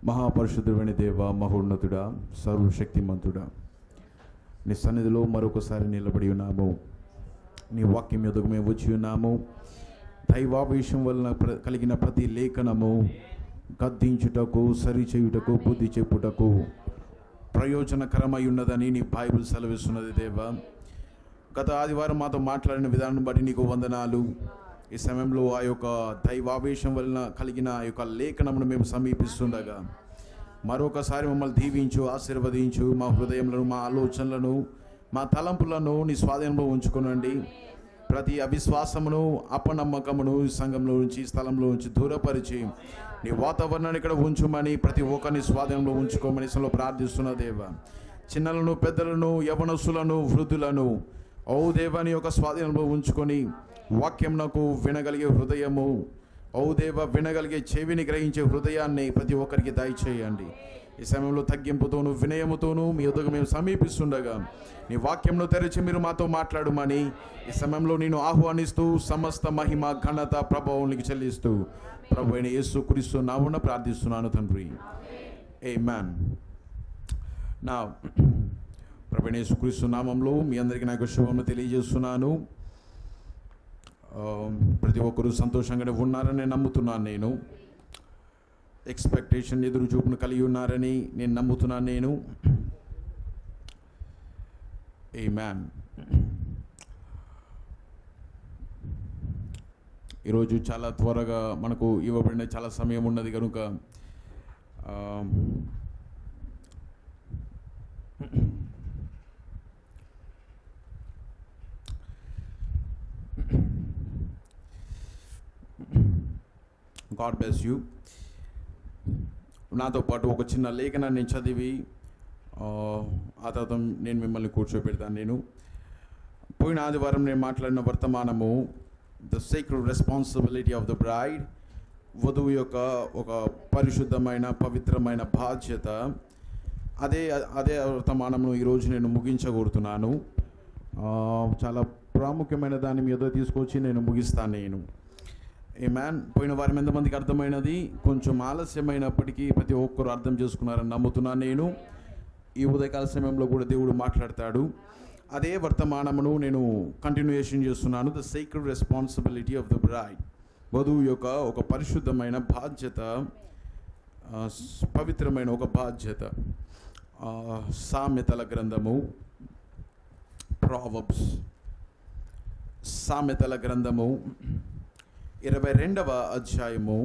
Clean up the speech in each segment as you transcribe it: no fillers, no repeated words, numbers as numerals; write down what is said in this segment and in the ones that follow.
మహాపరిశుద్ధుడైన దేవ, మహోన్నతుడా, సర్వశక్తిమంతుడా, నీ సన్నిధిలో మరొకసారి నిలబడి ఉన్నాము. నీ వాక్యం ఎదుగు మేము వచ్చి ఉన్నాము. దైవావేశం వలన కలిగిన ప్రతి లేఖనము గద్దించుటకు, సరిచేయుటకు, బుద్ధి చెప్పుటకు ప్రయోజనకరమై ఉన్నదని నీ బైబిల్ సెలవిస్తున్నది దేవ. గత ఆదివారం మాతో మాట్లాడిన విధానం బట్టి నీకు వందనాలు. ఈ సమయంలో ఆ యొక్క దైవావేశం వలన కలిగిన ఆ యొక్క లేఖనమును మేము సమీపిస్తుండగా మరొకసారి మమ్మల్ని దీవించు, ఆశీర్వదించు. మా హృదయంలో, మా ఆలోచనలను, మా తలంపులను నీ స్వాధీనంలో ఉంచుకోనండి. ప్రతి అవిశ్వాసమును, అపనమ్మకమును సంఘంలో నుంచి, స్థలంలో నుంచి దూరపరిచి నీ వాతావరణాన్ని ఇక్కడ ఉంచుమని, ప్రతి ఒక్కరిని స్వాధీనంలో ఉంచుకోమని ప్రార్థిస్తున్న దేవ. చిన్నలను, పెద్దలను, యవనస్తులను, వృద్ధులను ఓ దేవాని యొక్క స్వాధీనంలో ఉంచుకొని వాక్యంనకు వినగలిగే హృదయము, ఓ దేవ వినగలిగే చెవిని గ్రహించే హృదయాన్ని ప్రతి ఒక్కరికి దయచేయండి. ఈ సమయంలో తగ్గింపుతోనూ వినయముతోనూ మీ ఎదుగు మేము సమీపిస్తుండగా నీ వాక్యంను తెరిచి మీరు మాతో మాట్లాడమని ఈ సమయంలో నేను ఆహ్వానిస్తూ సమస్త మహిమ, ఘనత, ప్రభావం నీకు చెల్లిస్తూ ప్రభు అయిన యేసుక్రీస్తు నామమున ప్రార్థిస్తున్నాను తండ్రి. ఆమేన్. నా ప్రభు అయిన యేసుక్రీస్తు నామంలో మీ అందరికీ నాకు శుభములు తెలియజేస్తున్నాను. ప్రతి ఒక్కరూ సంతోషంగానే ఉన్నారని నేను నమ్ముతున్నాను. నేను ఎక్స్పెక్టేషన్, ఎదురు చూపును కలిగి ఉన్నారని నేను నమ్ముతున్నాను. నేను ఆమేన్. ఈరోజు చాలా త్వరగా మనకు ఇవ్వబడిన చాలా సమయం ఉన్నది కనుక గాడ్ బ్లెస్ యూ. నాతో పాటు ఒక చిన్న లేఖనాన్ని నేను చదివి ఆ తర్వాత నేను మిమ్మల్ని కూర్చోబెడతాను. నేను పోయిన ఆదివారం నేను మాట్లాడిన వర్తమానము the secret responsibility of the bride, వధువు యొక్క ఒక పరిశుద్ధమైన, పవిత్రమైన బాధ్యత. అదే వర్తమానమును ఈరోజు నేను ముగించగోరుతున్నాను. చాలా ప్రాముఖ్యమైన దాన్ని మీద తీసుకొచ్చి నేను ముగిస్తాను. నేను ఆమేన్. పోయిన వారం ఎంతమందికి అర్థమైనది? కొంచెం ఆలస్యమైనప్పటికీ ప్రతి ఒక్కరు అర్థం చేసుకున్నారని నమ్ముతున్నాను. నేను ఈ ఉదయకాల సమయంలో కూడా దేవుడు మాట్లాడతాడు. అదే వర్తమానమును నేను కంటిన్యూయేషన్ చేస్తున్నాను. The secret responsibility of the bride, వధువు యొక్క ఒక పరిశుద్ధమైన బాధ్యత, పవిత్రమైన ఒక బాధ్యత. సామెతల గ్రంథము, ప్రావర్బ్స్, సామెతల గ్రంథము 22వ అధ్యాయము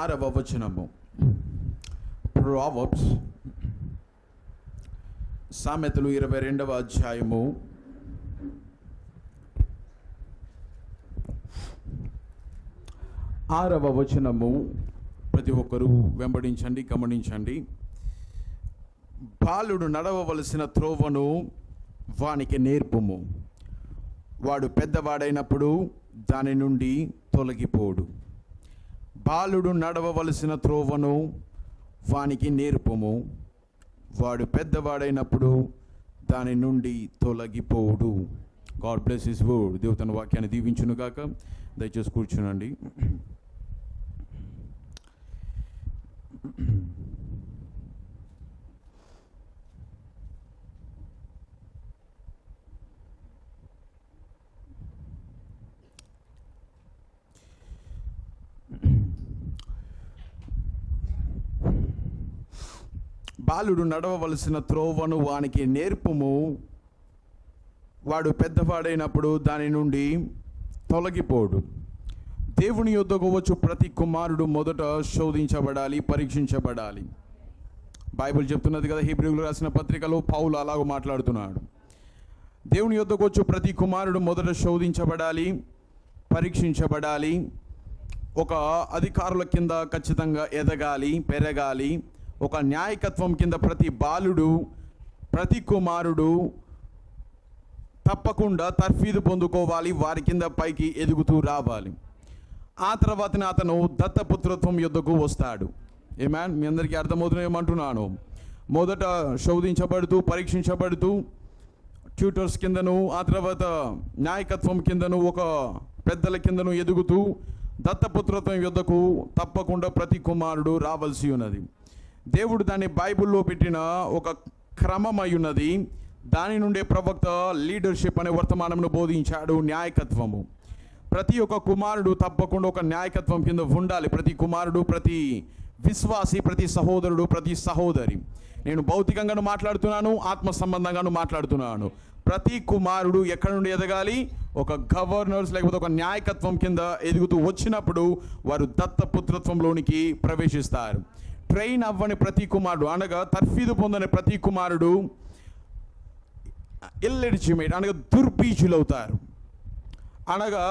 6వ వచనము. ప్రావర్బ్స్, సామెతలు 22వ అధ్యాయము 6వ వచనము. ప్రతి ఒక్కరూ వెంబడించండి, గమనించండి. బాలుడు నడవవలసిన త్రోవను వానికి నేర్పుము, వాడు పెద్దవాడైనప్పుడు దాని నుండి తొలగిపోడు. బాలుడు నడవవలసిన త్రోవను వానికి నేర్పుము, వాడు పెద్దవాడైనప్పుడు దాని నుండి తొలగిపోడు. God bless his word. దేవుడు తన వాక్యాన్ని దీవించును గాక. దయచేసి కూర్చునండి. బాలుడు నడవవలసిన త్రోవను వానికి నేర్పుము, వాడు పెద్దవాడైనప్పుడు దాని నుండి తొలగిపోడు. దేవుని యొద్దకు వచ్చు ప్రతి కుమారుడు మొదట శోధించబడాలి, పరీక్షించబడాలి. బైబిల్ చెప్తున్నది కదా, హీబ్రీయులకు రాసిన పత్రికలో పౌలు అలాగ మాట్లాడుతున్నాడు. దేవుని యొద్దకు వచ్చు ప్రతి కుమారుడు మొదట శోధించబడాలి, పరీక్షించబడాలి. ఒక అధికారుల కింద ఖచ్చితంగా ఎదగాలి, పెరగాలి. ఒక న్యాయకత్వం కింద ప్రతి బాలుడు, ప్రతి కుమారుడు తప్పకుండా తర్ఫీదు పొందుకోవాలి, వారి కింద పైకి ఎదుగుతూ రావాలి. ఆ తర్వాతనే అతను దత్తపుత్రత్వం యొద్దకు వస్తాడు. ఆమేన్. మీ అందరికీ అర్థమవుతుంది ఏమంటున్నాను? మొదట శోధించబడుతూ, పరీక్షించబడుతూ ట్యూటర్స్ కిందను, ఆ తర్వాత నాయకత్వం కిందను ఒక పెద్దల కిందను ఎదుగుతూ దత్తపుత్రత్వం యొద్దకు తప్పకుండా ప్రతి కుమారుడు రావాల్సి ఉన్నది. దేవుడు దాన్ని బైబిల్లో పెట్టిన ఒక క్రమం అయి ఉన్నది. దాని నుండే ప్రవక్త లీడర్షిప్ అనే వర్తమానంను బోధించాడు. న్యాయకత్వము, ప్రతి ఒక్క కుమారుడు తప్పకుండా ఒక న్యాయకత్వం కింద ఉండాలి. ప్రతి కుమారుడు, ప్రతి విశ్వాసి, ప్రతి సహోదరుడు, ప్రతి సహోదరి, నేను భౌతికంగాను మాట్లాడుతున్నాను, ఆత్మ సంబంధంగాను మాట్లాడుతున్నాను. ప్రతి కుమారుడు ఎక్కడి నుండి ఎదగాలి? ఒక గవర్నర్స్ లేకపోతే ఒక న్యాయకత్వం కింద ఎదుగుతూ వచ్చినప్పుడు వారు దత్తపుత్రత్వంలోనికి ప్రవేశిస్తారు. ట్రైన్ అవ్వని ప్రతి కుమారుడు, అనగా తర్ఫీదు పొందని ప్రతి కుమారుడు ఇల్లెజిటిమేట్, అనగా దుర్బీజులు అవుతారు. అనగా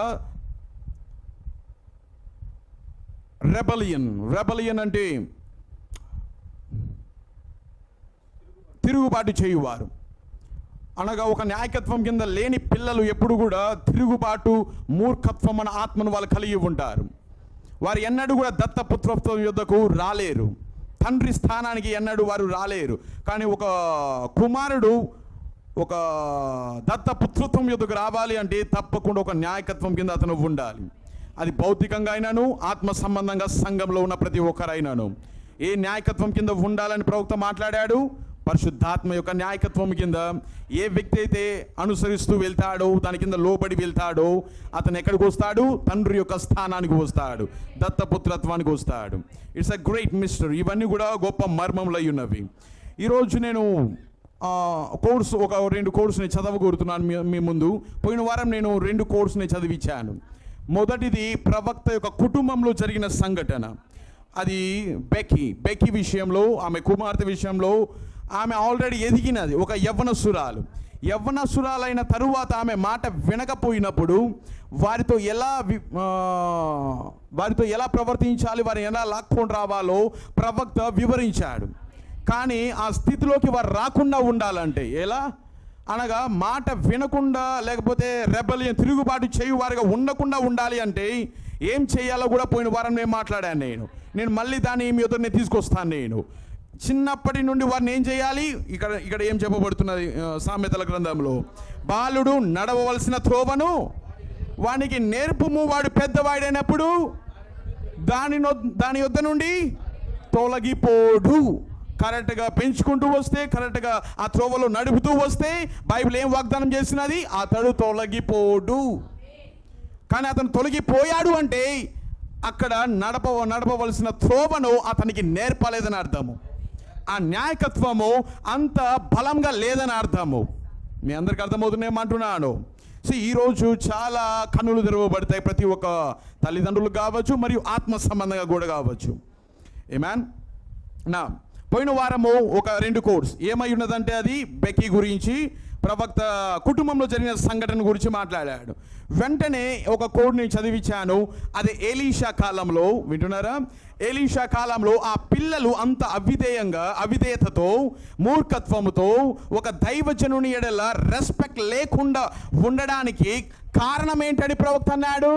రెబలియన్ అంటే తిరుగుబాటు చేయువారు. అనగా ఒక న్యాయకత్వం కింద లేని పిల్లలు ఎప్పుడు కూడా తిరుగుబాటు, మూర్ఖత్వం అనే ఆత్మను వాళ్ళు కలిగి ఉంటారు. వారు ఎన్నడూ కూడా దత్తపుత్రత్వం యొద్దకు రాలేరు. తండ్రి స్థానానికి ఎన్నడూ వారు రాలేరు. కానీ ఒక కుమారుడు ఒక దత్తపుత్రత్వం యొద్దకు రావాలి అంటే తప్పకుండా ఒక న్యాయకత్వం కింద అతను ఉండాలి. అది భౌతికంగా అయినాను, ఆత్మ సంబంధంగా సంఘంలో ఉన్న ప్రతి ఒక్కరైనాను ఏ న్యాయకత్వం కింద ఉండాలని ప్రవక్త మాట్లాడాడు? పరిశుద్ధాత్మ యొక్క న్యాయకత్వం కింద ఏ వ్యక్తి అయితే అనుసరిస్తూ వెళ్తాడో, దాని కింద లోబడి వెళ్తాడో, అతను ఎక్కడికి వస్తాడు? తండ్రి యొక్క స్థానానికి వస్తాడు, దత్తపుత్రత్వానికి వస్తాడు. It's a great mystery. ఇవన్నీ కూడా గొప్ప మర్మములు అయి ఉన్నవి. ఈరోజు నేను కోర్సు ఒక 2 కోర్సుని చదవగోరుతున్నాను మీ ముందు. పోయిన వారం నేను 2 కోర్సుని చదివించాను. మొదటిది ప్రవక్త యొక్క కుటుంబంలో జరిగిన సంఘటన. అది బెకీ విషయంలో, ఆమె కుమార్తె విషయంలో. ఆమె ఆల్రెడీ ఎదిగినది, ఒక యవ్వనసురాలైన తరువాత ఆమె మాట వినకపోయినప్పుడు వారితో ఎలా ప్రవర్తించాలి, వారిని ఎలా లాక్కొని రావాలో ప్రవక్త వివరించాడు. కానీ ఆ స్థితిలోకి వారు రాకుండా ఉండాలంటే ఎలా? అనగా మాట వినకుండా, లేకపోతే రెబెలియన్, తిరుగుబాటు చేయువారుగా ఉండకుండా ఉండాలి అంటే ఏం చేయాలో కూడా పోయిన వారం నేను మాట్లాడాను. నేను మళ్ళీ దాన్ని మీ ఎదురు తీసుకొస్తాను. నేను చిన్నప్పటి నుండి వారిని ఏం చేయాలి? ఇక్కడ ఏం చెప్పబడుతున్నది సామెతల గ్రంథంలో? బాలుడు నడవవలసిన త్రోవను వానికి నేర్పుము, వాడు పెద్దవాడైనప్పుడు దాని యొద్ద నుండి తొలగిపోడు. కరెక్ట్గా పెంచుకుంటూ వస్తే, కరెక్ట్గా ఆ త్రోవలో నడుపుతూ వస్తే బైబిల్ ఏం వాగ్దానం చేసినది? అతడు తొలగిపోడు. కానీ అతను తొలగిపోయాడు అంటే అక్కడ నడపవలసిన త్రోవను అతనికి నేర్పలేదని అర్థము. ఆ న్యాయకత్వము అంత బలంగా లేదని అర్థము. మీ అందరికి అర్థమవుతుందేమంటున్నాను. సో ఈరోజు చాలా కన్నులు తెరవబడతాయి ప్రతి ఒక్క తల్లిదండ్రులు కావచ్చు, మరియు ఆత్మ సంబంధంగా కూడా కావచ్చు. ఏమాన్ నా పోయిన వారము ఒక 2 కోర్స్ ఏమై ఉన్నదంటే అది బెకీ గురించి, ప్రవక్త కుటుంబంలో జరిగిన సంఘటన గురించి మాట్లాడాడు. వెంటనే ఒక కోడ్ నేను చదివించాను. అది ఎలీషా కాలంలో. వింటున్నారా? ఎలీషా కాలంలో ఆ పిల్లలు అంత అవిధేయతతో, మూర్ఖత్వముతో, ఒక దైవజనుని ఎడల రెస్పెక్ట్ లేకుండా ఉండడానికి కారణం ఏంటని ప్రవక్త అన్నాడు?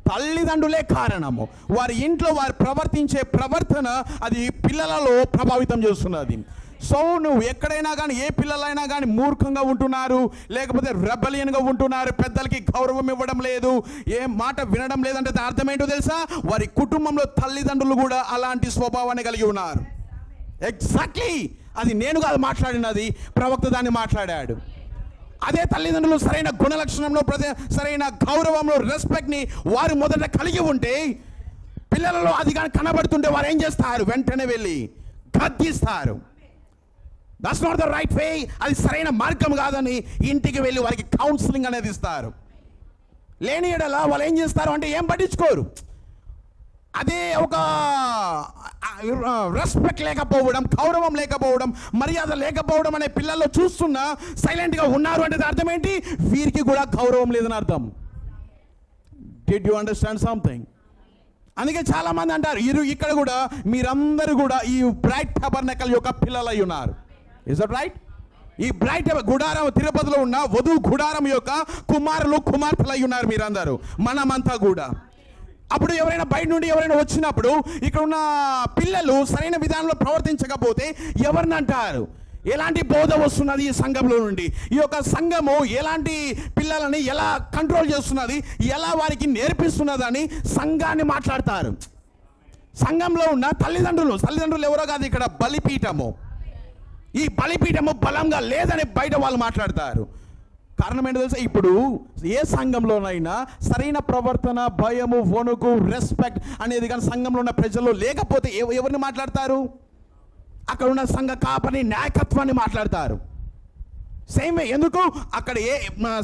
తల్లిదండ్రులే కారణము. వారి ఇంట్లో వారు ప్రవర్తించే ప్రవర్తన అది పిల్లలలో ప్రభావితం చేస్తున్నది. సో నువ్వు ఎక్కడైనా కానీ, ఏ పిల్లలైనా కానీ మూర్ఖంగా ఉంటున్నారు, లేకపోతే రెబెలియన్గా ఉంటున్నారు, పెద్దలకి గౌరవం ఇవ్వడం లేదు, ఏ మాట వినడం లేదంటే అర్థం ఏంటో తెలుసా? వారి కుటుంబంలో తల్లిదండ్రులు కూడా అలాంటి స్వభావాన్ని కలిగి ఉన్నారు. ఎగ్జాక్ట్లీ అది నేను కాదు మాట్లాడినది, ప్రవక్త దాన్ని మాట్లాడాడు. అదే తల్లిదండ్రులు సరైన గుణలక్షణంలో, సరైన గౌరవంలో, రెస్పెక్ట్ని వారు మొదట కలిగి ఉంటే, పిల్లలలో అది కానీ కనబడుతుంటే వారు ఏం చేస్తారు? వెంటనే వెళ్ళి గద్దిస్తారు. That's not the right way, అది సరైన మార్గం కాదని ఇంటికి వెళ్ళి వారికి కౌన్సిలింగ్ అనేది ఇస్తారు. లేని ఎడల వాళ్ళు ఏం చేస్తారు అంటే ఏం పట్టించుకోరు. అదే ఒక రెస్పెక్ట్ లేకపోవడం, గౌరవం లేకపోవడం, మర్యాద లేకపోవడం అనే పిల్లల్లో చూస్తున్నా సైలెంట్గా ఉన్నారు అంటే అర్థం ఏంటి? వీరికి కూడా గౌరవం లేదని అర్థం. Did you understand something? అందుకే చాలా మంది అంటారు ఇక్కడ కూడా మీరందరూ కూడా ఈ బ్రైట్ టబర్నకల్ యొక్క పిల్లలై ఉన్నారు. Is that right? ఈ బ్రైట్ గుడారం, తిరుపతిలో ఉన్న వధువు గుడారం యొక్క కుమార్తెలు అయి ఉన్నారు మీరందరూ, మనమంతా కూడా. అప్పుడు ఎవరైనా బయట నుండి ఎవరైనా వచ్చినప్పుడు ఇక్కడ ఉన్న పిల్లలు సరైన విధానంలో ప్రవర్తించకపోతే ఎవరిని అంటారు? ఎలాంటి బోధ వస్తున్నది ఈ సంఘంలో నుండి? ఈ యొక్క సంఘము ఎలాంటి పిల్లలని ఎలా కంట్రోల్ చేస్తున్నది, ఎలా వారికి నేర్పిస్తున్నదని సంఘాన్ని మాట్లాడతారు. సంఘంలో ఉన్న తల్లిదండ్రులు ఎవరో కాదు, ఇక్కడ బలిపీఠము. ఈ బలిపీఠము బలంగా లేదని బయట వాళ్ళు మాట్లాడతారు. కారణం ఏంటో తెలుసా? ఇప్పుడు ఏ సంఘంలోనైనా సరైన ప్రవర్తన, భయము, వణుకు, రెస్పెక్ట్ అనేది కానీ సంఘంలో ఉన్న ప్రజల్లో లేకపోతే ఎవరిని మాట్లాడతారు? అక్కడ ఉన్న సంఘ కాపని, నాయకత్వాన్ని మాట్లాడతారు. సేమ్ వే, ఎందుకు అక్కడ ఏ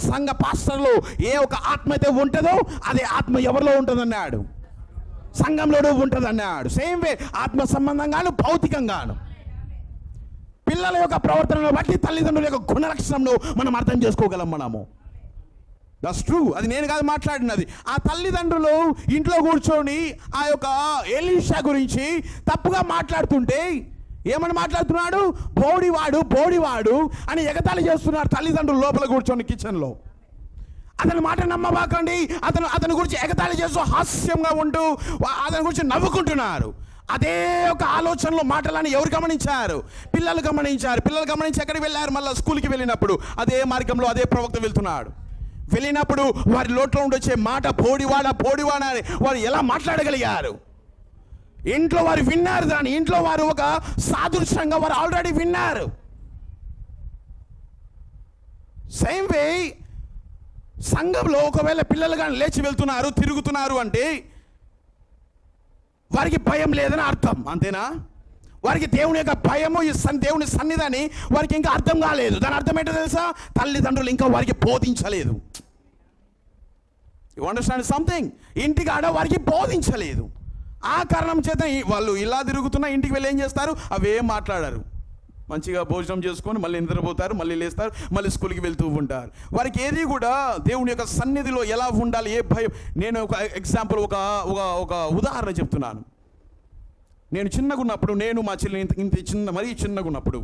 సంఘ పాస్టర్లో ఏ ఒక ఆత్మ అయితే ఉంటుందో అదే ఆత్మ ఎవరిలో ఉంటుందన్నాడు, సంఘంలో ఉంటుందన్నాడు. సేమ్ వే, ఆత్మ సంబంధంగాను భౌతికంగాను పిల్లల యొక్క ప్రవర్తనను బట్టి తల్లిదండ్రుల యొక్క గుణలక్షణంను మనం అర్థం చేసుకోగలం. మనము దట్స్ ట్రూ. అది నేను కాదు మాట్లాడినది. ఆ తల్లిదండ్రులు ఇంట్లో కూర్చొని ఆ యొక్క ఎలీషా గురించి తప్పుగా మాట్లాడుతుంటే ఏమని మాట్లాడుతున్నాడు? బోడివాడు అని ఎగతాళి చేస్తున్నారు తల్లిదండ్రులు లోపల కూర్చొని కిచెన్లో. అతని మాట నమ్మబాకండి. అతని గురించి ఎగతాళి చేస్తూ హాస్యంగా ఉంటూ అతని గురించి నవ్వుకుంటున్నారు. అదే ఒక ఆలోచనలో మాటలని ఎవరు గమనించారు? పిల్లలు గమనించి ఎక్కడికి వెళ్ళారు? మళ్ళీ స్కూల్కి వెళ్ళినప్పుడు అదే మార్గంలో అదే ప్రవక్త వెళ్తున్నాడు. వెళ్ళినప్పుడు వారి లోట్లో ఉండి వచ్చే మాట బోడివాడ అని వారు ఎలా మాట్లాడగలిగారు? ఇంట్లో వారు విన్నారు. దాన్ని ఇంట్లో వారు ఒక సాదృశ్యంగా వారు ఆల్రెడీ విన్నారు. సేమ్ వే, సంఘంలో ఒకవేళ పిల్లలు కానీ లేచి వెళ్తున్నారు, తిరుగుతున్నారు అంటే వారికి భయం లేదని అర్థం. అంతేనా? వారికి దేవుని యొక్క భయము, దేవుని సన్నిధిని వారికి ఇంకా అర్థం కాలేదు. దాని అర్థం ఏంటో తెలుసా? తల్లిదండ్రులు ఇంకా వారికి బోధించలేదు. You understand something? ఇంటికాడ వారికి బోధించలేదు. ఆ కారణం చేత వాళ్ళు ఇలా తిరుగుతున్నా ఇంటికి వెళ్ళి ఏం చేస్తారు? అవేం మాట్లాడారు. మంచిగా భోజనం చేసుకొని మళ్ళీ నిద్రపోతారు, మళ్ళీ లేస్తారు, మళ్ళీ స్కూల్కి వెళ్తూ ఉంటారు. వారికి ఏది కూడా దేవుని యొక్క సన్నిధిలో ఎలా ఉండాలి, ఏ భయం. నేను ఒక ఎగ్జాంపుల్, ఒక ఉదాహరణ చెప్తున్నాను. నేను చిన్నగా ఉన్నప్పుడు, నేను మా చెల్లి మరీ చిన్నగా ఉన్నప్పుడు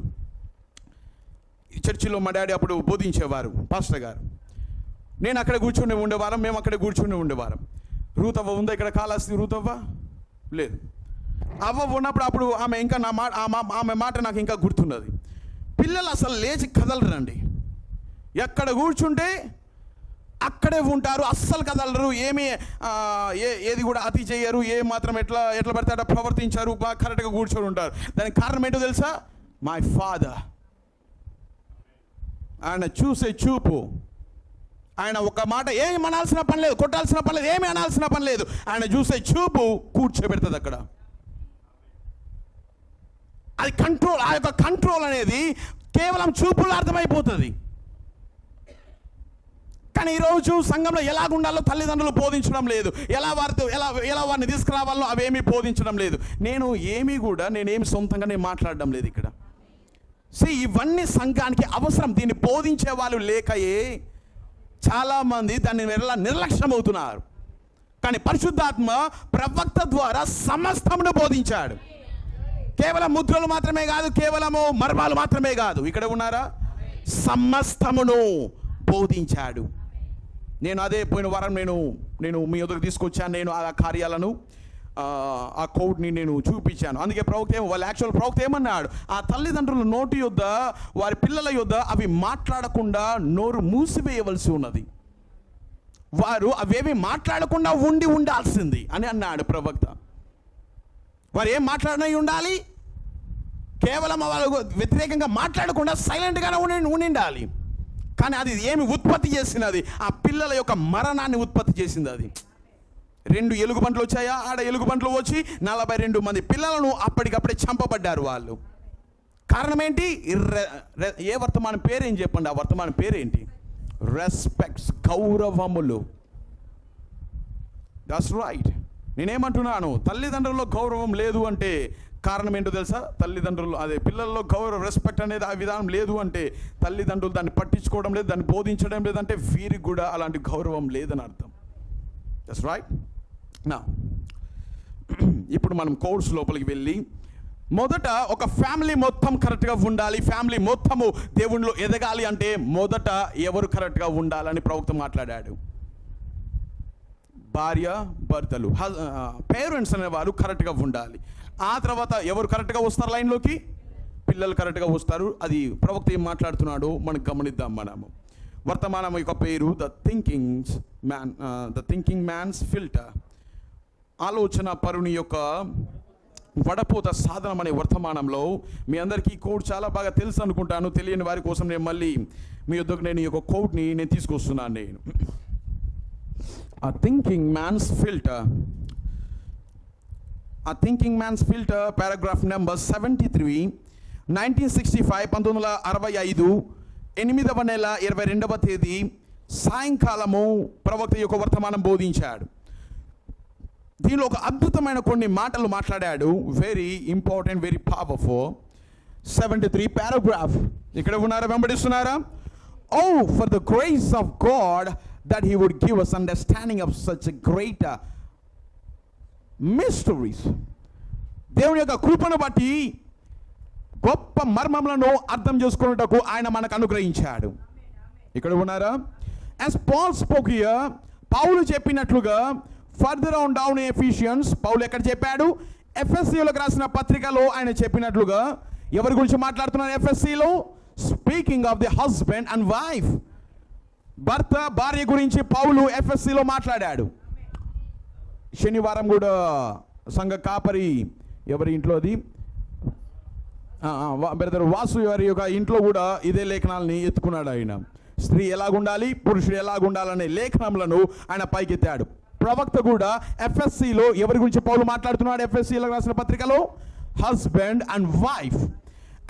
చర్చిలో మా డాడీ అప్పుడు బోధించేవారు, పాస్టర్ గారు. నేను అక్కడ కూర్చొని ఉండేవారం, మేము అక్కడ కూర్చొని ఉండేవారం. రూతవ్వ ఉందా ఇక్కడ? కాళహస్తి రూతవ్వ లేదు. అవ్వ ఉన్నప్పుడు అప్పుడు ఆమె ఇంకా ఆమె మాట నాకు ఇంకా గుర్తున్నది. పిల్లలు అసలు లేచి కదలరండి. ఎక్కడ కూర్చుంటే అక్కడే ఉంటారు, అస్సలు కదలరు. ఏది కూడా అతి చేయరు, ఏ మాత్రం ఎట్లా పడితే అట్లా ప్రవర్తించారు, బాగా కరెక్ట్గా కూర్చొని ఉంటారు. దానికి కారణం ఏంటో తెలుసా? My father. ఆయన చూసే చూపు, ఆయన ఒక మాట ఏమి అనాల్సిన పని లేదు, కొట్టాల్సిన పని లేదు, ఏమి అనాల్సిన పని లేదు. ఆయన చూసే చూపు కూర్చోబెడుతుంది అక్కడ. అది కంట్రోల్. ఆ యొక్క కంట్రోల్ అనేది కేవలం చూపులో అర్థమైపోతుంది. కానీ ఈరోజు సంఘంలో ఎలాగుండాలో తల్లిదండ్రులు బోధించడం లేదు. ఎలా వారిని తీసుకురావాలో అవేమీ బోధించడం లేదు. నేనేమి సొంతంగా మాట్లాడడం లేదు ఇక్కడ. ఇవన్నీ సంఘానికి అవసరం. దీన్ని బోధించే వాళ్ళు లేకయే చాలామంది దాన్ని నిర్లక్ష్యం అవుతున్నారు. కానీ పరిశుద్ధాత్మ ప్రవక్త ద్వారా సమస్తమును బోధించాడు. కేవలం ముద్రలు మాత్రమే కాదు, కేవలము మర్మాలు మాత్రమే కాదు. ఇక్కడ ఉన్నారా? సమస్తమును బోధించాడు. నేను అదే పోయిన వారం నేను మీ ఎదురు తీసుకొచ్చాను. నేను ఆ కార్యాలను, ఆ కోడ్ని నేను చూపించాను. అందుకే యాక్చువల్ ప్రవక్త ఏమన్నాడు? ఆ తల్లిదండ్రుల నోటి యొద్ద, వారి పిల్లల యొద్ద అవి మాట్లాడకుండా నోరు మూసివేయవలసి ఉన్నది. వారు అవేవి మాట్లాడకుండా ఉండాల్సింది అని అన్నాడు ప్రవక్త. వారు ఏం మాట్లాడనై ఉండాలి? కేవలం వాళ్ళు వ్యతిరేకంగా మాట్లాడకుండా సైలెంట్గానే ఉండాలి. కానీ అది ఏమి ఉత్పత్తి చేసినది? ఆ పిల్లల యొక్క మరణాన్ని ఉత్పత్తి చేసింది. అది 2 ఎలుగుబంట్లు వచ్చాయా? ఆడ ఎలుగుబంట్లు వచ్చి 42 మంది పిల్లలను అప్పటికప్పుడే చంపబడ్డారు వాళ్ళు. కారణం ఏంటి? ఏ వర్తమానం పేరేం చెప్పండి? ఆ వర్తమానం పేరేంటి? రెస్పెక్ట్స్, గౌరవములు. That's right. నేనేమంటున్నాను? తల్లిదండ్రుల్లో గౌరవం లేదు అంటే కారణం ఏంటో తెలుసా? తల్లిదండ్రులు పిల్లల్లో గౌరవం, రెస్పెక్ట్ అనేది ఆ విధానం లేదు అంటే తల్లిదండ్రులు దాన్ని పట్టించుకోవడం లేదు, దాన్ని బోధించడం లేదంటే వీరికి కూడా అలాంటి గౌరవం లేదని అర్థం. That's right. నా ఇప్పుడు మనం కోర్స్ లోపలికి వెళ్ళి, మొదట ఒక ఫ్యామిలీ మొత్తం కరెక్ట్గా ఉండాలి, ఫ్యామిలీ మొత్తము దేవునిలో ఎదగాలి అంటే మొదట ఎవరు కరెక్ట్గా ఉండాలని ప్రవక్త మాట్లాడాడు. భార్య భర్తలు, పేరెంట్స్ అనేవారు కరెక్ట్గా ఉండాలి. ఆ తర్వాత ఎవరు కరెక్ట్గా వస్తారు లైన్లోకి? పిల్లలు కరెక్ట్గా వస్తారు. అది ప్రవక్త ఏం మాట్లాడుతున్నాడో మనకు గమనిద్దాం. మనము వర్తమానం యొక్క పేరు ద థింకింగ్ మ్యాన్స్ ఫిల్టర్, ఆలోచన పరుని యొక్క వడపోత సాధనం అనే వర్తమానంలో మీ అందరికీ కోడ్ చాలా బాగా తెలుసు అనుకుంటాను. తెలియని వారి కోసం నేను మళ్ళీ మీ వద్దకు నేను ఈ యొక్క కోడ్ని నేను తీసుకొస్తున్నాను. నేను ఆ thinking man's filter paragraph number 73, 1965, 1965, 8వ నెల 22వ తేదీ సాయంకాలము ప్రవక్త యొక్క వర్తమానం బోధించాడు. దీనిలో ఒక అద్భుతమైన కొన్ని మాటలు మాట్లాడాడు. Very important, very powerful. 73 paragraph ఇక్కడ ఉన్నారా, వెంబడిస్తున్నారా? Oh for the grace of God that he would give us understanding of such great mysteries. దేవుని యొక్క కృపను బట్టి గొప్ప మర్మములను అర్థం చేసుకున్నటకు ఆయన మనకు అనుగ్రహించాడు. ఇక్కడ ఉన్నారా? యాజ్ పాల్ స్పోక్ హియర్, పౌలు చెప్పినట్లుగా ఫర్దర్ ఆన్ డౌన్ ఎఫిషియన్స్, పౌలు ఎక్కడ చెప్పాడు? ఎఫ్ఎస్సీలకు రాసిన పత్రికలో ఆయన చెప్పినట్లుగా ఎవరి గురించి మాట్లాడుతున్నారు? ఎఫ్ఎస్సీలో speaking of the husband and wife, భర్త భార్య గురించి పౌలు ఎఫ్ఎస్సీలో మాట్లాడాడు. శనివారం కూడా సంఘ కాపరి ఎవరి ఇంట్లో, అది బ్రదర్ వాసు వారి యొక్క ఇంట్లో కూడా ఇదే లేఖనాలని ఎత్తుకున్నాడు. ఆయన స్త్రీ ఎలాగుండాలి, పురుషుడు ఎలాగుండాలనే లేఖనములను ఆయన పైకెత్తాడు. ప్రవక్త కూడా ఎఫ్ఎస్సీలో ఎవరి గురించి పౌలు మాట్లాడుతున్నాడు? ఎఫ్ఎస్సీలో రాసిన పత్రికలో హస్బెండ్ అండ్ వైఫ్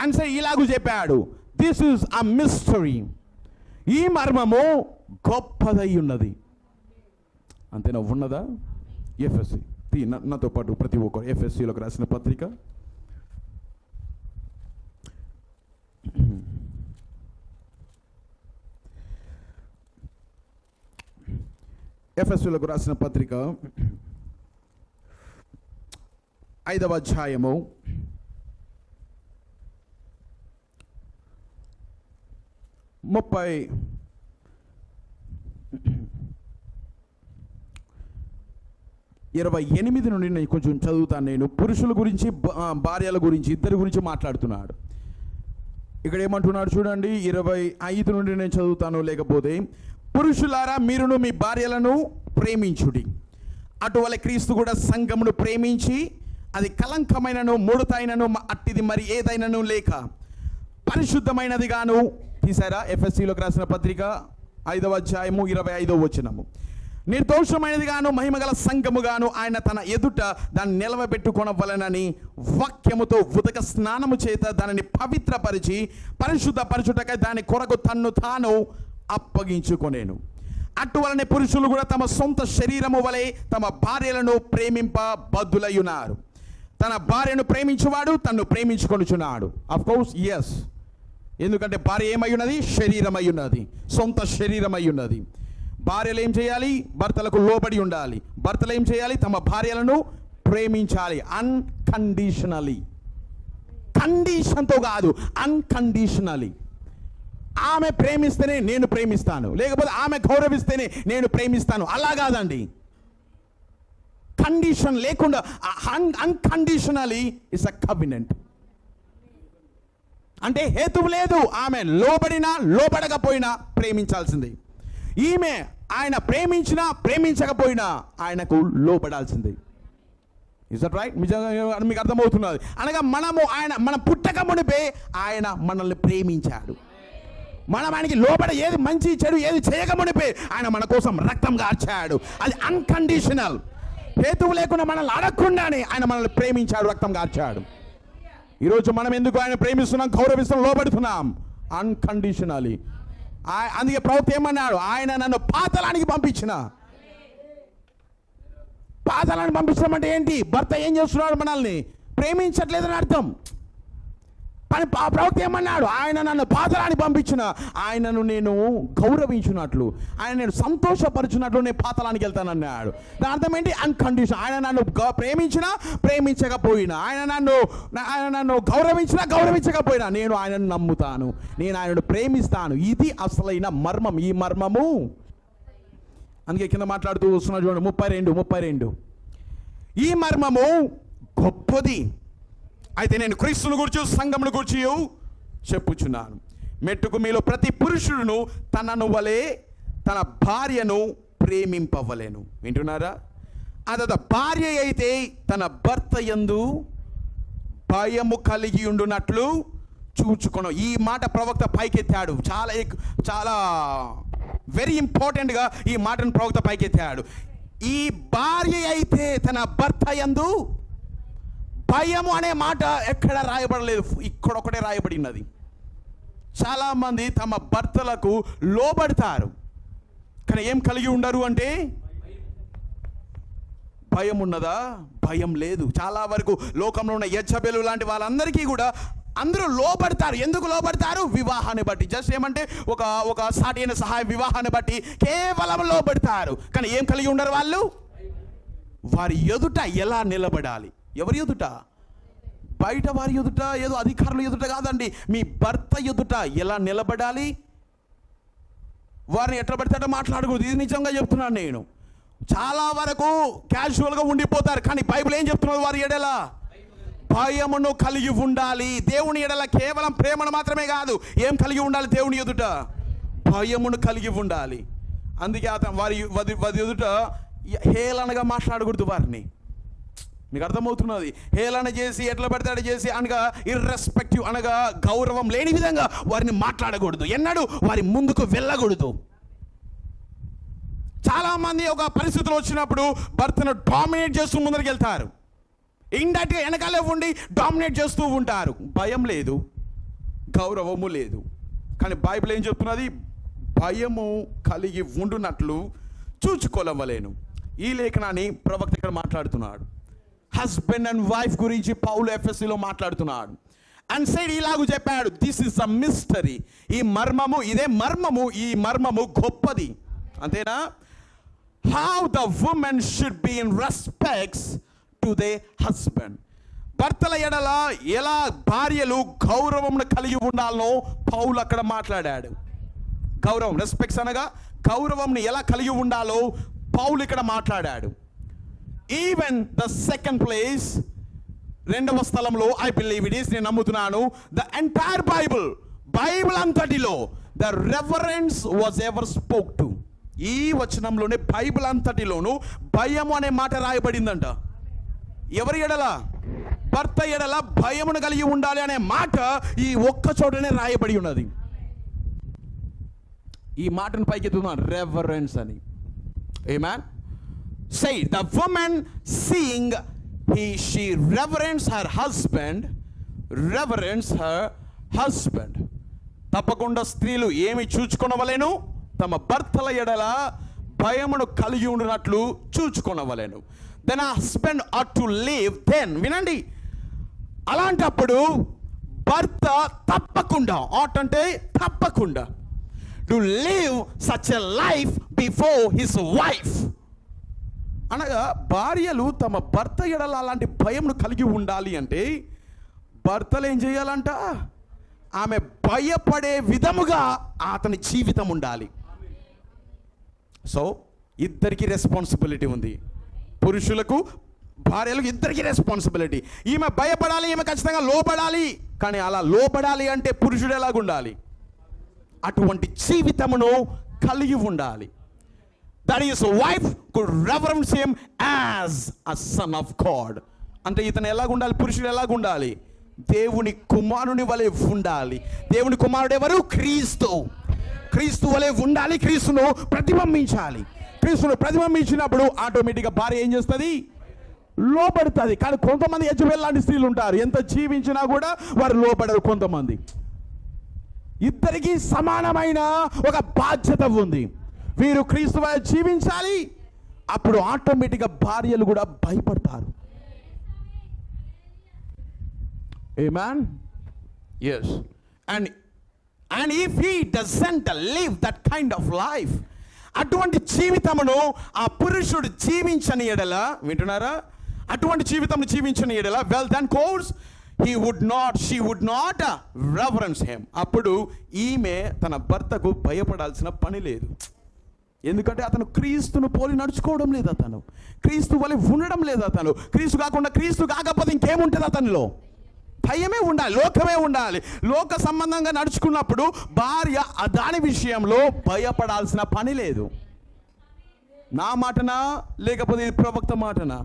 అండ్ సరే ఇలాగూ చెప్పాడు, దిస్ ఈజ్ అ మిస్టరీ, ఈ మర్మము గొప్పదై ఉన్నది. అంతేనా? ఉన్నదా? ఎఫ్ఎస్సి నాతో పాటు ప్రతి ఒక్కరు ఎఫ్ఎస్సీలోకి రాసిన పత్రిక ఎఫెసీయులకు రాసిన పత్రిక 5వ అధ్యాయము 28 నుండి నేను కొంచెం చదువుతాను. నేను పురుషుల గురించి భార్యల గురించి ఇద్దరి గురించి మాట్లాడుతున్నాడు. ఇక్కడ ఏమంటున్నాడు చూడండి, 25 నుండి నేను చదువుతాను. లేకపోతే పురుషులారా మీరును మీ భార్యలను ప్రేమించుడి, అటువలే క్రీస్తు కూడా సంఘమును ప్రేమించి అది కలంకమైనను ముడతైనను అట్టిది మరి ఏదైనను లేక పరిశుద్ధమైనది గాను. తీసారా? ఎఫ్ఎస్సీలోకి రాసిన పత్రిక 5వ అధ్యాయము 25వ వచనము. నిర్దోషమైనది గాను మహిమగల సంఘము గాను ఆయన తన ఎదుట దాన్ని నిలవబెట్టుకొనవలెనని వాక్యముతో ఉదక స్నానము చేత దానిని పవిత్రపరిచి పరిశుద్ధపరచుటకై దాని కొరకు తన్ను తాను అప్పగించుకొనేను. అటువలనే పురుషులు కూడా తమ సొంత శరీరము వలె తమ భార్యలను ప్రేమింపబద్ధులయ్యున్నారు. తన భార్యను ప్రేమించువాడు తన్ను ప్రేమించుకొనుచున్నాడు. ఆఫ్ కోర్స్ ఎస్, ఎందుకంటే భార్య ఏమై ఉన్నది? శరీరమై ఉన్నది, సొంత శరీరమై ఉన్నది. భార్యలు ఏం చేయాలి? భర్తలకు లోబడి ఉండాలి. భర్తలు ఏం చేయాలి? తమ భార్యలను ప్రేమించాలి. అన్కండిషనలీ, కండిషన్తో కాదు, అన్కండిషనలీ. ఆమె ప్రేమిస్తేనే నేను ప్రేమిస్తాను, లేకపోతే ఆమె గౌరవిస్తేనే నేను ప్రేమిస్తాను, అలా కాదండి. కండిషన్ లేకుండా అన్కండిషనలీ ఇస్ అ కవినెంట్. అంటే హేతువు లేదు. ఆమె లోబడినా లోబడకపోయినా ప్రేమించాల్సింది. ఈమె ఆయన ప్రేమించినా ప్రేమించకపోయినా ఆయనకు లోబడాల్సింది. Is that right? నిజంగా మీకు అర్థమవుతున్నది? అనగా మన పుట్టక మునిపే ఆయన మనల్ని ప్రేమించాడు. మనం ఆయనకి లోబడి ఏది మంచి చెడు ఏది చేయకమునిపే ఆయన మన కోసం రక్తం కార్చాడు. అది అన్కండిషనల్. హేతువు లేకుండా మనల్ని అడగకుండానే ఆయన మనల్ని ప్రేమించాడు, రక్తం కార్చాడు. ఈరోజు మనం ఎందుకు ఆయన ప్రేమిస్తున్నాం, గౌరవిస్తున్నాం, లోబడుతున్నాం? అన్కండిషనలీ. అందుకే ప్రవక్త ఏమన్నాడు? ఆయన నన్ను పాతాళానికి పంపించిన. పాతాళానికి పంపించడం అంటే ఏంటి? భర్త ఏం చేస్తున్నాడు? మనల్ని ప్రేమించట్లేదని అర్థం. ప్రవక్త ఏమన్నాడు? ఆయన నన్ను పాతాళానికి పంపించిన, ఆయనను నేను గౌరవించినట్లు, ఆయన నేను సంతోషపరచున్నట్లు నేను పాతాళానికి వెళ్తానన్నాడు. దాని అర్థం ఏంటి? అన్కండిషన్. ఆయన నన్ను ప్రేమించినా ప్రేమించకపోయినా, ఆయన నన్ను గౌరవించినా గౌరవించకపోయినా నేను ఆయనను నమ్ముతాను, నేను ఆయనను ప్రేమిస్తాను. ఇది అసలైన మర్మం. ఈ మర్మము అందుకే కింద మాట్లాడుతూ వస్తున్నా చూడండి, 32. ఈ మర్మము గొప్పది. అయితే నేను క్రీస్తుని గురించి సంఘమును గురించి చెప్పుచున్నాను. మెట్టుకు మీలో ప్రతి పురుషుడును తనను వలె తన భార్యను ప్రేమింపవలెను. వింటున్నారా? అద భార్య అయితే తన భర్త యందు భయము కలిగి ఉండునట్లు చూచుకొను. ఈ మాట ప్రవక్త పైకెత్తాడు. చాలా వెరీ ఇంపార్టెంట్గా ఈ మాటను ప్రవక్త పైకెత్తాడు. ఈ భార్య అయితే తన భర్త యందు భయము అనే మాట ఎక్కడ రాయబడలేదు, ఇక్కడొకటే రాయబడినది. చాలామంది తమ భర్తలకు లోబడతారు, కానీ ఏం కలిగి ఉండరు అంటే భయం ఉన్నదా? భయం లేదు. చాలా వరకు లోకంలో ఉన్న యెజబెలు లాంటి వాళ్ళందరికీ కూడా అందరూ లోబడతారు. ఎందుకు లోబడతారు? వివాహాన్ని బట్టి. జస్ట్ ఏమంటే ఒక సాటి అయిన సహాయ వివాహాన్ని బట్టి కేవలం లోబడతారు, కానీ ఏం కలిగి ఉండరు వాళ్ళు? వారి ఎదుట ఎలా నిలబడాలి? ఎవరి ఎదుట? బయట వారి ఎదుట, ఏదో అధికారుల ఎదుట కాదండి, మీ భర్త ఎదుట ఎలా నిలబడాలి? వారిని ఎట్లా పడితే మాట్లాడకూడదు. ఇది నిజంగా చెప్తున్నాను నేను. చాలా వరకు క్యాజువల్గా ఉండిపోతారు, కానీ బైబిల్ ఏం చెప్తున్నది? వారి ఎడల భయమును కలిగి ఉండాలి. దేవుని ఎడల కేవలం ప్రేమను మాత్రమే కాదు, ఏం కలిగి ఉండాలి? దేవుని ఎదుట భయమును కలిగి ఉండాలి. అందుకే అతను వారి ఎదుట హేళనగా మాట్లాడకూడదు వారిని. మీకు అర్థమవుతున్నది? హేళన చేసి ఎట్లా పడతాడు చేసి అనగా ఇర్రెస్పెక్టివ్ అనగా గౌరవం లేని విధంగా వారిని మాట్లాడకూడదు. ఎన్నడూ వారి ముందుకు వెళ్ళకూడదు. చాలామంది ఒక పరిస్థితులు వచ్చినప్పుడు భర్తను డామినేట్ చేస్తూ ముందరికి వెళ్తారు, ఇండైరెక్ట్గా వెనకాలే ఉండి డామినేట్ చేస్తూ ఉంటారు. భయం లేదు, గౌరవము లేదు. కానీ బైబిల్ ఏం చెప్తున్నది? భయము కలిగి ఉండునట్లు చూచుకోలేవలేను. ఈ లేఖనాన్ని ప్రవక్త ఇక్కడ మాట్లాడుతున్నాడు. హస్బెండ్ అండ్ వైఫ్ గురించి పౌలు ఎఫెసీలో మాట్లాడుతున్నాడు. అండ్ సైడ్ ఇలాగూ చెప్పాడు, దిస్ ఇస్ అ మిస్టరీ. ఈ మర్మము, ఇదే మర్మము, ఈ మర్మము గొప్పది. అంతేనా? How the women should be in respects to they husband. భర్తల ఎడల ఎలా భార్యలు గౌరవంను కలిగి ఉండాలనో పౌలు అక్కడ మాట్లాడాడు. గౌరవం, రెస్పెక్ట్స్ అనగా గౌరవంని ఎలా కలిగి ఉండాలో పౌలు ఇక్కడ మాట్లాడాడు. ఈవెన్ ద సెకండ్ ప్లేస్, రెండవ స్థలంలో, ఐ బిలీవ్ ఇట్ ఈస్, నేను నమ్ముతున్నాను, ద ఎంటైర్ బైబిల్ అంతటిలో the reverence was ever spoke to. ఈ వచనంలోనే బైబిల్ అంతటిలోను భయము అనే మాట రాయబడిందంట. ఎవరి ఎడల? భర్త ఎడల భయమును కలిగి ఉండాలి అనే మాట ఈ ఒక్క చోటనే రాయబడి ఉన్నది. ఈ మాటను పైకెత్తుతున్నాను, రెవరెన్స్ అని. ఆమేన్. Say the woman seeing she reverence her husband, తప్పకుండా స్త్రీలు ఏమి చూచుకొనవలెను? తమ భర్తల ఎడల భయమును కలిగి ఉండినట్లు చూచుకొనవలెను. Then husband ought to live, then వినండి, అలాంటప్పుడు భర్త తప్పకుండా, ఆట్ అంటే తప్పకుండా, to live such a life before his wife. అనగా భార్యలు తమ భర్త ఎడల అలాంటి భయమును కలిగి ఉండాలి అంటే భర్తలు ఏం చేయాలంట? ఆమె భయపడే విధముగా అతని జీవితం ఉండాలి. సో ఇద్దరికి రెస్పాన్సిబిలిటీ ఉంది, పురుషులకు భార్యలకు ఇద్దరికి రెస్పాన్సిబిలిటీ. ఈమె భయపడాలి, ఈమె ఖచ్చితంగా లోబడాలి. కానీ అలా లోబడాలి అంటే పురుషుడు ఎలాగుండాలి? అటువంటి జీవితమును కలిగి ఉండాలి. That his wife could reverence him as a son of God. అంటే ఇతను ఎలాగుండాలి? పురుషుడు ఎలాగుండాలి? దేవుని కుమారుని వలె ఉండాలి. దేవుని కుమారుడు ఎవరు? క్రీస్తు. క్రీస్తు వలె ఉండాలి, క్రీస్తును ప్రతిబింబించాలి. క్రీస్తును ప్రతిబింబించినప్పుడు ఆటోమేటిక్గా భార్య ఏం చేస్తుంది? లోబడుతుంది. కానీ కొంతమంది యెజబెల్ లాంటి స్త్రీలు ఉంటారు, ఎంత జీవించినా కూడా వారు లోబడరు. కొంతమంది, ఇద్దరికి సమానమైన ఒక బాధ్యత ఉంది. వీరు క్రీస్తు వలె జీవించాలి, అప్పుడు ఆటోమేటిక్గా భార్యలు కూడా భయపడతారు. Amen? Yes. And if he doesn't live that kind of life, అటువంటి జీవితమును ఆ పురుషుడు జీవించని ఎడల, వింటున్నారా? అటువంటి జీవితం జీవించని ఎడల, well then course she would not reverence him. అప్పుడు ఈమె తన భర్తకు భయపడాల్సిన పని లేదు. ఎందుకంటే అతను క్రీస్తును పోలి నడుచుకోవడం లేదు, అతను క్రీస్తు వలె ఉండడం లేదు, అతను క్రీస్తు కాకుండా, క్రీస్తు కాకపోతే ఇంకేముంటుంది అతనిలో? భయమే ఉండాలి, లోకమే ఉండాలి. లోక సంబంధంగా నడుచుకున్నప్పుడు భార్య దాని విషయంలో భయపడాల్సిన పని లేదు. నా మాటనా లేకపోతే ఇది ప్రవక్త మాటనా?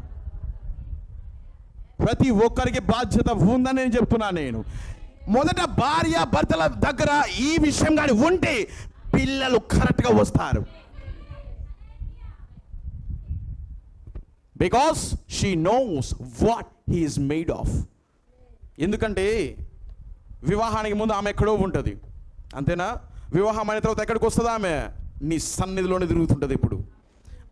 ప్రతి ఒక్కరికి బాధ్యత ఉందని నేను చెప్తున్నాను. నేను మొదట భార్య భర్తల దగ్గర ఈ విషయం కానీ ఉంటే పిల్లలు కరెక్ట్గా వస్తారు. Because she knows what he is made of. ఎందుకంటే వివాహానికి ముందు ఆమె ఎక్కడో ఉంటుంది, అంతేనా? వివాహం అయిన తర్వాత ఎక్కడికి వస్తుంది? ఆమె నీ సన్నిధిలోనే తిరుగుతుంటుంది. ఇప్పుడు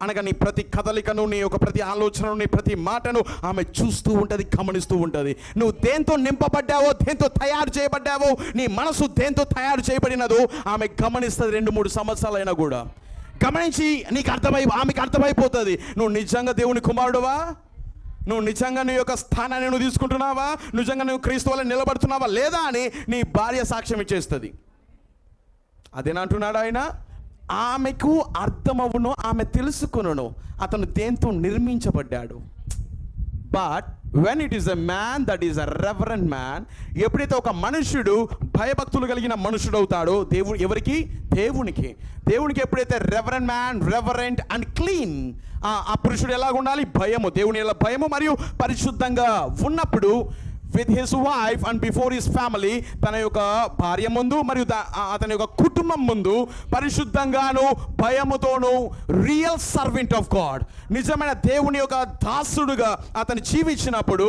అనగా నీ ప్రతి కదలికను, నీ యొక్క ప్రతి ఆలోచనను, నీ ప్రతి మాటను ఆమె చూస్తూ ఉంటుంది, గమనిస్తూ ఉంటుంది. నువ్వు దేంతో నింపబడ్డావో, దేంతో తయారు చేయబడ్డావో, నీ మనసు దేంతో తయారు చేయబడినదో ఆమె గమనిస్తుంది. 2-3 సంవత్సరాలైనా కూడా గమనించి ఆమెకు అర్థమైపోతుంది. నువ్వు నిజంగా దేవుని కుమారుడువా, నువ్వు నిజంగా నీ యొక్క స్థానాన్ని నువ్వు తీసుకుంటున్నావా, నిజంగా నువ్వు క్రీస్తు వల్ల నిలబడుతున్నావా లేదా అని నీ భార్య సాక్ష్యం ఇచ్చేస్తుంది. అదేనంటున్నాడు ఆయన. ఆమెకు అర్థమవును, ఆమె తెలుసుకును అతను దేంతో నిర్మించబడ్డాడు. But when it is a man that is a reverent man, ఎప్పుడైతే ఒక మనుష్యుడు భయభక్తులు కలిగిన మనుషుడు అవుతాడో, ఎవరికి? దేవునికి ఎప్పుడైతే reverent man, reverent and clean, ఆ పురుషుడు ఎలాగ ఉండాలి? భయము, దేవుని ఎలా భయము మరియు పరిశుద్ధంగా ఉన్నప్పుడు with his wife and before his family, తన యొక్క భార్య ముందు మరియు అతని యొక్క కుటుంబం ముందు పరిశుద్ధంగాను భయముతోను రియల్ సర్వెంట్ ఆఫ్ గాడ్, నిజమైన దేవుని యొక్క దాసుడుగా అతను జీవించినప్పుడు,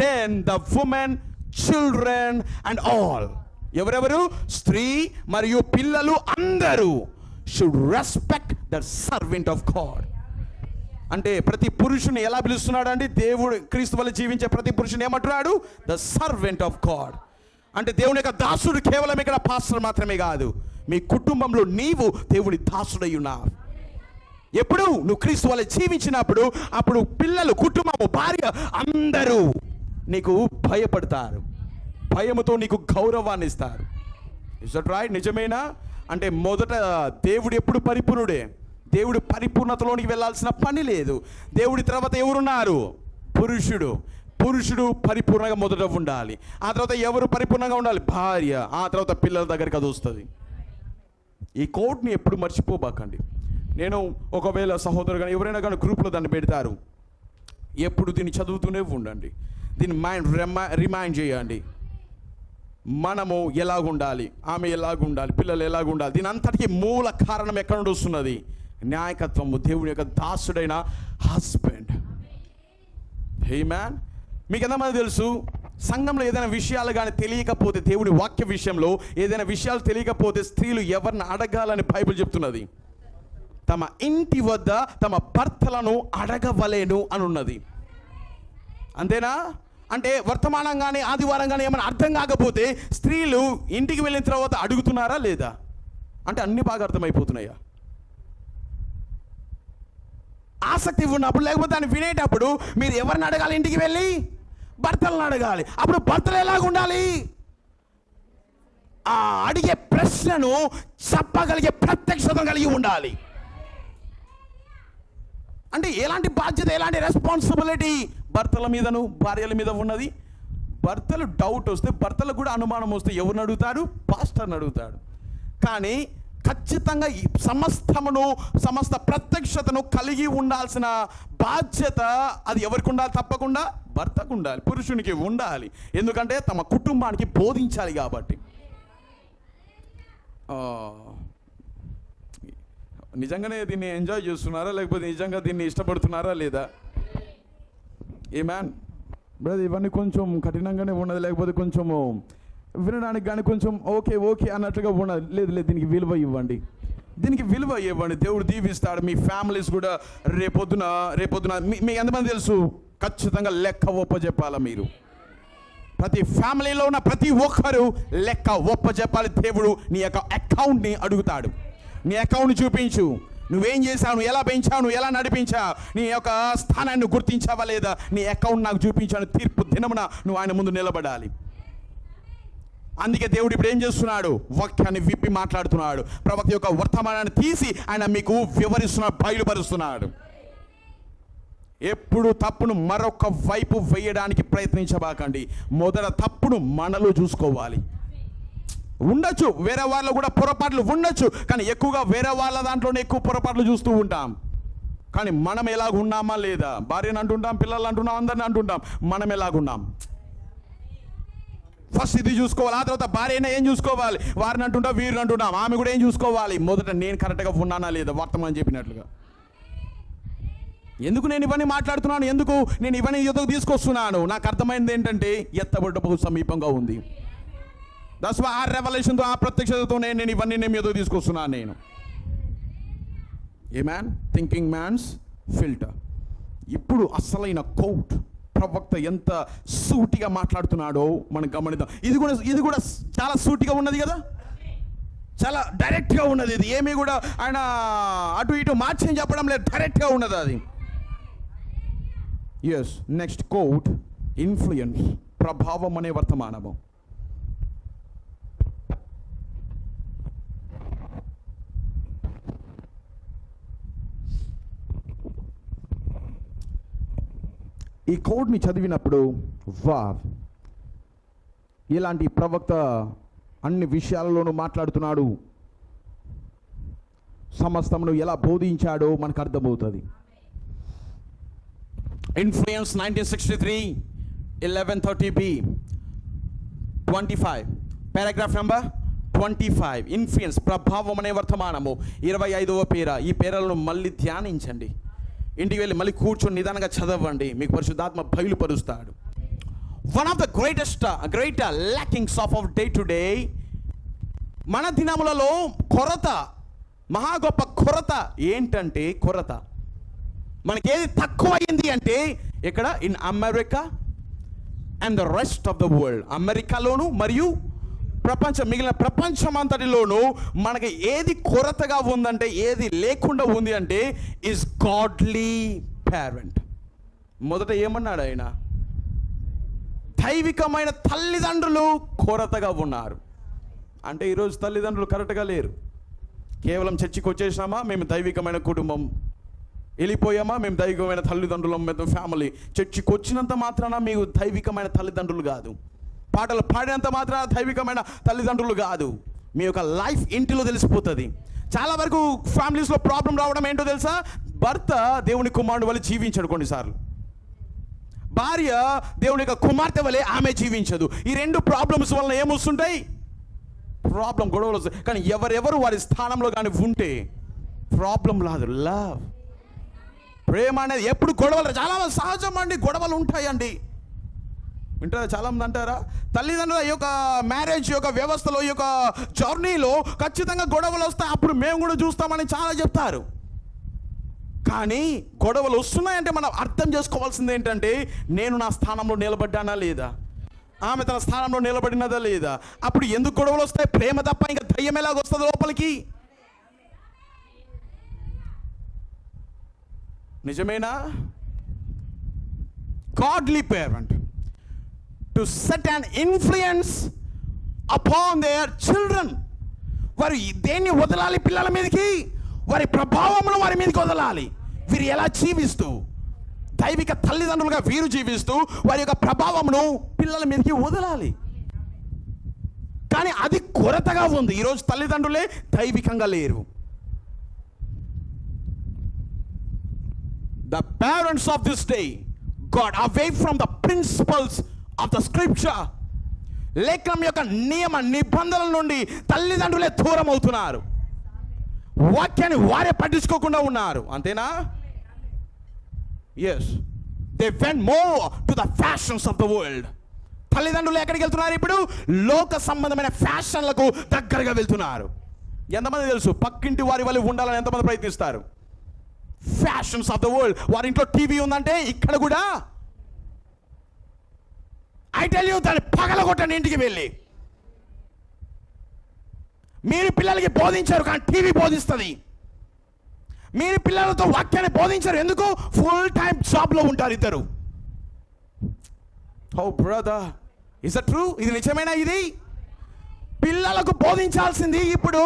then the women, children and all, ఎవరెవరు? స్త్రీ మరియు పిల్లలు అందరూ should respect the servant of God. అంటే ప్రతి పురుషుని ఎలా పిలుస్తున్నాడు అండి? దేవుడు క్రీస్తు వల్ల జీవించే ప్రతి పురుషుని ఏమంటున్నాడు? The servant of God. అంటే దేవుని యొక్క దాసుడు కేవలం ఇక్కడ పాస్టర్ మాత్రమే కాదు, మీ కుటుంబంలో నీవు దేవుని దాసుడై ఉన్నావు. ఎప్పుడు నువ్వు క్రీస్తు వల్ల జీవించినప్పుడు అప్పుడు పిల్లలు, కుటుంబము, భార్య అందరూ నీకు భయపడతారు, భయముతో నీకు గౌరవాన్ని ఇస్తారు. Is that right? నిజమేనా? అంటే మొదట దేవుడు ఎప్పుడు పరిపూర్ణుడే. దేవుడు పరిపూర్ణతలోనికి వెళ్ళాల్సిన పని లేదు. దేవుడి తర్వాత ఎవరున్నారు? పురుషుడు పరిపూర్ణంగా మొదట ఉండాలి. ఆ తర్వాత ఎవరు పరిపూర్ణంగా ఉండాలి? భార్య. ఆ తర్వాత పిల్లల దగ్గరికి అది వస్తుంది. ఈ కోడ్ని ఎప్పుడు మర్చిపోబాకండి. నేను ఒకవేళ సహోదరు కానీ ఎవరైనా కానీ గ్రూప్లో దాన్ని పెడతారు, ఎప్పుడు దీన్ని చదువుతూనే ఉండండి, దీన్ని రిమైండ్ చేయండి. మనము ఎలాగుండాలి, ఆమె ఎలాగుండాలి, పిల్లలు ఎలాగుండాలి. దీని అంతటికీ మూల కారణం ఎక్కడ నుండి వస్తున్నది? న్యాయకత్వము, దేవుని యొక్క దాసుడైన హస్బెండ్. ఆమేన్. మీకు ఎంతమంది తెలుసు, సంఘంలో ఏదైనా విషయాలు కానీ తెలియకపోతే, దేవుని వాక్య విషయంలో ఏదైనా విషయాలు తెలియకపోతే స్త్రీలు ఎవరిని అడగాలని బైబిల్ చెప్తున్నది? తమ ఇంటి వద్ద తమ భర్తలను అడగవలేను అని ఉన్నది. అంతేనా? అంటే వర్తమానం కానీ ఆదివారం కానీ ఏమైనా అర్థం కాకపోతే స్త్రీలు ఇంటికి వెళ్ళిన తర్వాత అడుగుతున్నారా లేదా? అంటే అన్ని బాగా అర్థమైపోతున్నాయా? ఆసక్తి ఉన్నప్పుడు, లేకపోతే దాన్ని వినేటప్పుడు మీరు ఎవరిని అడగాలి? ఇంటికి వెళ్ళి భర్తలను అడగాలి. అప్పుడు భర్తలు ఎలాగుండాలి? ఆ అడిగే ప్రశ్నను చెప్పగలిగే ప్రత్యక్షత కలిగి ఉండాలి. అంటే ఎలాంటి బాధ్యత, ఎలాంటి రెస్పాన్సిబిలిటీ భర్తల మీదను భార్యల మీద ఉన్నది? భర్తలు డౌట్ వస్తే, భర్తలకు కూడా అనుమానం వస్తే ఎవరిని అడుగుతాడు? పాస్టర్ని అడుగుతాడు. కానీ ఖచ్చితంగా ఈ సమస్త ప్రత్యక్షతను కలిగి ఉండాల్సిన బాధ్యత అది ఎవరికి ఉండాలి? తప్పకుండా భర్తకు ఉండాలి, పురుషునికి ఉండాలి. ఎందుకంటే తమ కుటుంబానికి బోధించాలి కాబట్టి. నిజంగానే దీన్ని ఎంజాయ్ చేస్తున్నారా, లేకపోతే నిజంగా దీన్ని ఇష్టపడుతున్నారా లేదా? ఏ మ్యాన్ బ్రదర్, ఇవన్నీ కొంచెం కఠినంగానే ఉన్నది, లేకపోతే కొంచెము వినడానికి కానీ కొంచెం ఓకే అన్నట్టుగా ఉన్నది. లేదు, దీనికి విలువ ఇవ్వండి, దేవుడు దీవిస్తాడు. మీ ఫ్యామిలీస్ కూడా రేపొద్దున మీకు ఎంతమంది తెలుసు? ఖచ్చితంగా లెక్క ఒప్పజెప్పాలా మీరు? ప్రతి ఫ్యామిలీలో ఉన్న ప్రతి ఒక్కరు లెక్క ఒప్పజెప్పాలి. దేవుడు నీ యొక్క అకౌంట్ని అడుగుతాడు. నీ అకౌంట్ని చూపించు. నువ్వేం చేశావు, నువ్వు ఎలా పెంచావు, నువ్వు ఎలా నడిపించావు, నీ యొక్క స్థానాన్ని గుర్తించావా లేదా? నీ అకౌంట్ నాకు చూపించాను. తీర్పు దినమున నువ్వు ఆయన ముందు నిలబడాలి. అందుకే దేవుడు ఇప్పుడు ఏం చేస్తున్నాడు? వాక్యాన్ని విప్పి మాట్లాడుతున్నాడు. ప్రవక్త యొక్క వర్తమానాన్ని తీసి ఆయన మీకు వివరిస్తున్నాడు, బయలుపరుస్తున్నాడు. ఎప్పుడు తప్పును మరొక వైపు వేయడానికి ప్రయత్నించబాకండి. మొదట తప్పును మనలో చూసుకోవాలి. ఉండొచ్చు వేరే వాళ్ళు కూడా పొరపాట్లు ఉండొచ్చు, కానీ ఎక్కువగా వేరే వాళ్ళ దాంట్లోనే ఎక్కువ పొరపాట్లు చూస్తూ ఉంటాం. కానీ మనం ఎలాగున్నామా లేదా? భార్యను అంటుంటాం, పిల్లలు అంటున్నాం, అందరిని అంటుంటాం, మనం ఎలాగున్నాం ఫస్ట్ ఇది చూసుకోవాలి. ఆ తర్వాత భార్యనే ఏం చూసుకోవాలి, వారిని అంటుంటాం, వీరిని అంటుంటాం, ఆమె కూడా ఏం చూసుకోవాలి. మొదట నేను కరెక్ట్గా ఉన్నానా లేదా? వర్తమానం చెప్పినట్లుగా. ఎందుకు నేను ఇవన్నీ మాట్లాడుతున్నాను, ఎందుకు నేను ఇవన్నీ ఎదుగు తీసుకొస్తున్నాను? నాకు అర్థమైంది ఏంటంటే ఎత్తబడ్డ సమీపంగా ఉంది. దట్స్ వై ఆ రెవల్యూషన్తో, ఆ ప్రత్యక్షతతో నేను ఇవన్నీ నేను ఎదుగు తీసుకొస్తున్నాను. నేను a man thinking man's filter. ఇప్పుడు అసలైన కోట్ ప్రవక్త ఎంత సూటిగా మాట్లాడుతున్నాడో మనం గమనిద్దాం. ఇది కూడా చాలా సూటిగా ఉన్నది కదా, చాలా డైరెక్ట్గా ఉన్నది. ఇది ఏమీ కూడా ఆయన అటు ఇటు మార్చి చెప్పడం లేదు, డైరెక్ట్గా ఉన్నది అది. ఎస్, నెక్స్ట్ కోట్ ఇన్ఫ్లుయెన్స్, ప్రభావం అనే వర్తమానము. ఈ కోడ్ని చదివినప్పుడు ఇలాంటి ప్రవక్త అన్ని విషయాలలోనూ మాట్లాడుతున్నాడు, సమస్తమును ఎలా బోధించాడో మనకు అర్థమవుతుంది. Influence 1963 1130b 25 paragraph number 25. Influence, ప్రభావం అనే వర్తమానము 25వ పేర. ఈ పేరలను మళ్ళీ ధ్యానించండి, ఇంటికి వెళ్ళి మళ్ళీ కూర్చొని నిదానంగా చదవండి, మీకు పరిశుద్ధాత్మ బయలుపరుస్తాడు. One of the greater lackings of our day to day, మన దినములలో కొరత, మహా గొప్ప కొరత ఏంటంటే, కొరత మనకి ఏది తక్కువ అయింది అంటే ఇక్కడ in America and the rest of the world, అమెరికాలోను మరియు మిగిలిన ప్రపంచం అంతటిలోనూ మనకి ఏది కొరతగా ఉందంటే, ఏది లేకుండా ఉంది అంటే ఇస్ గాడ్లీ పేరెంట్. మొదట ఏమన్నాడు ఆయన? దైవికమైన తల్లిదండ్రులు కొరతగా ఉన్నారు. అంటే ఈరోజు తల్లిదండ్రులు కరెక్ట్గా లేరు. కేవలం చర్చికి వచ్చేసినామా, మేము దైవికమైన కుటుంబం, వెళ్ళిపోయామా, మేము దైవికమైన తల్లిదండ్రులం, ఫ్యామిలీ. చర్చికి వచ్చినంత మాత్రాన మీకు దైవికమైన తల్లిదండ్రులు కాదు, పాటలు పాడినంత మాత్రాన దైవికమైన తల్లిదండ్రులు కాదు. మీ యొక్క లైఫ్ ఇంటిలో తెలిసిపోతుంది. చాలా వరకు ఫ్యామిలీస్లో ప్రాబ్లం రావడం ఏంటో తెలుసా? భర్త దేవుని కుమారుడు వల్ల జీవించడు, కొన్నిసార్లు భార్య దేవుని యొక్క కుమార్తె వలె ఆమె జీవించదు. ఈ రెండు ప్రాబ్లమ్స్ వలన ఏమొస్తుంటాయి? గొడవలు వస్తాయి. కానీ ఎవరెవరు వారి స్థానంలో కానీ ఉంటే ప్రాబ్లం రాదు. లవ్, ప్రేమ అనేది ఎప్పుడు గొడవలు, చాలా సహజం అండి, గొడవలు ఉంటాయండి. వింటారా? చాలామంది అంటారా, తల్లిదండ్రుల యొక్క మ్యారేజ్ యొక్క వ్యవస్థలో, ఈ యొక్క జర్నీలో ఖచ్చితంగా గొడవలు వస్తాయి, అప్పుడు మేము కూడా చూస్తామని చాలా చెప్తారు. కానీ గొడవలు వస్తున్నాయంటే మనం అర్థం చేసుకోవాల్సింది ఏంటంటే, నేను నా స్థానంలో నిలబడ్డానా లేదా, ఆమె తన స్థానంలో నిలబడినదా లేదా. అప్పుడు ఎందుకు గొడవలు వస్తాయి? ప్రేమ తప్ప ఇంకా దయ్యం ఎలాగొస్తుంది లోపలికి? నిజమేనా? Godly parent to set an influence upon their children. వారు దేన్ని వదలాలి? పిల్లల మీదకి వారి ప్రభావమును వారి మీదకి వదలాలి. వీరు ఎలా జీవిస్తూ, దైవిక తల్లిదండ్రులుగా వీరు జీవిస్తూ వారి యొక్క ప్రభావమును పిల్లల మీదకి వదలాలి. కానీ అది కొరతగా ఉంది. ఈరోజు తల్లిదండ్రులే దైవికంగా లేరు. The parents of this day got away from the principles of the scripture. లేఖనం యొక్క నియమ నిబంధనల నుండి తల్లిదండ్రులే దూరం అవుతున్నారు. వాక్యాన్ని వారే పట్టించుకోకుండా ఉన్నారు. అంతేనా? Yes, they went more to the fashions of the world. తల్లిదండ్రులు ఎక్కడికి వెళ్తున్నారు ఇప్పుడు? లోక సంబంధమైన ఫ్యాషన్లకు దగ్గరగా వెళ్తున్నారు. ఎంతమంది తెలుసు? పక్కింటి వారి వల్ల ఉండాలని ఎంతమంది ప్రయత్నిస్తారు? Fashions of the world. వారి ఇంట్లో టీవీ ఉందంటే ఇక్కడ కూడా ఐ టెల్ యూ, దాన్ని పగలగొట్టండి ఇంటికి వెళ్ళి. మీరు పిల్లలకి బోధించారు కానీ టీవీ బోధిస్తుంది. మీరు పిల్లలతో వాక్యాన్ని బోధించారు, ఎందుకు? ఫుల్ టైం జాబ్లో ఉంటారు ఇద్దరు. ఓ బ్రదర్, ఇస్ ఇట్ ట్రూ? ఇది నిజమేనా? ఇది పిల్లలకు బోధించాల్సింది ఇప్పుడు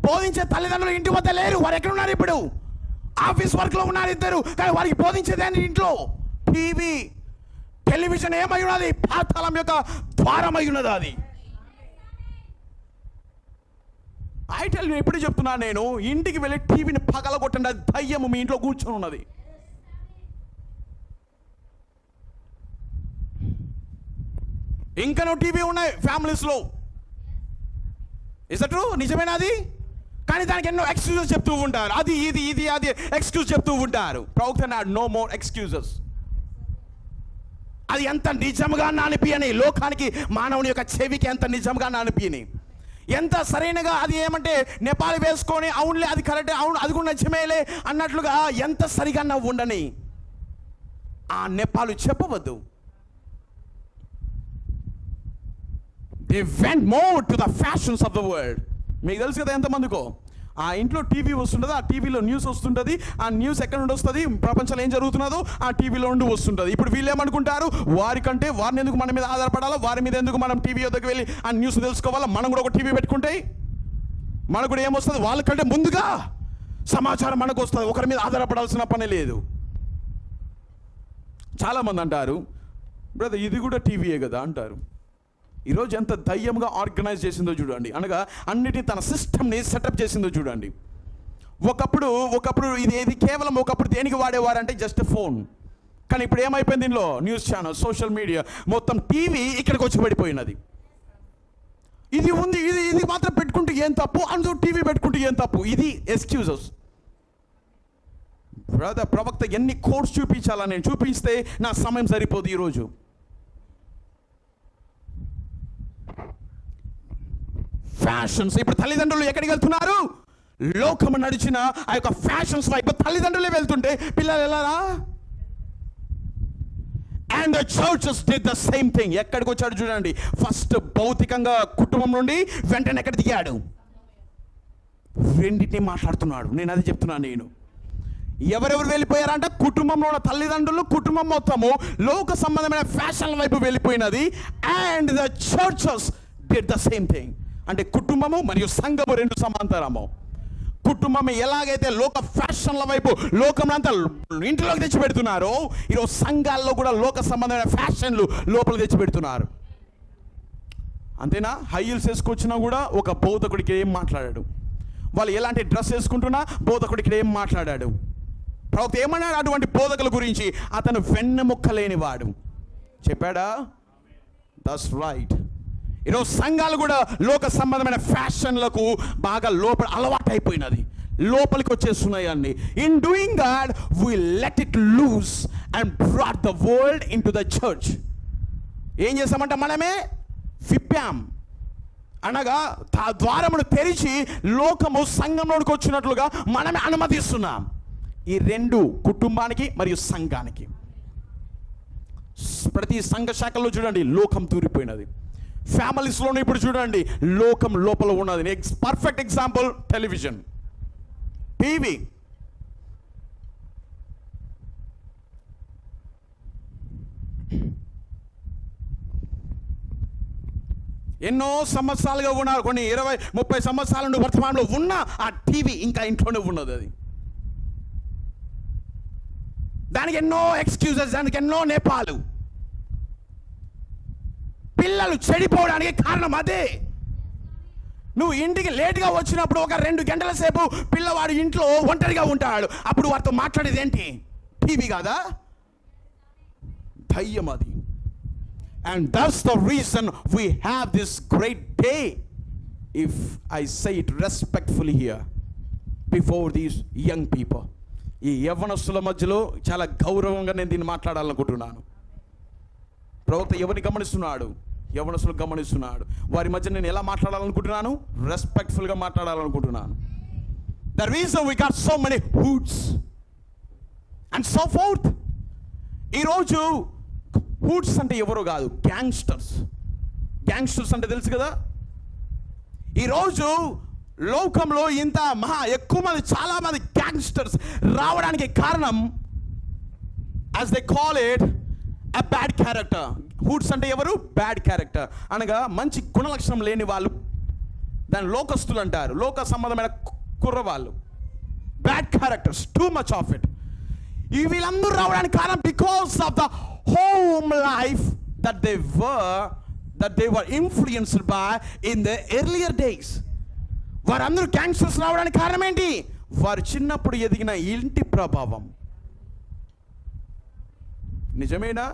బోధించే తల్లిదండ్రులు ఇంటి వద్ద లేరు. వారు ఎక్కడున్నారు ఇప్పుడు? ఆఫీస్ వర్క్లో ఉన్నారు ఇద్దరు, కానీ వారికి బోధించేది ఇంట్లో టీవీ టెలివిజన్ ఏమై ఉన్నది? పాతాళం యొక్క ద్వారమై ఉన్నది అది. ఐటెల్ ఎప్పుడు చెప్తున్నా నేను, ఇంటికి వెళ్ళి టీవీని పగలగొట్టండి, అది దయ్యము మీ ఇంట్లో కూర్చొని ఉన్నది. ఇంకనో టీవీ ఉన్నాయి ఫ్యామిలీస్లో. Is that true? నిజమేనా అది? కానీ దానికి ఎన్నో ఎక్స్క్యూజెస్ చెప్తూ ఉంటారు. అది ఇది ఇది అది ఎక్స్క్యూజ్ చెప్తూ ఉంటారు. ప్రవక్త అన్నాడు, నో మోర్ ఎక్స్క్యూజెస్. అది ఎంత నిజంగా అనిపించని, లోకానికి మానవుని యొక్క చెవికి ఎంత నిజంగా అనిపించని, ఎంత సరైనగా అది ఏమంటే నేపాలి వేసుకొని అవునులే అది కరెక్టే, అవును అది కూడా నిజమేలే అన్నట్లుగా ఎంత సరిగా నవ్వు ఉండని ఆ Nepal చెప్పవద్దు. They went more to the fashions of the world. మీకు తెలుసు కదా ఎంతమందికో ఆ ఇంట్లో టీవీ వస్తుంటుంది, ఆ టీవీలో న్యూస్ వస్తుంటుంది, ఆ న్యూస్ ఎక్కడ నుండి వస్తుంది, ప్రపంచంలో ఏం జరుగుతున్నదో ఆ టీవీలో నుండి వస్తుంటుంది. ఇప్పుడు వీళ్ళు ఏమనుకుంటారు, వారికంటే వారిని ఎందుకు మన మీద ఆధారపడాలో, వారి మీద ఎందుకు మనం టీవీ వద్దకు వెళ్ళి ఆ న్యూస్ తెలుసుకోవాలా, మనం కూడా ఒక టీవీ పెట్టుకుంటే మనకు కూడా ఏమొస్తుంది, వాళ్ళకంటే ముందుగా సమాచారం మనకు వస్తుంది, ఒకరి మీద ఆధారపడాల్సిన పని లేదు. చాలామంది అంటారు, బ్రదర్ ఇది కూడా టీవీయే కదా అంటారు. ఈరోజు ఎంత దయ్యంగా ఆర్గనైజ్ చేసిందో చూడండి, అనగా అన్నిటినీ తన సిస్టమ్ని సెటప్ చేసిందో చూడండి. ఒకప్పుడు ఇది కేవలం ఒకప్పుడు దేనికి వాడేవారంటే జస్ట్ ఫోన్, కానీ ఇప్పుడు ఏమైపోయింది, దీనిలో న్యూస్ ఛానల్, సోషల్ మీడియా, మొత్తం టీవీ ఇక్కడికి వచ్చి పడిపోయినది. ఇది ఉంది, ఇది మాత్రం పెట్టుకుంటే ఏం తప్పు, అందులో టీవీ పెట్టుకుంటే ఏం తప్పు, ఇది ఎక్స్క్యూజెస్. బ్రదర్ ప్రవక్త ఎన్ని కోర్స్ చూపించాలా, నేను చూపిస్తే నా సమయం సరిపోదు ఈరోజు. ఫ్యాషన్స్. ఇప్పుడు తల్లిదండ్రులు ఎక్కడికి వెళ్తున్నారు? లోకము నడిచిన ఆ యొక్క ఫ్యాషన్స్ వైపు తల్లిదండ్రులే వెళ్తుంటే పిల్లలు వెళ్ళారా? And the churches did the same thing. ఎక్కడికి వచ్చాడు చూడండి, ఫస్ట్ భౌతికంగా కుటుంబం నుండి వెంటనే ఎక్కడ దిగాడు? రెండింటినీ మాట్లాడుతున్నాడు. నేను అది చెప్తున్నాను. నేను ఎవరెవరు వెళ్ళిపోయారంట? కుటుంబంలో ఉన్న తల్లిదండ్రులు, కుటుంబం మొత్తము లోక సంబంధమైన ఫ్యాషన్ల వైపు వెళ్ళిపోయినది. And the churches did the same thing. అంటే కుటుంబము మరియు సంఘము రెండు సమాంతరము. కుటుంబం ఎలాగైతే లోక ఫ్యాషన్ల వైపు లోకమంతా ఇంట్లోకి తెచ్చిపెడుతున్నారో, ఈరోజు సంఘాల్లో కూడా లోక సంబంధమైన ఫ్యాషన్లు లోపల తెచ్చిపెడుతున్నారు. అంతేనా? హై హీల్స్ వేసుకొచ్చినా కూడా ఒక బోధకుడికి ఏం మాట్లాడాడు, వాళ్ళు ఎలాంటి డ్రెస్ వేసుకుంటున్నా బోధకుడికి ఏం మాట్లాడాడు. ప్రవక్త ఏమన్నాడు అటువంటి బోధకుల గురించి? అతను వెన్నెముక్క లేనివాడు చెప్పాడా? That's right. ఈరోజు సంఘాలు కూడా లోక సంబంధమైన ఫ్యాషన్లకు బాగా లోపల అలవాటు అయిపోయినది, లోపలికి వచ్చేస్తున్నాయి అన్ని. In doing that we let it loose and brought the world into the church. ఏం చేస్తామంటే మనమే విప్పాం, అనగా ద్వారమును తెరిచి లోకము సంఘంలోకి వచ్చినట్లుగా మనమే అనుమతిస్తున్నాం. ఈ రెండు, కుటుంబానికి మరియు సంఘానికి. ప్రతి సంఘ శాఖల్లో చూడండి లోకం తూరిపోయినది. ఫ్యామిలీస్లోనే ఇప్పుడు చూడండి లోకం లోపల ఉన్నది. Perfect example television, TV. ఎన్నో సంవత్సరాలుగా ఉన్నారు, కొన్ని 20-30 సంవత్సరాల నుండి వర్తమానంలో ఉన్న ఆ టీవీ ఇంకా ఇంట్లోనే ఉన్నది. అది దానికి ఎన్నో ఎక్స్క్యూజెస్, దానికి ఎన్నో నేపాలు. పిల్లలు చెడిపోవడానికి కారణం అదే. నువ్వు ఇంటికి లేట్గా వచ్చినప్పుడు ఒక 2 గంటల సేపు పిల్లవాడు ఇంట్లో ఒంటరిగా ఉంటాడు, అప్పుడు వారితో మాట్లాడేది ఏంటి? టీవీ కాదా? దయ్యం అది. And that's the reason we have this great day, if I say it respectfully here before these young people. ఈ యవ్వనస్తుల మధ్యలో చాలా గౌరవంగా నేను దీన్ని మాట్లాడాలనుకుంటున్నాను. ప్రవక్త ఎవరిని గమనిస్తున్నాడు? యవ్వనస్తులు గమనిస్తున్నాడు. వారి మధ్య నేను ఎలా మాట్లాడాలనుకుంటున్నాను? రెస్పెక్ట్ఫుల్గా మాట్లాడాలనుకుంటున్నాను. The reason we got so many hoods and so forth. ఈరోజు హూడ్స్ అంటే ఎవరో కాదు, గ్యాంగ్స్టర్స్. గ్యాంగ్స్టర్స్ అంటే తెలుసు కదా. ఈరోజు లోకంలో ఇంత ఎక్కువ మంది, చాలా మంది గ్యాంగ్స్టర్స్ రావడానికి కారణం, as they call it, a bad character. హూడ్స్ అంటే ఎవరు? బ్యాడ్ క్యారెక్టర్, అనగా మంచి గుణలక్షణం లేని వాళ్ళు. దాని లోకస్తులు అంటారు, లోక సంబంధమైన కుర్రవాళ్ళు, bad characters, too much of it. ఈ వీళ్ళందరూ రావడానికి కారణం because of the home life that they were influenced by in the earlier days. వారందరూ గ్యాంగ్స్టర్స్ రావడానికి కారణం ఏంటి? వారు చిన్నప్పుడు ఎదిగిన ఇంటి ప్రభావం. నిజమేనా?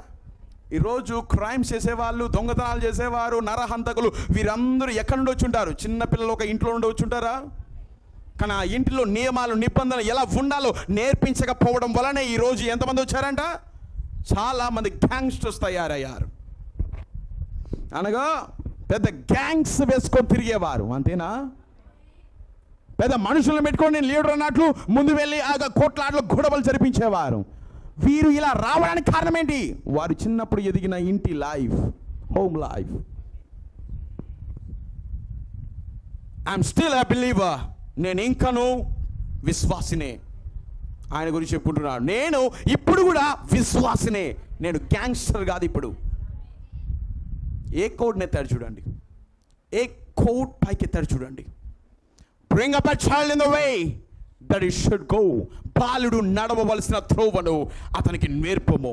ఈరోజు క్రైమ్స్ చేసేవాళ్ళు, దొంగతనాలు చేసేవారు, నరహంతకులు, వీరందరూ ఎక్కడి నుండి వచ్చి ఉంటారు? చిన్నపిల్లలు ఒక ఇంట్లో నుండి వచ్చి ఉంటారా? కానీ ఆ ఇంటిలో నియమాలు, నిబంధనలు ఎలా ఉండాలో నేర్పించకపోవడం వలనే ఈరోజు ఎంతమంది వచ్చారంట? చాలామంది గ్యాంగ్స్టర్స్ తయారయ్యారు. అనగా పెద్ద గ్యాంగ్స్ వేసుకొని తిరిగేవారు, అంతేనా? పెద్ద మనుషులను పెట్టుకొని నేను లీడర్ అన్నట్లు ముందు వెళ్ళి ఆ కోట్లాట్లో గొడవలు జరిపించేవారు. వీరు ఇలా రావడానికి కారణం ఏంటి? వారు చిన్నప్పుడు ఎదిగిన ఇంటి life, home life. I'm still a believer. నేను ఇంకను విశ్వాసినే. ఆయన గురించి చెప్పుకుంటున్నాడు, నేను ఇప్పుడు కూడా విశ్వాసినే, నేను గ్యాంగ్స్టర్ కాదు. ఇప్పుడు ఏ కోడ్ని ఎత్తాడు చూడండి, ఏ కోడ్ పైకి ఎత్తాడు చూడండి. Bring up a child in the way that he should go. బాలుడు నడవవలసిన త్రోవను అతనికి నేర్పుము.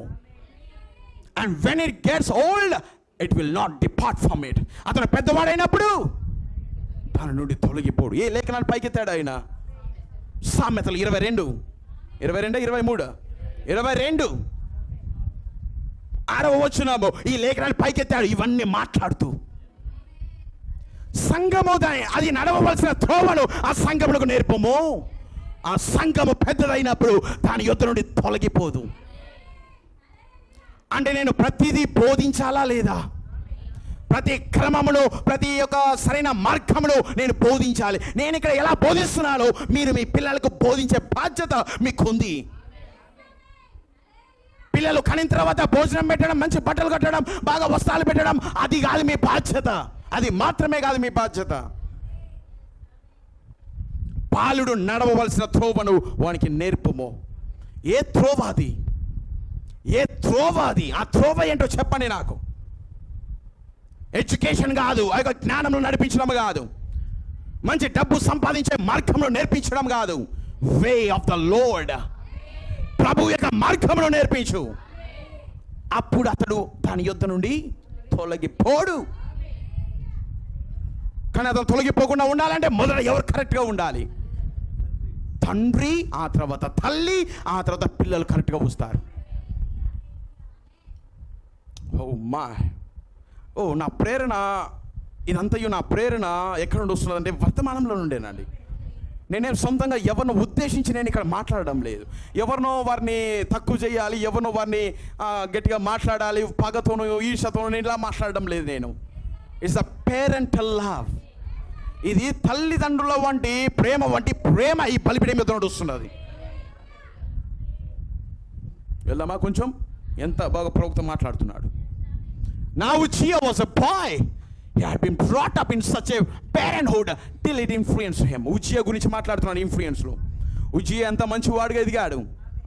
And when it gets old, it will not depart from it. అతను పెద్దవాడైనప్పుడు దాని నుండి తొలగిపోడు. ఏ లేఖనాలు పైకెత్తాడు ఆయన? సామెతలు 22, 23, 22 6వ వచనము ఈ లేఖనాలు పైకెత్తాడు. ఇవన్నీ మాట్లాడుతూ సంఘము అది నడవవలసిన త్రోవను ఆ సంఘములకు నేర్పము. ఆ సంఘము పెద్దదైనప్పుడు దాని యొద్ద నుండి తొలగిపోదు. అంటే నేను ప్రతిదీ బోధించాలా లేదా? ప్రతి క్రమమును, ప్రతి యొక్క సరైన మార్గమును నేను బోధించాలి. నేను ఇక్కడ ఎలా బోధిస్తున్నానో మీరు మీ పిల్లలకు బోధించే బాధ్యత మీకుంది. పిల్లలు కనిన తర్వాత భోజనం పెట్టడం, మంచి బట్టలు కట్టడం, బాగా వస్త్రాలు పెట్టడం, అది కాదు మీ బాధ్యత. అది మాత్రమే కాదు మీ బాధ్యత. బాలుడు నడవవలసిన త్రోవను వానికి నేర్పుము. ఏ త్రోవ అది? ఏ త్రోవ అది? ఆ త్రోవ ఏంటో చెప్పండి నాకు. ఎడ్యుకేషన్ కాదు, ఆ యొక్క జ్ఞానంలో నడిపించడం కాదు, మంచి డబ్బు సంపాదించే మార్గంలో నేర్పించడం కాదు. వే ఆఫ్ ద లార్డ్, ప్రభు యొక్క మార్గంలో నేర్పించు. అప్పుడు అతడు దాని యొద్ద నుండి తొలగిపోడు. కానీ అతను తొలగిపోకుండా ఉండాలంటే మొదట ఎవరు కరెక్ట్గా ఉండాలి? తండ్రి, ఆ తర్వాత తల్లి, ఆ తర్వాత పిల్లలు కరెక్ట్గా వస్తారు. నా ప్రేరణ ఇదంతయు, నా ప్రేరణ ఎక్కడ నుండి వస్తున్నదంటే వర్తమానంలో నుండేనండి. నేనేం సొంతంగా ఎవరినో ఉద్దేశించి నేను ఇక్కడ మాట్లాడడం లేదు. ఎవరినో వారిని తక్కువ చేయాలి, ఎవరినో వారిని గట్టిగా మాట్లాడాలి, పగతోనూ ఈర్షతోనూ ఇలా మాట్లాడడం లేదు నేను. It's a parental love. ఇది తల్లిదండ్రుల వంటి ప్రేమ వంటి ప్రేమ ఈ బలిపీఠం మీద వస్తున్నది. వెళ్దామా కొంచెం? ఎంత బాగా ప్రవక్త మాట్లాడుతున్నాడు. Now Uziah was a boy. He had been brought up in such a parenthood till it influenced him. Uzziah గురించి మాట్లాడుతున్నాడు. ఇన్ఫ్లుయెన్స్లో ఉజియా ఎంత మంచి వాడుగా ఎదిగాడు,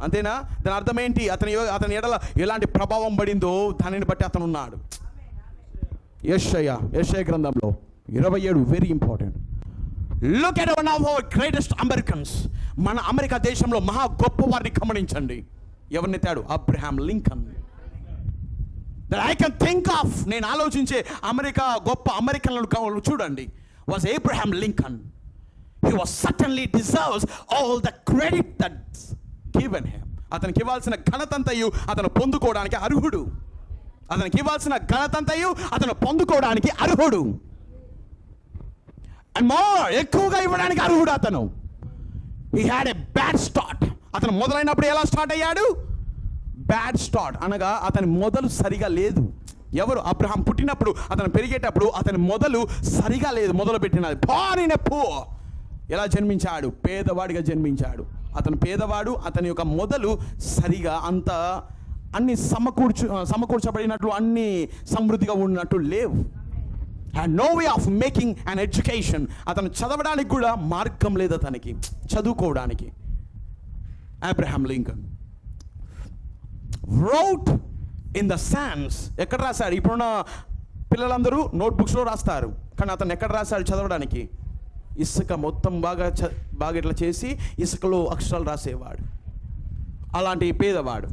అంతేనా? దాని అర్థం ఏంటి? అతని ఎడల ఎలాంటి ప్రభావం పడిందో దానిని బట్టి అతను ఉన్నాడు. యెషయా గ్రంథంలో 27 very important. Look at one of our greatest Americans. మన అమెరికా దేశంలో మహా గొప్ప వారిని గమనించండి. ఎవరిని తాడు? Abraham Lincoln. That I can think of, నేను ఆలోచించే అమెరికా గొప్ప అమెరికన్లను చూడండి. Was Abraham Lincoln. He was certainly deserves all the credit that's given him. అతనికి ఇవ్వాల్సిన ఘనతంతయు అతను పొందుకోవడానికి అర్హుడు. అతనికి ఇవ్వాల్సిన ఘనతంతయు అతను పొందుకోవడానికి అర్హుడు. అండ్ మోర్, ఎక్కువగా ఇవ్వడానికి అర్హుడు అతను. He had a bad start. అతను మొదలైనప్పుడు ఎలా స్టార్ట్ అయ్యాడు? బ్యాడ్ స్టార్ట్ అనగా అతని మొదలు సరిగా లేదు. ఎవరు? అబ్రహాం పుట్టినప్పుడు, అతను పెరిగేటప్పుడు అతని మొదలు సరిగా లేదు. మొదలు పెట్టినది born in a poor. ఎలా జన్మించాడు? పేదవాడిగా జన్మించాడు. అతను పేదవాడు. అతని యొక్క మొదలు సరిగా అంత అన్ని సమకూర్చబడినట్లు, అన్ని సమృద్ధిగా ఉన్నట్టు లేవు. And no way of making an education. అతను చదవడానికి కూడా మార్గం లేదు అతనికి, చదువుకోవడానికి. Abraham Lincoln wrote in the sands. ఎక్కడ రాశాడు? ఇప్పుడున్న పిల్లలందరూ నోట్బుక్స్లో రాస్తారు, కానీ అతను ఎక్కడ రాశాడు చదవడానికి? ఇసుక మొత్తం బాగా ఇట్లా చేసి ఇసుకలో అక్షరాలు రాసేవాడు. అలాంటి పేదవాడు.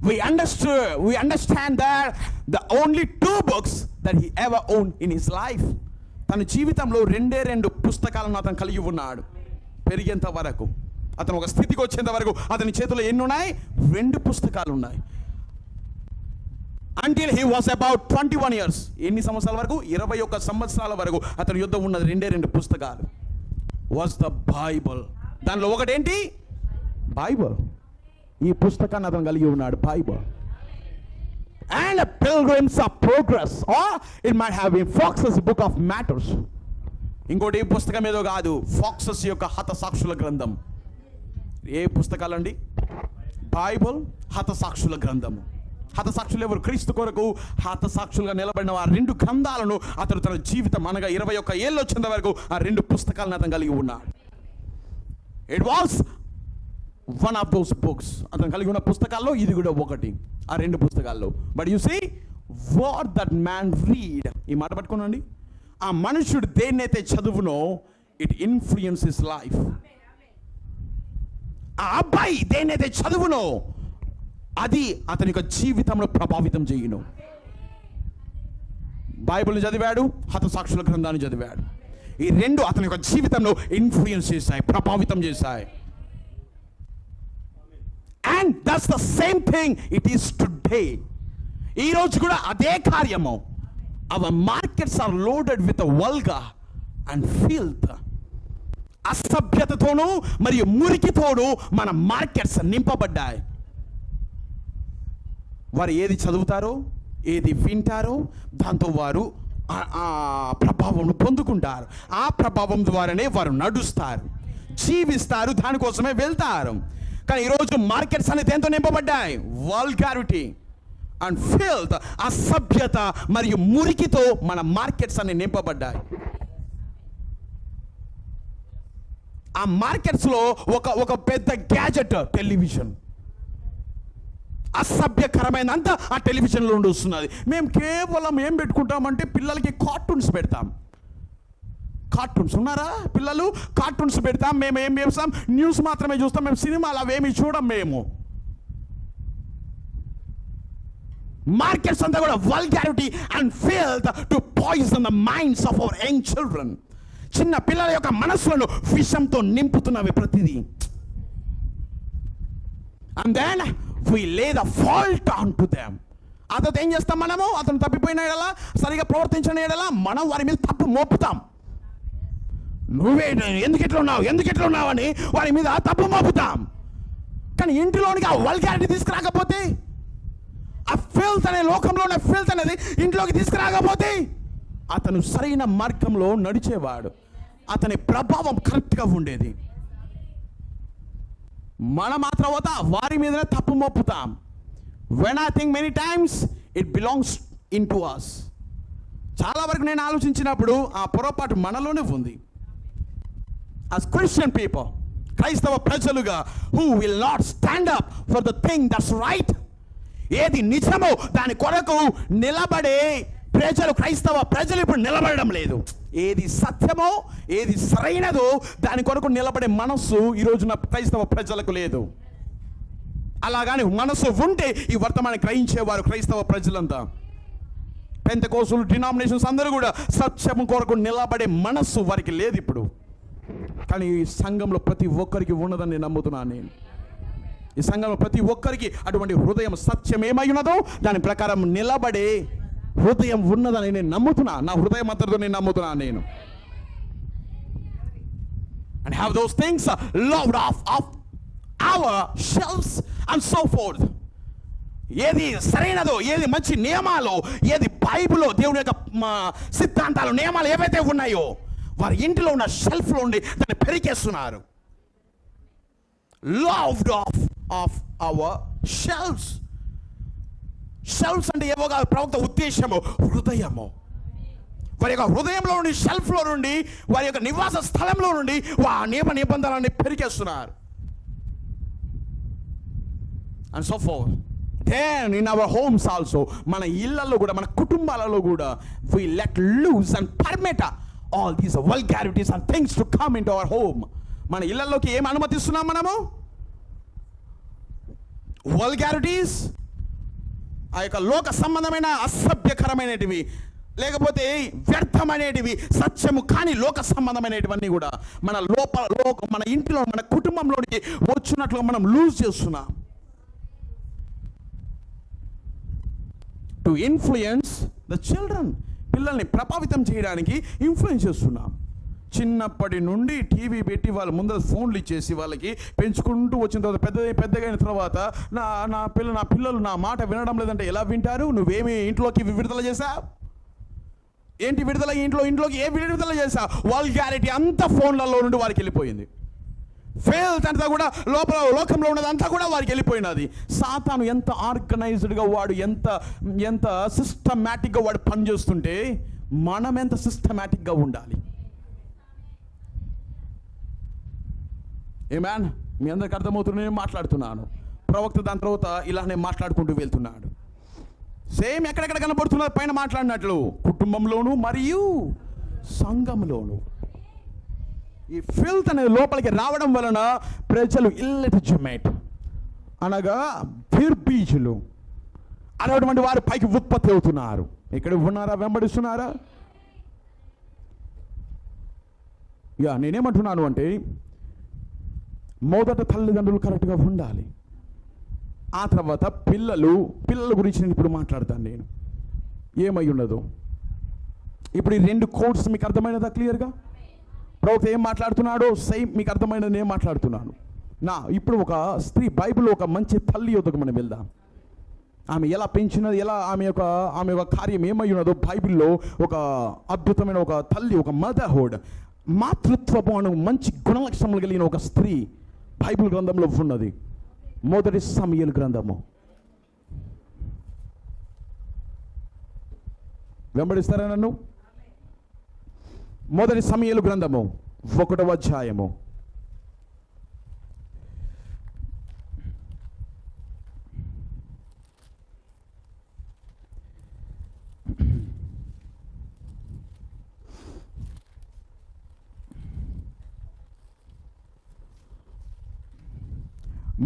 We understand that the only 2 books that he ever owned in his life. తన జీవితంలో 2 పుస్తకాలను అతను కలిగి ఉన్నాడు. పెరిగేంత వరకు, అతను ఒక స్థితికి వచ్చేంత వరకు అతని చేతిలో ఎన్ని ఉన్నాయి? 2 పుస్తకాలు ఉన్నాయి. Until he was about 21 years. ఎన్ని సంవత్సరాల వరకు? 21 సంవత్సరాల వరకు అతని యుద్ధ ఉన్నది 2 పుస్తకాలు. Was the Bible. దానిలో ఒకటేంటి? బైబిల్. ఈ పుస్తకాన్ని అతను కలిగి ఉన్నాడు, Bible. And a Pilgrims of Progress, or it might have been Fox's Book of Matters. ఇంకోటి ఈ పుస్తకం ఏదో కాదు, ఫాక్సెస్ యొక్క హతసాక్షుల గ్రంథం. ఏ పుస్తకాలండి? బైబిల్, హతసాక్షుల గ్రంథము. హతసాక్షులు ఎవరు? క్రీస్తు కొరకు హతసాక్షులుగా నిలబడిన ఆ 2 గ్రంథాలను అతను తన జీవితం అనగా 21 ఏళ్ళు వచ్చేంత వరకు ఆ 2 పుస్తకాలను అతను కలిగి ఉన్నాడు. It was one of those books. అతను కలిగి ఉన్న పుస్తకాల్లో ఇది కూడా ఒకటి, ఆ 2 పుస్తకాల్లో. But you see what that man read. ఈ మాట పట్టుకోనండి. ఆ మనుషుడు దేన్నైతే చదువునో ఇట్ ఇన్ఫ్లుయెన్స్ హిస్ లైఫ్. ఆ అబ్బాయి దేన్నైతే చదువునో అది అతని యొక్క జీవితంలో ప్రభావితం చేయును. బైబిల్ని చదివాడు, హతసాక్షుల గ్రంథాన్ని చదివాడు. ఈ 2 అతని యొక్క జీవితంలో ఇన్ఫ్లుయెన్స్ చేశాయి, ప్రభావితం చేశాయి. And that's the same thing it is today. ఈ రోజు కూడా అదే కార్యము. Our markets are loaded with vulgar and filth. అసభ్యతతోనూ మరియు మురికితోనూ మన మార్కెట్స్ నింపబడ్డాయి. వారు ఏది చదువుతారో, ఏది వింటారో దాంతో వారు ఆ ప్రభావం పొందుకుంటారు. ఆ ప్రభావం ద్వారానే వారు నడుస్తారు, జీవిస్తారు, దానికోసమే వెళ్తారు. కానీ ఈరోజు మార్కెట్స్ అనేది ఎంతో నింపబడ్డాయి. వల్గారిటీ అండ్ ఫిల్త్, అసభ్యత మరియు మురికితో మన మార్కెట్స్ అన్ని నింపబడ్డాయి. ఆ మార్కెట్స్లో ఒక పెద్ద గ్యాజెట్ టెలివిజన్. అసభ్యకరమైనంత ఆ టెలివిజన్లో ఉండి వస్తున్నది. మేము కేవలం ఏం పెట్టుకుంటామంటే పిల్లలకి కార్టూన్స్ పెడతాం. కార్టూన్స్ ఉన్నారా పిల్లలు? కార్టూన్స్ పెడతాం. మేము ఏం చేస్తాం? న్యూస్ మాత్రమే చూస్తాం. మేము సినిమాలు అవేమి చూడం. మేము మార్కెట్స్ అంతా కూడా vulgarity and filth to poison the minds of our young children. చిన్న పిల్లల యొక్క మనస్సులను విషంతో నింపుతున్నవి ప్రతిదీ. And then we lay the fault onto them. అతను ఏం చేస్తాం? మనము అతను తప్పిపోయిన ఎడలా, సరిగా ప్రవర్తించిన ఎడలా మనం వారి మీద తప్పు మోపుతాం. నువ్వే ఎందుకు ఇట్లా ఉన్నావు అని వారి మీద తప్పు మోపుతాం. కానీ ఇంటిలోనికి ఆ వల్గారిటీ తీసుకురాకపోతే, ఆ ఫిల్త్ అనే లోకంలో ఉన్న ఫిల్త్ అనేది ఇంట్లోకి తీసుకురాకపోతే అతను సరైన మార్గంలో నడిచేవాడు. అతని ప్రభావం కరెక్ట్గా ఉండేది. మన మాత్రం వారి మీదనే తప్పు మోపుతాం. When I think many times it belongs in to us. చాలా వరకు నేను ఆలోచించినప్పుడు ఆ పొరపాటు మనలోనే ఉంది. as Christian people, క్రైస్తవ ప్రజలుగా, who will not stand up for the thing that's right. ఏది నిజమో దాని కొరకు నిలబడే ప్రజలు, క్రైస్తవ ప్రజలు ఇప్పుడు నిలబడడం లేదు. ఏది సత్యమో, ఏది సరైనదో దాని కొరకు నిలబడే మనస్సు ఈ రోజున క్రైస్తవ ప్రజలకు లేదు. అలాగాని మనస్సు ఉంటే ఈ వర్తమానం గ్రహించేవారు క్రైస్తవ ప్రజలంతా. పెంతెకోస్తులు, డినామినేషన్స్ అందరూ కూడా సత్యం కొరకు నిలబడే మనస్సు వారికి లేదు ఇప్పుడు. కానీ ఈ సంఘంలో ప్రతి ఒక్కరికి ఉన్నదని నేను నమ్ముతున్నాను. నేను ఈ సంఘంలో ప్రతి ఒక్కరికి అటువంటి హృదయం, సత్యం ఏమై ఉన్నదో దాని ప్రకారం నిలబడే హృదయం ఉన్నదని నేను నమ్ముతున్నా. నా హృదయం అంతటితో నేను నమ్ముతున్నాను నేను. And have those things loved off our shelves and so forth. ఏది సరైనదో, ఏది మంచి నియమాలో, ఏది బైబిల్లో దేవుని యొక్క సిద్ధాంతాలు, నియమాలు ఏవైతే ఉన్నాయో వారి ఇంటిలో ఉన్న షెల్ఫ్లో ఉండి దాన్ని పెరికేస్తున్నారు. Loved off our shelves. Shelves అంటే ఏవో కాదు, ప్రవక్త ఉద్దేశము హృదయము. వారి యొక్క హృదయంలో నుండి, షెల్ఫ్లో నుండి, వారి యొక్క నివాస స్థలంలో నుండి నియమ నిబంధనలన్నీ పెరికేస్తున్నారు. And so forth. Then in our homes also, మన ఇళ్లలో కూడా, మన కుటుంబాలలో కూడా we let loose and permit all these vulgarities and things to come in to our home. మన ఇళ్లలోకి ఏం అనుమతిస్తున్నాం మనము? వల్గారిటీస్, ఆ యొక్క లోక సంబంధమైన అసభ్యకరమైనటివి, లేకపోతే వ్యర్థమైనటివి, సత్యము కానీ లోక సంబంధమైనటివన్నీ కూడా మన మన ఇంటిలో, మన కుటుంబంలోనికి వచ్చినట్లు మనం లూజ్ చేస్తున్నాం. టు ఇన్ఫ్లుయెన్స్ ద చిల్డ్రన్, పిల్లల్ని ప్రభావితం చేయడానికి ఇన్ఫ్లుయెన్స్ చేస్తున్నాం. చిన్నప్పటి నుండి టీవీ పెట్టి వాళ్ళ ముందర ఫోన్లు ఇచ్చేసి వాళ్ళకి పెంచుకుంటూ వచ్చిన తర్వాత పెద్దగా అయిన తర్వాత నా పిల్లలు నా మాట వినడం లేదంటే ఎలా వింటారు? నువ్వేమి ఇంట్లోకి విడుదల చేశావు? ఏంటి విడుదల? ఇంట్లోకి ఏ విడుదల చేశావు? వల్గారిటీ అంతా ఫోన్లలో నుండి వారికి వెళ్ళిపోయింది. ఫెయిల్త్ అంతా కూడా లోకంలో ఉన్నదంతా కూడా వారికి వెళ్ళిపోయినది. సాతాను ఎంత ఆర్గనైజ్డ్గా వాడు ఎంత సిస్టమేటిక్గా వాడు పనిచేస్తుంటే మనం ఎంత సిస్టమేటిక్గా ఉండాలి. ఏమాన్, మీ అందరికి అర్థమవుతుంది నేను మాట్లాడుతున్నాను. ప్రవక్త దాని తర్వాత ఇలానే మాట్లాడుకుంటూ వెళ్తున్నాడు. సేమ్ ఎక్కడెక్కడ కనబడుతున్నారు పైన మాట్లాడినట్లు, కుటుంబంలోను మరియు సంఘంలోను. ఈ ఫిల్త్ అనేది లోపలికి రావడం వలన ప్రజలు ఇల్లెజిటిమేట్ అనగా భిర్బీజులు అనేటువంటి వారు పైకి ఉత్పత్తి అవుతున్నారు. ఇక్కడ ఉన్నారా? వెంబడిస్తున్నారా? నేనేమంటున్నాను అంటే మొదట తల్లిదండ్రులు కరెక్ట్గా ఉండాలి. ఆ తర్వాత పిల్లల గురించి నేను ఇప్పుడు మాట్లాడతాను. నేను ఏమై ఉండదు. ఇప్పుడు ఈ రెండు కోడ్స్ మీకు అర్థమైనదా క్లియర్గా? ప్రవక్త ఏం మాట్లాడుతున్నాడో సేమ్ మీకు అర్థమైనది నేను మాట్లాడుతున్నాను. ఇప్పుడు ఒక స్త్రీ, బైబిల్లో ఒక మంచి తల్లి యొద్దకు మనం వెళ్దాం. ఆమె ఎలా పెంచినది, ఎలా ఆమె యొక్క కార్యం ఏమై ఉన్నదో బైబిల్లో ఒక అద్భుతమైన ఒక తల్లి, ఒక మదర్హుడ్, మాతృత్వపు అను మంచి గుణలక్షణములు కలిగిన ఒక స్త్రీ బైబిల్ గ్రంథంలో ఉన్నది. మొదటి సమూయేలు గ్రంథము. వెంబడిస్తారా నన్ను? మొదటి సమూయేలు గ్రంథము 1వ అధ్యాయము.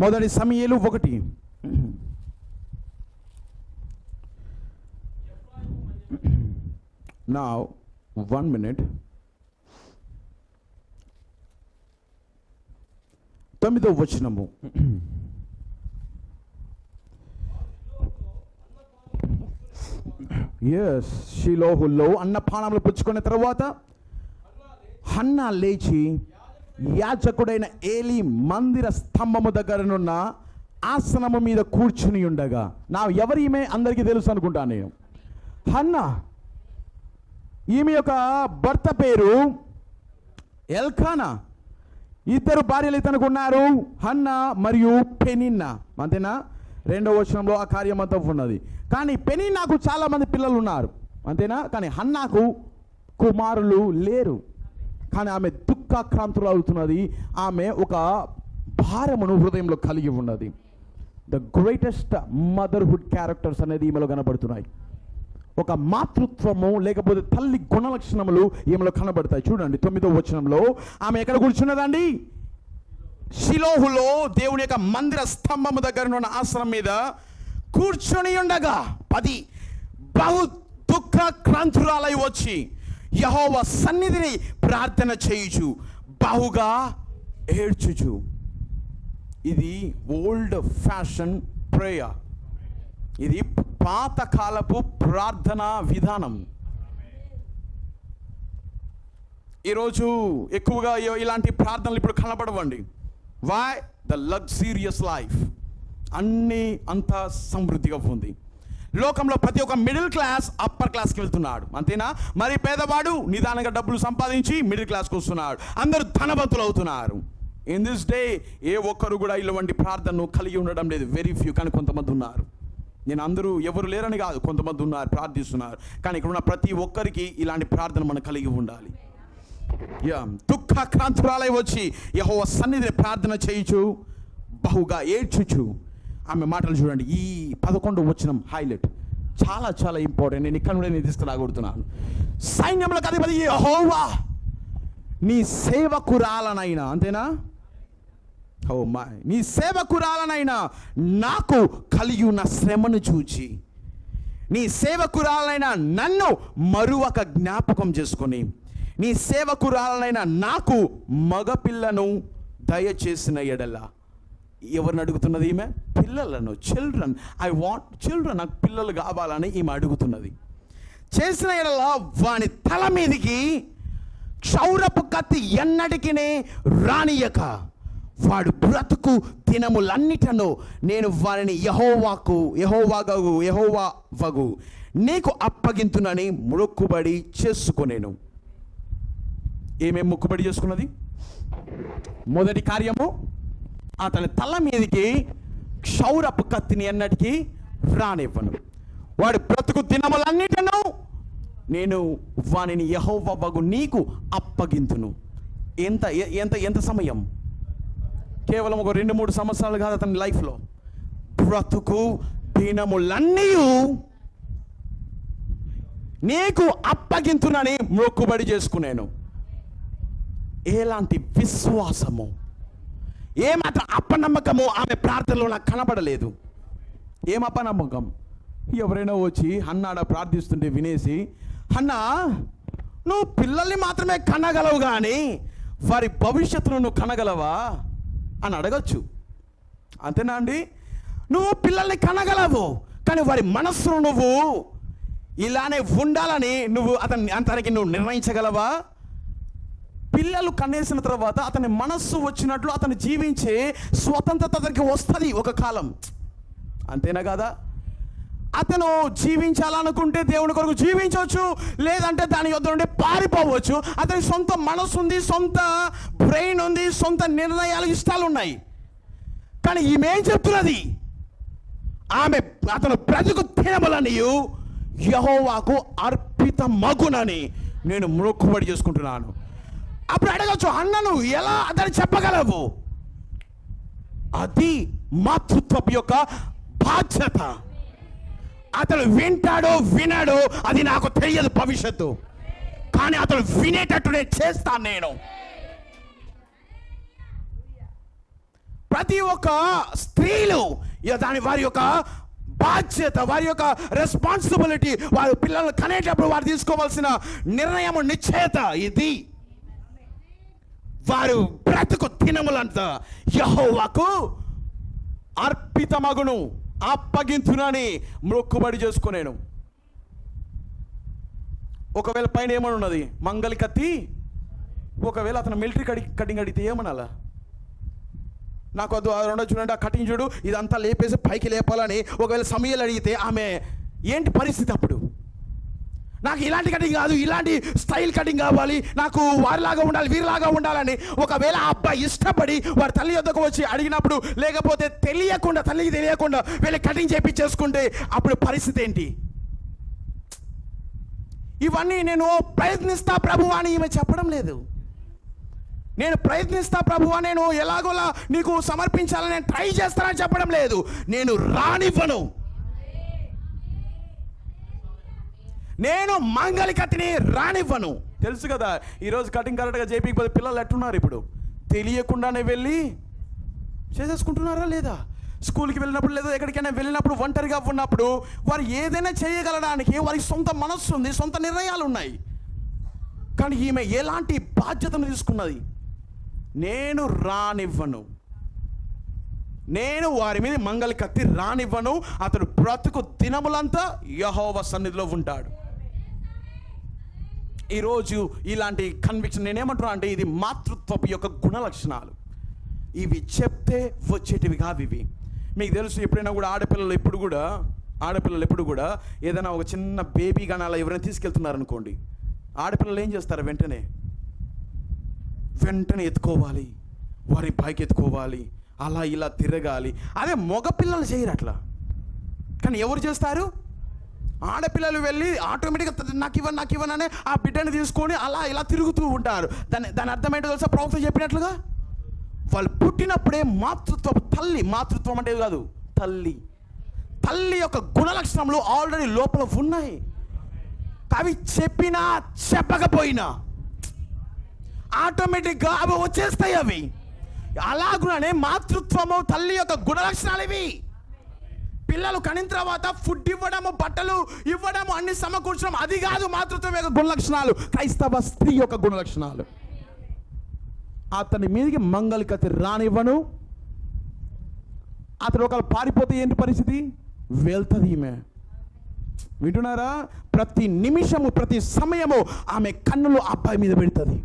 మొదటి సమూయేలు 1. Now 1 minute. 9వ వచనము. షిలోహులో అన్నపానములు పుచ్చుకున్న తర్వాత హన్నా లేచి యాజకుడైన ఏలీ మందిర స్తంభము దగ్గరనున్న ఆసనము మీద కూర్చుని ఉండగా, ఎవరు ఈమె అందరికీ తెలుసు అనుకుంటాను నేను. హన్నా. ఈమె యొక్క భర్త పేరు ఎల్కానా. 2 భార్యలు ఇతనికి ఉన్నారు, హన్నా మరియు పెనిన్నా. అంతేనా? 2వ వచనంలో ఆ కార్యం అంతా ఉన్నది. కానీ పెనిన్నాకు చాలా మంది పిల్లలు ఉన్నారు, అంతేనా? కానీ హన్నాకు కుమారులు లేరు. కానీ ఆమె దుఃఖాక్రాంతులు అవుతున్నది. ఆమె ఒక భారమును హృదయంలో కలిగి ఉన్నది. ద గ్రేటెస్ట్ మదర్హుడ్ క్యారెక్టర్స్ అనేది ఈమెలో కనబడుతున్నాయి. ఒక మాతృత్వము లేకపోతే తల్లి గుణలక్షణములు ఈమెలో కనబడతాయి. చూడండి 9వ వచనంలో ఆమె ఎక్కడ కూర్చున్నదండి? షిలోహులో దేవుని యొక్క మందిర స్తంభము దగ్గర ఉన్న ఆసనం మీద కూర్చొని ఉండగా 10 బహు దుఃఖాక్రాంతురాలై వచ్చి యెహోవా సన్నిధిని ప్రార్థన చేయుచు బహుగా ఏడ్చుచు. ఇది ఓల్డ్ ఫ్యాషన్ ప్రేయర్. ఇది పాతకాలపు ప్రార్థన విధానం. ఈరోజు ఎక్కువగా ఇలాంటి ప్రార్థనలు ఇప్పుడు కనబడవండి. వై? The luxurious life. అన్నీ అంతా సమృద్ధిగా ఉంది. లోకంలో ప్రతి ఒక్క మిడిల్ క్లాస్ అప్పర్ క్లాస్కి వెళ్తున్నాడు, అంతేనా? మరి పేదవాడు నిదానంగా డబ్బులు సంపాదించి మిడిల్ క్లాస్కి వస్తున్నాడు. అందరూ ధనవంతులు అవుతున్నారు. ఇన్ దిస్ డే ఏ ఒక్కరు కూడా ఇలాంటి ప్రార్థనను కలిగి ఉండడం లేదు. Very few. కానీ కొంతమంది ఉన్నారు. నేను అందరూ ఎవరు లేరని కాదు, కొంతమంది ఉన్నారు, ప్రార్థిస్తున్నారు. కానీ ఇక్కడ ఉన్న ప్రతి ఒక్కరికి ఇలాంటి ప్రార్థన మనం కలిగి ఉండాలి. దుఃఖాక్రాంతురాలై వచ్చి యెహోవా సన్నిధిని ప్రార్థన చేయుచు బహుగా ఏడ్చుచు. ఆమె మాటలు చూడండి. ఈ 11వ వచనం హైలైట్. చాలా చాలా ఇంపార్టెంట్. నేను ఇక్కడ నేను తీసుకురాగొడుతున్నాను. సైన్యములకు అధిపతి యెహోవా నీ సేవకురాలనైనా, అంతేనా? ఓ మై, నీ సేవకురాలనైనా నాకు కలిగి ఉన్న శ్రమను చూచి, నీ సేవకురాలైన నన్ను మరువక జ్ఞాపకం చేసుకొని, నీ సేవకురాలైన నాకు మగపిల్లను దయచేసిన ఎడల. ఎవరిని అడుగుతున్నది ఈమె? పిల్లలను, చిల్డ్రన్. ఐ వాంట్ చిల్డ్రన్, నాకు పిల్లలు కావాలని ఈమె అడుగుతున్నది. చేసిన ఎడల వాని తల మీదికి క్షౌరపు కత్తి ఎన్నటికి రానియక వాడు బ్రతుకు దినములన్నిటను నేను వారిని యెహోవావగు నీకు అప్పగింతునని మొక్కుబడి చేసుకొనేను. ఏమేం మొక్కుబడి చేసుకున్నది? మొదటి కార్యము, అతని తల మీదకి క్షౌరపు కత్తిని ఎన్నటికీ రానివ్వను, వాడు బ్రతుకు దినములన్నిటను నేను వానిని యెహోవావగు నీకు అప్పగింతును. ఎంత ఎంత ఎంత సమయం? కేవలం ఒక 2-3 సంవత్సరాలు కాదు అతని లైఫ్లో. బ్రతుకు దినములన్నీ నీకు అప్పగింతునని మొక్కుబడి చేసుకున్నాను. ఎలాంటి విశ్వాసము, ఏమాత్రం అపనమ్మకము ఆమె ప్రార్థనలో నాకు కనబడలేదు. ఏం అపనమ్మకం? ఎవరైనా వచ్చి అన్నాడ ప్రార్థిస్తుంటే వినేసి, అన్నా నువ్వు పిల్లల్ని మాత్రమే కనగలవు కానీ వారి భవిష్యత్తును నువ్వు కనగలవా అని అడగచ్చు. అంతేనా అండి? నువ్వు పిల్లల్ని కనగలవు కానీ వారి మనస్సును నువ్వు ఇలానే ఉండాలని అతనికి నువ్వు నిర్ణయించగలవా? పిల్లలు కనేసిన తర్వాత అతని మనస్సు వచ్చినట్లు అతను జీవించే స్వతంత్రత అతనికి వస్తుంది ఒక కాలం. అంతేనా కదా? అతను జీవించాలనుకుంటే దేవుని కొరకు జీవించవచ్చు, లేదంటే దాని యొద్ద నుండి పారిపోవచ్చు. అతని సొంత మనసు ఉంది, సొంత బ్రెయిన్ ఉంది, సొంత నిర్ణయాలు, ఇష్టాలు ఉన్నాయి. కానీ ఈమె ఏం చెప్తున్నది? అతను బ్రతుకు దినములని యెహోవాకు అర్పితమగునని నేను మొక్కుబడి చేసుకుంటున్నాను. అప్పుడు అడగచ్చు, అన్నను ఎలా అతను చెప్పగలవు? అది మాతృత్వపు యొక్క బాధ్యత. అతను వింటాడో వినాడో అది నాకు తెలియదు భవిష్యత్తు, కానీ అతను వినేటట్టు నేను చేస్తాను. నేను ప్రతి ఒక్క స్త్రీలు వారి యొక్క బాధ్యత, వారి యొక్క రెస్పాన్సిబిలిటీ, వారి పిల్లలను కనేటప్పుడు వారు తీసుకోవాల్సిన నిర్ణయం, నిశ్చయత ఇది. వారు బ్రతుకు దినములంతా యెహోవాకు అర్పితమగును, అప్పగించునని మొక్కుబడి చేసుకునేను. ఒకవేళ పైన ఏమని ఉన్నది? మంగలి కత్తి. ఒకవేళ అతను మిలిటరీ కటింగ్ అడిగితే ఏమనాలా? నాకు వద్దు, రెండో చూడండి ఆ కటింగ్ చూడు, ఇదంతా లేపేసి పైకి లేపాలని ఒకవేళ సమయాలు అడిగితే ఆమె ఏంటి పరిస్థితి? అప్పుడు నాకు ఇలాంటి కటింగ్ కాదు, ఇలాంటి స్టైల్ కటింగ్ కావాలి, నాకు వారిలాగా ఉండాలి, వీరిలాగా ఉండాలని ఒకవేళ ఆ అబ్బాయి ఇష్టపడి వారి తల్లి వద్దకు వచ్చి అడిగినప్పుడు, లేకపోతే తల్లికి తెలియకుండా వీళ్ళు కటింగ్ చేపించేసుకుంటే అప్పుడు పరిస్థితి ఏంటి? ఇవన్నీ నేను ప్రయత్నిస్తా ప్రభువా అని ఈమె చెప్పడం లేదు. నేను ప్రయత్నిస్తా ప్రభువా, నేను ఎలాగోలా నీకు సమర్పించాలని నేను ట్రై చేస్తానని చెప్పడం లేదు. నేను రానివ్వను. నేను మంగలి కత్తిని రానివ్వను. తెలుసు కదా, ఈరోజు కటింగ్ కరెక్ట్గా చేయించకపోతే పిల్లలు ఎట్టున్నారు? ఇప్పుడు తెలియకుండానే వెళ్ళి చేసేసుకుంటున్నారా లేదా? స్కూల్కి వెళ్ళినప్పుడు లేదా ఎక్కడికైనా వెళ్ళినప్పుడు ఒంటరిగా ఉన్నప్పుడు వారు ఏదైనా చేయగలడానికి వారికి సొంత మనస్సు ఉంది, సొంత నిర్ణయాలు ఉన్నాయి. కానీ ఈమె ఎలాంటి బాధ్యతను తీసుకున్నది? నేను రానివ్వను, నేను వారి మీద మంగలి కత్తి రానివ్వను. అతడు బ్రతుకు దినములంతా యెహోవా సన్నిధిలో ఉంటాడు. ఈరోజు ఇలాంటి కన్విక్షన్ నేనేమంటున్నా అంటే ఇది మాతృత్వపు యొక్క గుణ లక్షణాలు. ఇవి చెప్తే వచ్చేటివి కావు ఇవి. మీకు తెలుసు, ఎప్పుడైనా కూడా ఆడపిల్లలు ఎప్పుడు కూడా ఏదైనా ఒక చిన్న బేబీ కానీ అలా ఎవరైనా తీసుకెళ్తున్నారనుకోండి, ఆడపిల్లలు ఏం చేస్తారు? వెంటనే ఎత్తుకోవాలి, వారి పైకి ఎత్తుకోవాలి, అలా ఇలా తిరగాలి. అదే మగపిల్లలు చేయరు అట్లా. కానీ ఎవరు చేస్తారు? ఆడపిల్లలు వెళ్ళి ఆటోమేటిక్గా నాకు ఇవ్వననే ఆ బిడ్డని తీసుకొని అలా ఇలా తిరుగుతూ ఉంటారు. దాని అర్థం ఏంటో తెలుసా? ప్రవక్త చెప్పినట్లుగా వాళ్ళు పుట్టినప్పుడే మాతృత్వం అంటే కాదు, తల్లి యొక్క గుణలక్షణములు ఆల్రెడీ లోపల ఉన్నాయి. అవి చెప్పినా చెప్పకపోయినా ఆటోమేటిక్గా అవి వచ్చేస్తాయి. అవి అలాగునే మాతృత్వము తల్లి యొక్క గుణలక్షణాలు ఇవి. పిల్లలు కనిన తర్వాత ఫుడ్ ఇవ్వడము, బట్టలు ఇవ్వడము, అన్ని సమకూర్చడం, అది కాదు మాతృత్వం యొక్క గుణలక్షణాలు. క్రైస్తవ స్త్రీ యొక్క గుణలక్షణాలు. అతని మీదకి మంగళకత్తి రానివ్వను. అతడు ఒకవేళ పారిపోతే ఏంటి పరిస్థితి? వెళ్తుంది ఈమె. వింటున్నారా? ప్రతి నిమిషము, ప్రతి సమయము ఆమె కన్నులు అబ్బాయి మీద పెడుతుంది.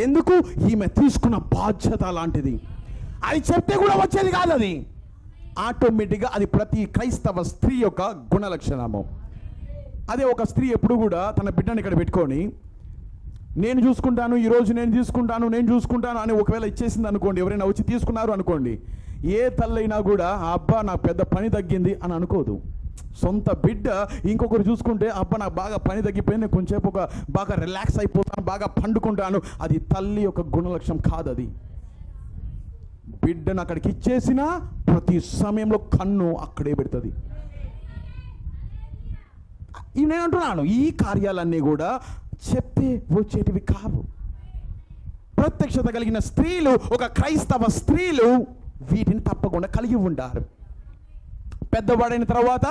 ఎందుకు? ఈమె తీసుకున్న బాధ్యత లాంటిది. అది చెప్తే కూడా వచ్చేది కాదు. అది ఆటోమేటిక్గా అది ప్రతి క్రైస్తవ స్త్రీ యొక్క గుణలక్షణము. అదే ఒక స్త్రీ ఎప్పుడు కూడా తన బిడ్డని ఇక్కడ పెట్టుకొని నేను చూసుకుంటాను, ఈరోజు నేను చూసుకుంటాను అని ఒకవేళ ఇచ్చేసింది అనుకోండి, ఎవరైనా వచ్చి తీసుకున్నారు అనుకోండి, ఏ తల్లైనా కూడా అబ్బా నాకు పెద్ద పని తగ్గింది అని అనుకోదు. సొంత బిడ్డ ఇంకొకరు చూసుకుంటే అబ్బా నాకు బాగా పని తగ్గిపోయింది, నేను కొంచెంసేపు ఒక బాగా రిలాక్స్ అయిపోతాను, బాగా పండుకుంటాను. అది తల్లి యొక్క గుణలక్షణం కాదు. అది బిడ్డను అక్కడికి ఇచ్చేసినా ప్రతి సమయంలో కన్ను అక్కడే పెడుతుంది. నేను అంటున్నాను, ఈ కార్యాలన్నీ కూడా చెప్తే వచ్చేటివి కావు. ప్రత్యక్షత కలిగిన స్త్రీలు, ఒక క్రైస్తవ స్త్రీలు వీటిని తప్పకుండా కలిగి ఉంటారు. పెద్దవాడైన తర్వాత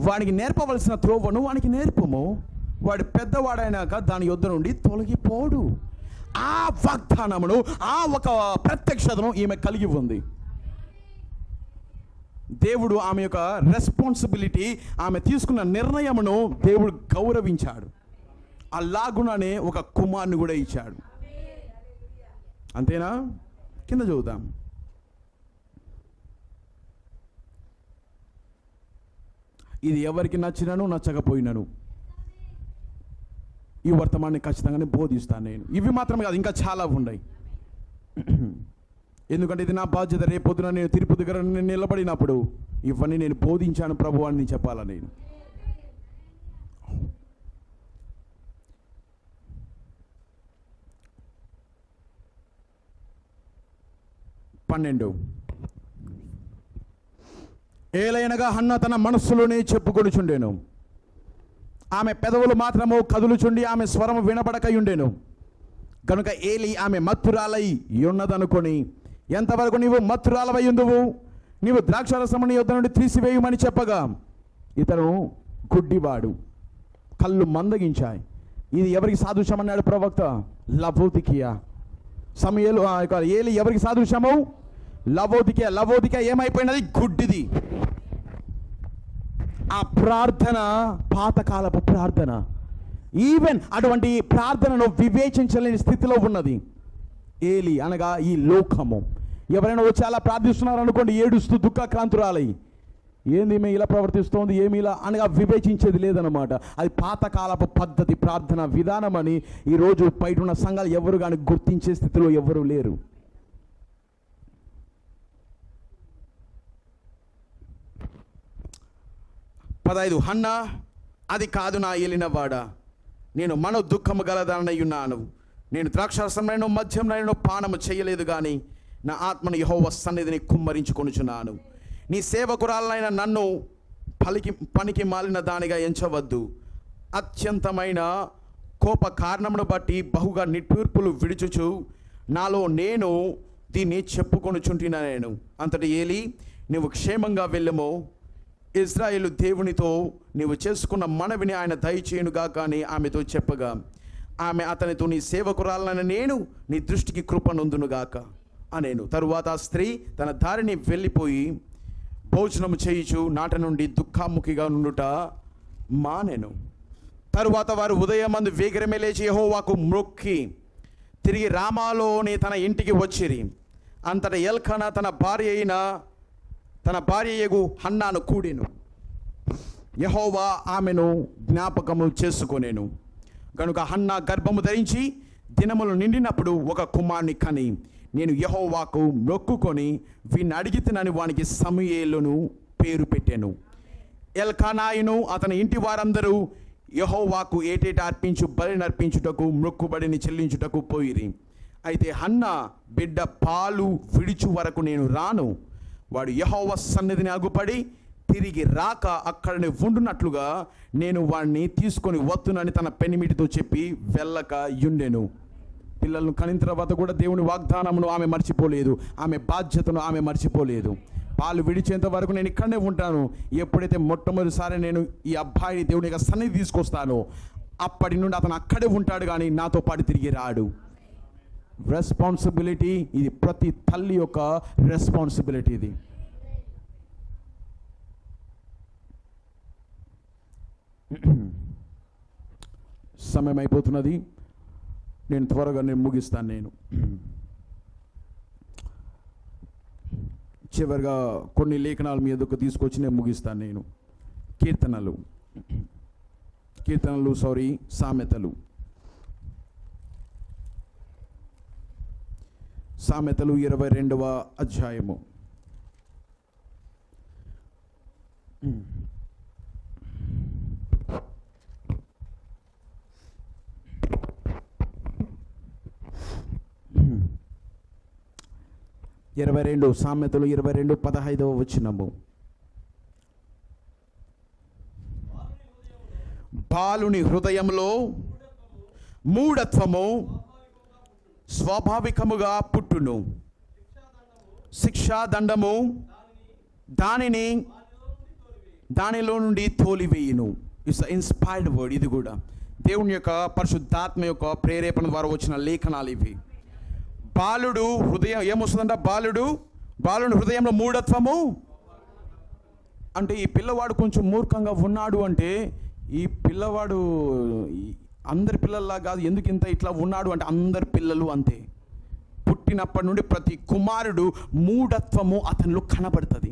వాడికి నేర్పవలసిన త్రోవను వానికి నేర్పము. వాడు పెద్దవాడైనాక దాని యొద్ద నుండి తొలగిపోడు. ఆ వాగ్దానమును, ఆ ఒక ప్రత్యక్షతను ఈమె కలిగి ఉంది. దేవుడు ఆమె యొక్క రెస్పాన్సిబిలిటీ, ఆమె తీసుకున్న నిర్ణయమును దేవుడు గౌరవించాడు. అలాగుననే ఒక కుమారుని కూడా ఇచ్చాడు. అంతేనా? కింద చదువుతాం. ఇది ఎవరికి నచ్చినను నచ్చకపోయినను ఈ వర్తమానాన్ని ఖచ్చితంగానే బోధిస్తాను నేను. ఇవి మాత్రమే కాదు, ఇంకా చాలా ఉన్నాయి. ఎందుకంటే ఇది నా బాధ్యత. రేపొద్దున నేను తిరుపతి దగ్గర నిలబడినప్పుడు ఇవన్నీ నేను బోధించాను ప్రభు అని చెప్పాలా నేను. ఏలైనగా హన్న తన మనస్సులోనే చెప్పుకొనుచుండెను. ఆమె పెదవులు మాత్రము కదులుచుండి ఆమె స్వరము వినపడకయుండెను. కనుక ఏలి ఆమె మత్తురాలై ఉన్నదనుకొని, ఎంతవరకు నీవు మత్తురాలవై ఉందువు, నీవు ద్రాక్షారసముని యొద్ద నుండి తీసివేయమని చెప్పగా, ఇతను గుడ్డివాడు, కళ్ళు మందగించాయి. ఇది ఎవరికి సాదృశ్యం అన్నాడు ప్రవక్త? లవోదికియా. సమయలు ఏలి ఎవరికి సాదృశ్యము? లవోదికియా. లవోదికియా ఏమైపోయినది? గుడ్డిది. ఆ ప్రార్థన పాతకాలపు ప్రార్థన. ఈవెన్ అటువంటి ప్రార్థనను వివేచించలేని స్థితిలో ఉన్నది ఏలి, అనగా ఈ లోకము. ఎవరైనా వచ్చి అలా ప్రార్థిస్తున్నారు అనుకోండి, ఏడుస్తూ దుఃఖాక్రాంతురాలై, ఏంది ఈమె ఇలా ప్రవర్తిస్తోంది, ఏమి ఇలా అనగా వివేచించేది లేదనమాట. అది పాతకాలపు పద్ధతి, ప్రార్థన విధానం అని ఈరోజు బయట ఉన్న సంఘాలు ఎవరు కానీ గుర్తించే స్థితిలో ఎవరు లేరు. హన్నా, అది కాదు నా ఏలినవాడా, నేను మనో దుఃఖము గలదానయ్యున్నాను. నేను ద్రాక్షారసమునైనను మద్యమునైనను పానము చేయలేదు, కానీ నా ఆత్మను యెహోవా సన్నిధిని కుమ్మరించుకొనుచున్నాను. నీ సేవకురాలనైన నన్ను పనికి మాలిన దానిగా ఎంచవద్దు. అత్యంతమైన కోప కారణమును బట్టి బహుగా నిట్టూర్పులు విడుచుచు నాలో నేను దీన్ని చెప్పుకొనుచుంటున్నా. నేను అంతటి ఏలి, నువ్వు క్షేమంగా వెళ్ళము. ఇజ్రాయేలు దేవునితో నీవు చేసుకున్న మనవిని ఆయన దయచేయునుగా కానీ ఆమెతో చెప్పగా, ఆమె అతనితో, నీ సేవకురాలైన నేను నీ దృష్టికి కృపనొందునుగాక అనేను. తరువాత ఆ స్త్రీ తన దారిని వెళ్ళిపోయి భోజనము చేయుచు నాట నుండి దుఃఖాముఖిగా నుండుట మానెను. తరువాత వారు ఉదయమందు వేగరమే లేచి యెహోవాకు మ్రొక్కి తిరిగి రామాలోని తన ఇంటికి వచ్చిరి. అంతటా ఎల్కానా తన భార్యయగు హన్నాను కూడెను. యెహోవా ఆమెను జ్ఞాపకము చేసుకొనెను. కనుక హన్నా గర్భము ధరించి దినములు నిండినప్పుడు ఒక కుమారుని కని, నేను యెహోవాకు మొక్కుకొని వీడిని అడిగితేనని వానికి సమూయేలును పేరు పెట్టాను. ఎల్కానాయును అతని ఇంటి వారందరూ యెహోవాకు ఏటేటా బలిని అర్పించుటకు మొక్కుబడిని చెల్లించుటకు పోయిరి. అయితే హన్నా బిడ్డ పాలు విడిచు వరకు నేను రాను, వాడు యెహోవా సన్నిధిని అగుపడి తిరిగి రాక అక్కడనే ఉండునట్లుగా నేను వాడిని తీసుకొని వత్తునని తన పెనిమిటితో చెప్పి వెళ్ళక యుండెను. పిల్లలను కనిన తర్వాత కూడా దేవుని వాగ్దానమును ఆమె మర్చిపోలేదు, ఆమె బాధ్యతను ఆమె మర్చిపోలేదు. పాలు విడిచేంత వరకు నేను ఇక్కడనే ఉంటాను. ఎప్పుడైతే మొట్టమొదటిసారి నేను ఈ అబ్బాయిని దేవుని యొక్క సన్నిధి తీసుకొస్తానో అప్పటి నుండి అతను అక్కడే ఉంటాడు, కానీ నాతో పాటు తిరిగి రాడు. రెస్పాన్సిబిలిటీ ఇది, ప్రతి తల్లి యొక్క రెస్పాన్సిబిలిటీ ఇది. సమయం అయిపోతున్నది, నేను త్వరగా ముగిస్తాను. నేను చివరిగా కొన్ని లేఖనాలు మీ ఎదుకు తీసుకొచ్చి నేను ముగిస్తాను. నేను సామెతలు 22వ అధ్యాయము. సామెతలు 22:15 వచనము. బాలుని హృదయంలో మూఢత్వము స్వాభావికముగా పుట్టును, శిక్షాదండము దానిలో నుండి తోలివేయును. It's inspired word. ఇది కూడా దేవుని యొక్క పరిశుద్ధాత్మ యొక్క ప్రేరేపణ ద్వారా వచ్చిన లేఖనాలు ఇవి. బాలుడు హృదయం ఏమొస్తుందంట? బాలుని హృదయంలో మూఢత్వము అంటే ఈ పిల్లవాడు కొంచెం మూర్ఖంగా ఉన్నాడు అంటే, ఈ పిల్లవాడు అందరి పిల్లల్లా కాదు. ఎందుకు ఇంత ఇట్లా ఉన్నాడు అంటే, అందరి పిల్లలు అంతే. పుట్టినప్పటి నుండి ప్రతి కుమారుడు మూఢత్వము అతనిలో కనబడుతుంది.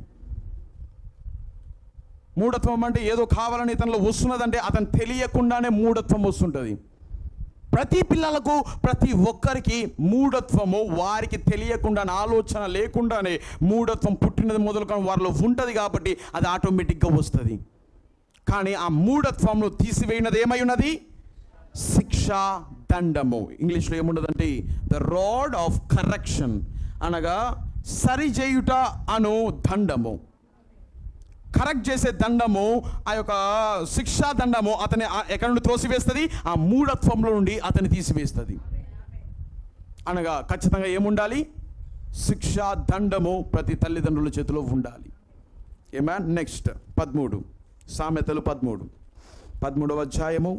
మూఢత్వం అంటే ఏదో కావాలని ఇతనిలో వస్తున్నదంటే అతను తెలియకుండానే మూఢత్వం వస్తుంటుంది. ప్రతి పిల్లలకు, ప్రతి ఒక్కరికి మూఢత్వము వారికి తెలియకుండా, ఆలోచన లేకుండానే మూఢత్వం పుట్టినది మొదలుకొని వారిలో ఉంటుంది. కాబట్టి అది ఆటోమేటిక్గా వస్తుంది. కానీ ఆ మూఢత్వంను తీసివేయినది ఏమై ఉన్నది? శిక్షా దండము. ఇంగ్లీష్లో ఏమున్నదంటే ద రాడ్ ఆఫ్ కరెక్షన్, అనగా సరిచేయుట అను దండము. కరెక్ట్ చేసే దండము, ఆ యొక్క శిక్షా దండము అతని ఎక్కడి నుండి తోసివేస్తుంది? ఆ మూఢత్వంలో నుండి అతన్ని తీసివేస్తుంది. అనగా ఖచ్చితంగా ఏముండాలి? శిక్షా దండము ప్రతి తల్లిదండ్రుల చేతిలో ఉండాలి. ఏమా? నెక్స్ట్ 13 సామెతలు 13వ అధ్యాయము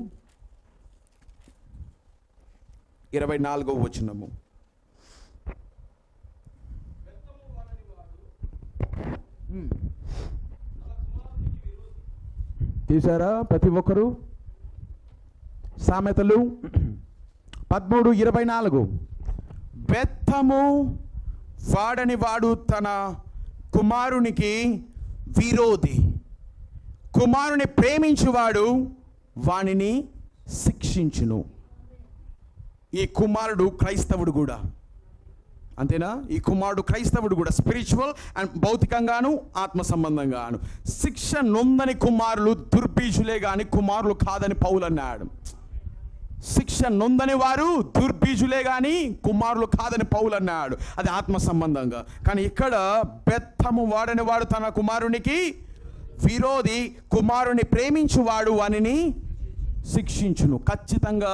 24వ వచనము. తీసారా ప్రతి ఒక్కరు? సామెతలు 13:24. బెత్తము వాడని వాడు తన కుమారునికి విరోధి, కుమారుని ప్రేమించువాడు వానిని శిక్షించును. ఈ కుమారుడు క్రైస్తవుడు కూడా అంతేనా? ఈ కుమారుడు క్రైస్తవుడు కూడా, స్పిరిచువల్ అండ్ భౌతికంగాను ఆత్మ సంబంధంగాను. శిక్ష నొందని కుమారులు దుర్బీజులే కానీ కుమారులు కాదని పౌలు అన్నాడు. శిక్ష నొందని వారు దుర్బీజులే కానీ కుమారులు కాదని పౌలు అన్నాడు. అది ఆత్మ సంబంధంగా. కానీ ఇక్కడ బెత్తము వాడని వాడు తన కుమారునికి విరోధి, కుమారుని ప్రేమించువాడు వానిని శిక్షించును. ఖచ్చితంగా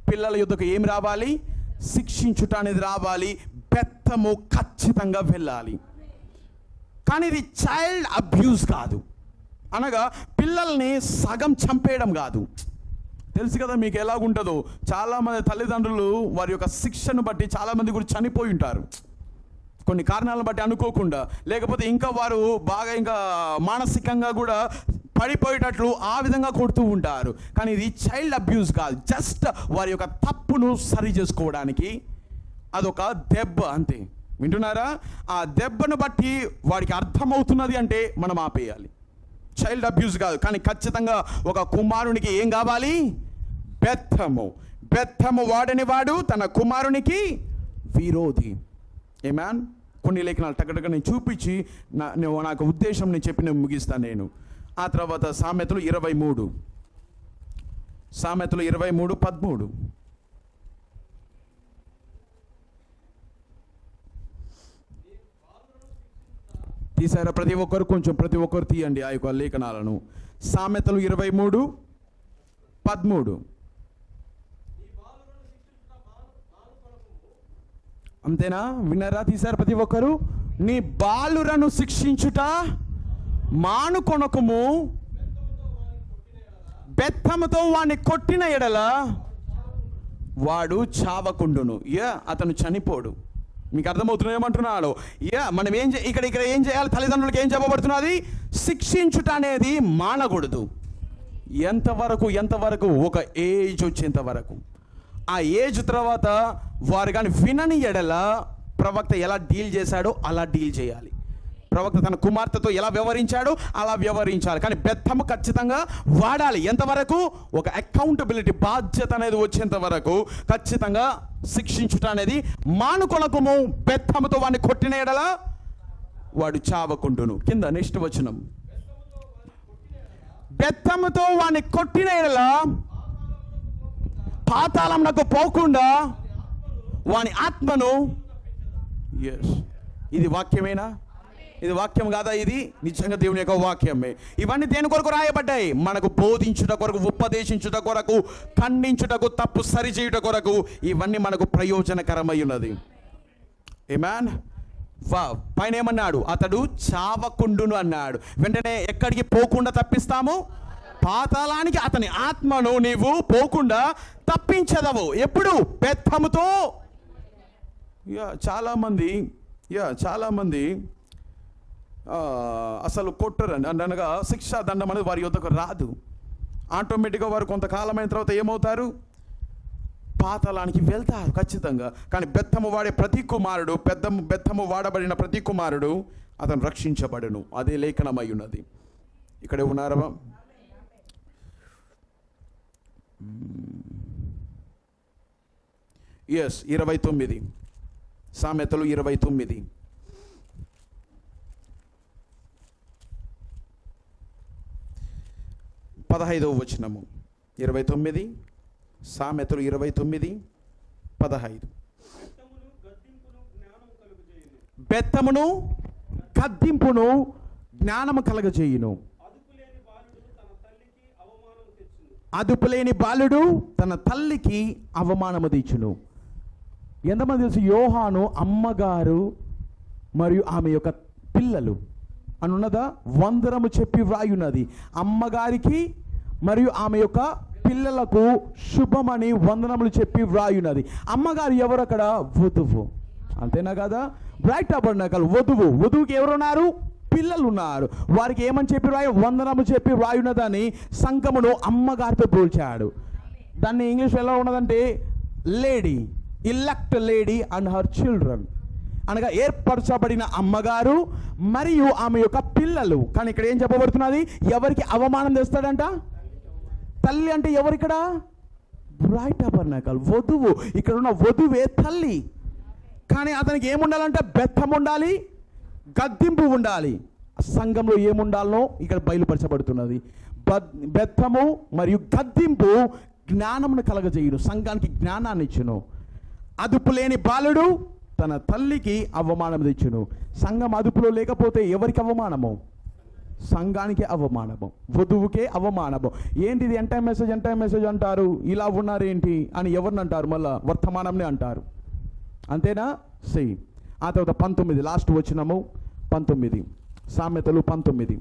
పిల్లల యుద్ధకు ఏమి రావాలి? శిక్షించుట అనేది రావాలి. బెత్తము ఖచ్చితంగా వెళ్ళాలి. కానీ ఇది చైల్డ్ అబ్యూస్ కాదు, అనగా పిల్లల్ని సగం చంపేయడం కాదు. తెలుసు కదా మీకు ఎలాగుంటుందో. చాలామంది తల్లిదండ్రులు వారి యొక్క శిక్షను బట్టి చాలామంది కూడా చనిపోయి ఉంటారు, కొన్ని కారణాలను బట్టి అనుకోకుండా. లేకపోతే ఇంకా వారు బాగా ఇంకా మానసికంగా కూడా పడిపోయేటట్లు ఆ విధంగా కొడుతూ ఉంటారు. కానీ ఇది చైల్డ్ అబ్యూస్ కాదు, జస్ట్ వారి యొక్క తప్పును సరి చేసుకోవడానికి అదొక దెబ్బ అంతే. వింటున్నారా? ఆ దెబ్బను బట్టి వాడికి అర్థమవుతున్నది అంటే మనం ఆపేయాలి. చైల్డ్ అబ్యూస్ కాదు. కానీ ఖచ్చితంగా ఒక కుమారునికి ఏం కావాలి? బెత్తము వాడని వాడు తన కుమారునికి విరోధి. ఏమాన్? కొన్ని లేఖనాలు టక్కటక్క నేను చూపించి నాకు ఉద్దేశం నేను చెప్పి నేను ముగిస్తాను. నేను ఆ తర్వాత సామెతలు 23:13. తీసారా ప్రతి ఒక్కరు? కొంచెం ప్రతి ఒక్కరు తీయండి ఆ యొక్క లేఖనాలను. సామెతలు 23:13. అంతేనా? విన్నారా? తీసారా ప్రతి ఒక్కరు? నీ బాలురను శిక్షించుట మానుకొనకుము, బెత్తముతో వాడిని కొట్టిన ఎడల వాడు చావకుండును. అతను చనిపోడు. మీకు అర్థమవుతున్నా ఏమంటున్నాడు? మనం ఇక్కడ ఏం చేయాలి? తల్లిదండ్రులకు ఏం చెప్పబడుతున్నది? శిక్షించుట అనేది మానకూడదు. ఎంతవరకు? ఒక ఏజ్ వచ్చేంత వరకు. ఆ ఏజ్ తర్వాత వారు కానీ వినని ఎడల ప్రవక్త ఎలా డీల్ చేశాడో అలా డీల్ చేయాలి. ప్రవక్త తన కుమార్తెతో ఎలా వ్యవహరించాడో అలా వ్యవహరించాలి. కానీ బెత్తము ఖచ్చితంగా వాడాలి. ఎంతవరకు? ఒక అకౌంటబిలిటీ, బాధ్యత అనేది వచ్చేంత వరకు ఖచ్చితంగా శిక్షించుట అనేది మానుకొనకుము, బెత్తముతో వాడిని కొట్టిన ఎడల వాడు చావకుండును. కింద నెక్స్ట్ వచనం, బెత్తముతో వాడిని కొట్టిన ఎడల పాతాళమునకు పోకుండా వాని ఆత్మను. ఇది వాక్యమేనా? ఇది వాక్యం కాదా? ఇది నిజంగా దేవుని యొక్క వాక్యమే. ఇవన్నీ దేని కొరకు రాయబడ్డాయి? మనకు బోధించుట కొరకు, ఉపదేశించుట కొరకు, ఖండించుటకు, తప్పు సరిచేయుట కొరకు. ఇవన్నీ మనకు ప్రయోజనకరమై ఉన్నది. ఆమేన్. పైన ఏమన్నాడు? అతడు చావకుండును అన్నాడు. వెంటనే ఎక్కడికి పోకుండా తప్పిస్తాము? పాతాళానికి అతని ఆత్మను నీవు పోకుండా తప్పించదవు. ఎప్పుడు? బెత్తముతో. చాలామంది అసలు కొట్టరు అనగా శిక్షా దండం అనేది వారి యొద్దకు రాదు. ఆటోమేటిక్గా వారు కొంతకాలమైన తర్వాత ఏమవుతారు? పాతాళానికి వెళ్తారు ఖచ్చితంగా. కానీ బెత్తము వాడే ప్రతి కుమారుడు, బెత్తము వాడబడిన ప్రతి కుమారుడు అతను రక్షించబడును. అదే లేఖనమై ఉన్నది. ఇక్కడే ఉన్నారా? 29 సామెతలు 29. 15వ వచనము. 29 సామెతలు 29:15. బెత్తమును గద్దింపును జ్ఞానము కలగజేయును. అదుపులేని బాలుడు తన తల్లికి అవమానము తెచ్చును. ఎంతమంది తెలుసు? యోహాను అమ్మగారు మరియు ఆమె యొక్క పిల్లలు అని ఉన్నదా? వందనము చెప్పి వ్రాయున్నది. అమ్మగారికి మరియు ఆమె యొక్క పిల్లలకు శుభమని వందనములు చెప్పి వ్రాయున్నది. అమ్మగారు ఎవరు అక్కడ? వధువు. అంతేనా కదా? బ్రైట్ అబర్నకల్ వధువు. వధువుకి ఎవరున్నారు? పిల్లలు ఉన్నారు. వారికి ఏమని చెప్పి వ్రాయు? వందనము చెప్పి వ్రాయున్నదని సంఘమును అమ్మగారితో పోల్చాడు. దాన్ని ఇంగ్లీష్ ఎలా ఉన్నదంటే lady, elect lady and her children, అనగా ఏర్పరచబడిన అమ్మగారు మరియు ఆమె యొక్క పిల్లలు. కానీ ఇక్కడ ఏం చెప్పబడుతున్నది? ఎవరికి అవమానం తెస్తాడంట? తల్లి అంటే ఎవరు ఇక్కడ? బ్రైట్ అబర్నకల్ వధువు. ఇక్కడ ఉన్న వధువే తల్లి. కానీ అతనికి ఏముండాలంటే బెత్తం ఉండాలి, గద్దింపు ఉండాలి. సంఘంలో ఏముండాలనో ఇక్కడ బయలుపరచబడుతున్నది. బెత్తము మరియు గద్దింపు జ్ఞానమును కలగజేయును, సంఘానికి జ్ఞానాన్ని ఇచ్చును. అదుపు లేని బాలుడు తన తల్లికి అవమానం తెచ్చును. సంఘం అదుపులో లేకపోతే ఎవరికి అవమానము? సంఘానికి అవమానము, వధువుకే అవమానము. ఏంటిది? ఎంటైమ్ మెసేజ్ అంటారు. ఇలా ఉన్నారేంటి అని ఎవరిని అంటారు? మళ్ళా వర్తమానంనే అంటారు. అంతేనా? సెయి. ఆ తర్వాత 19 లాస్ట్ వచ్చినము. 19 సామెతలు 19.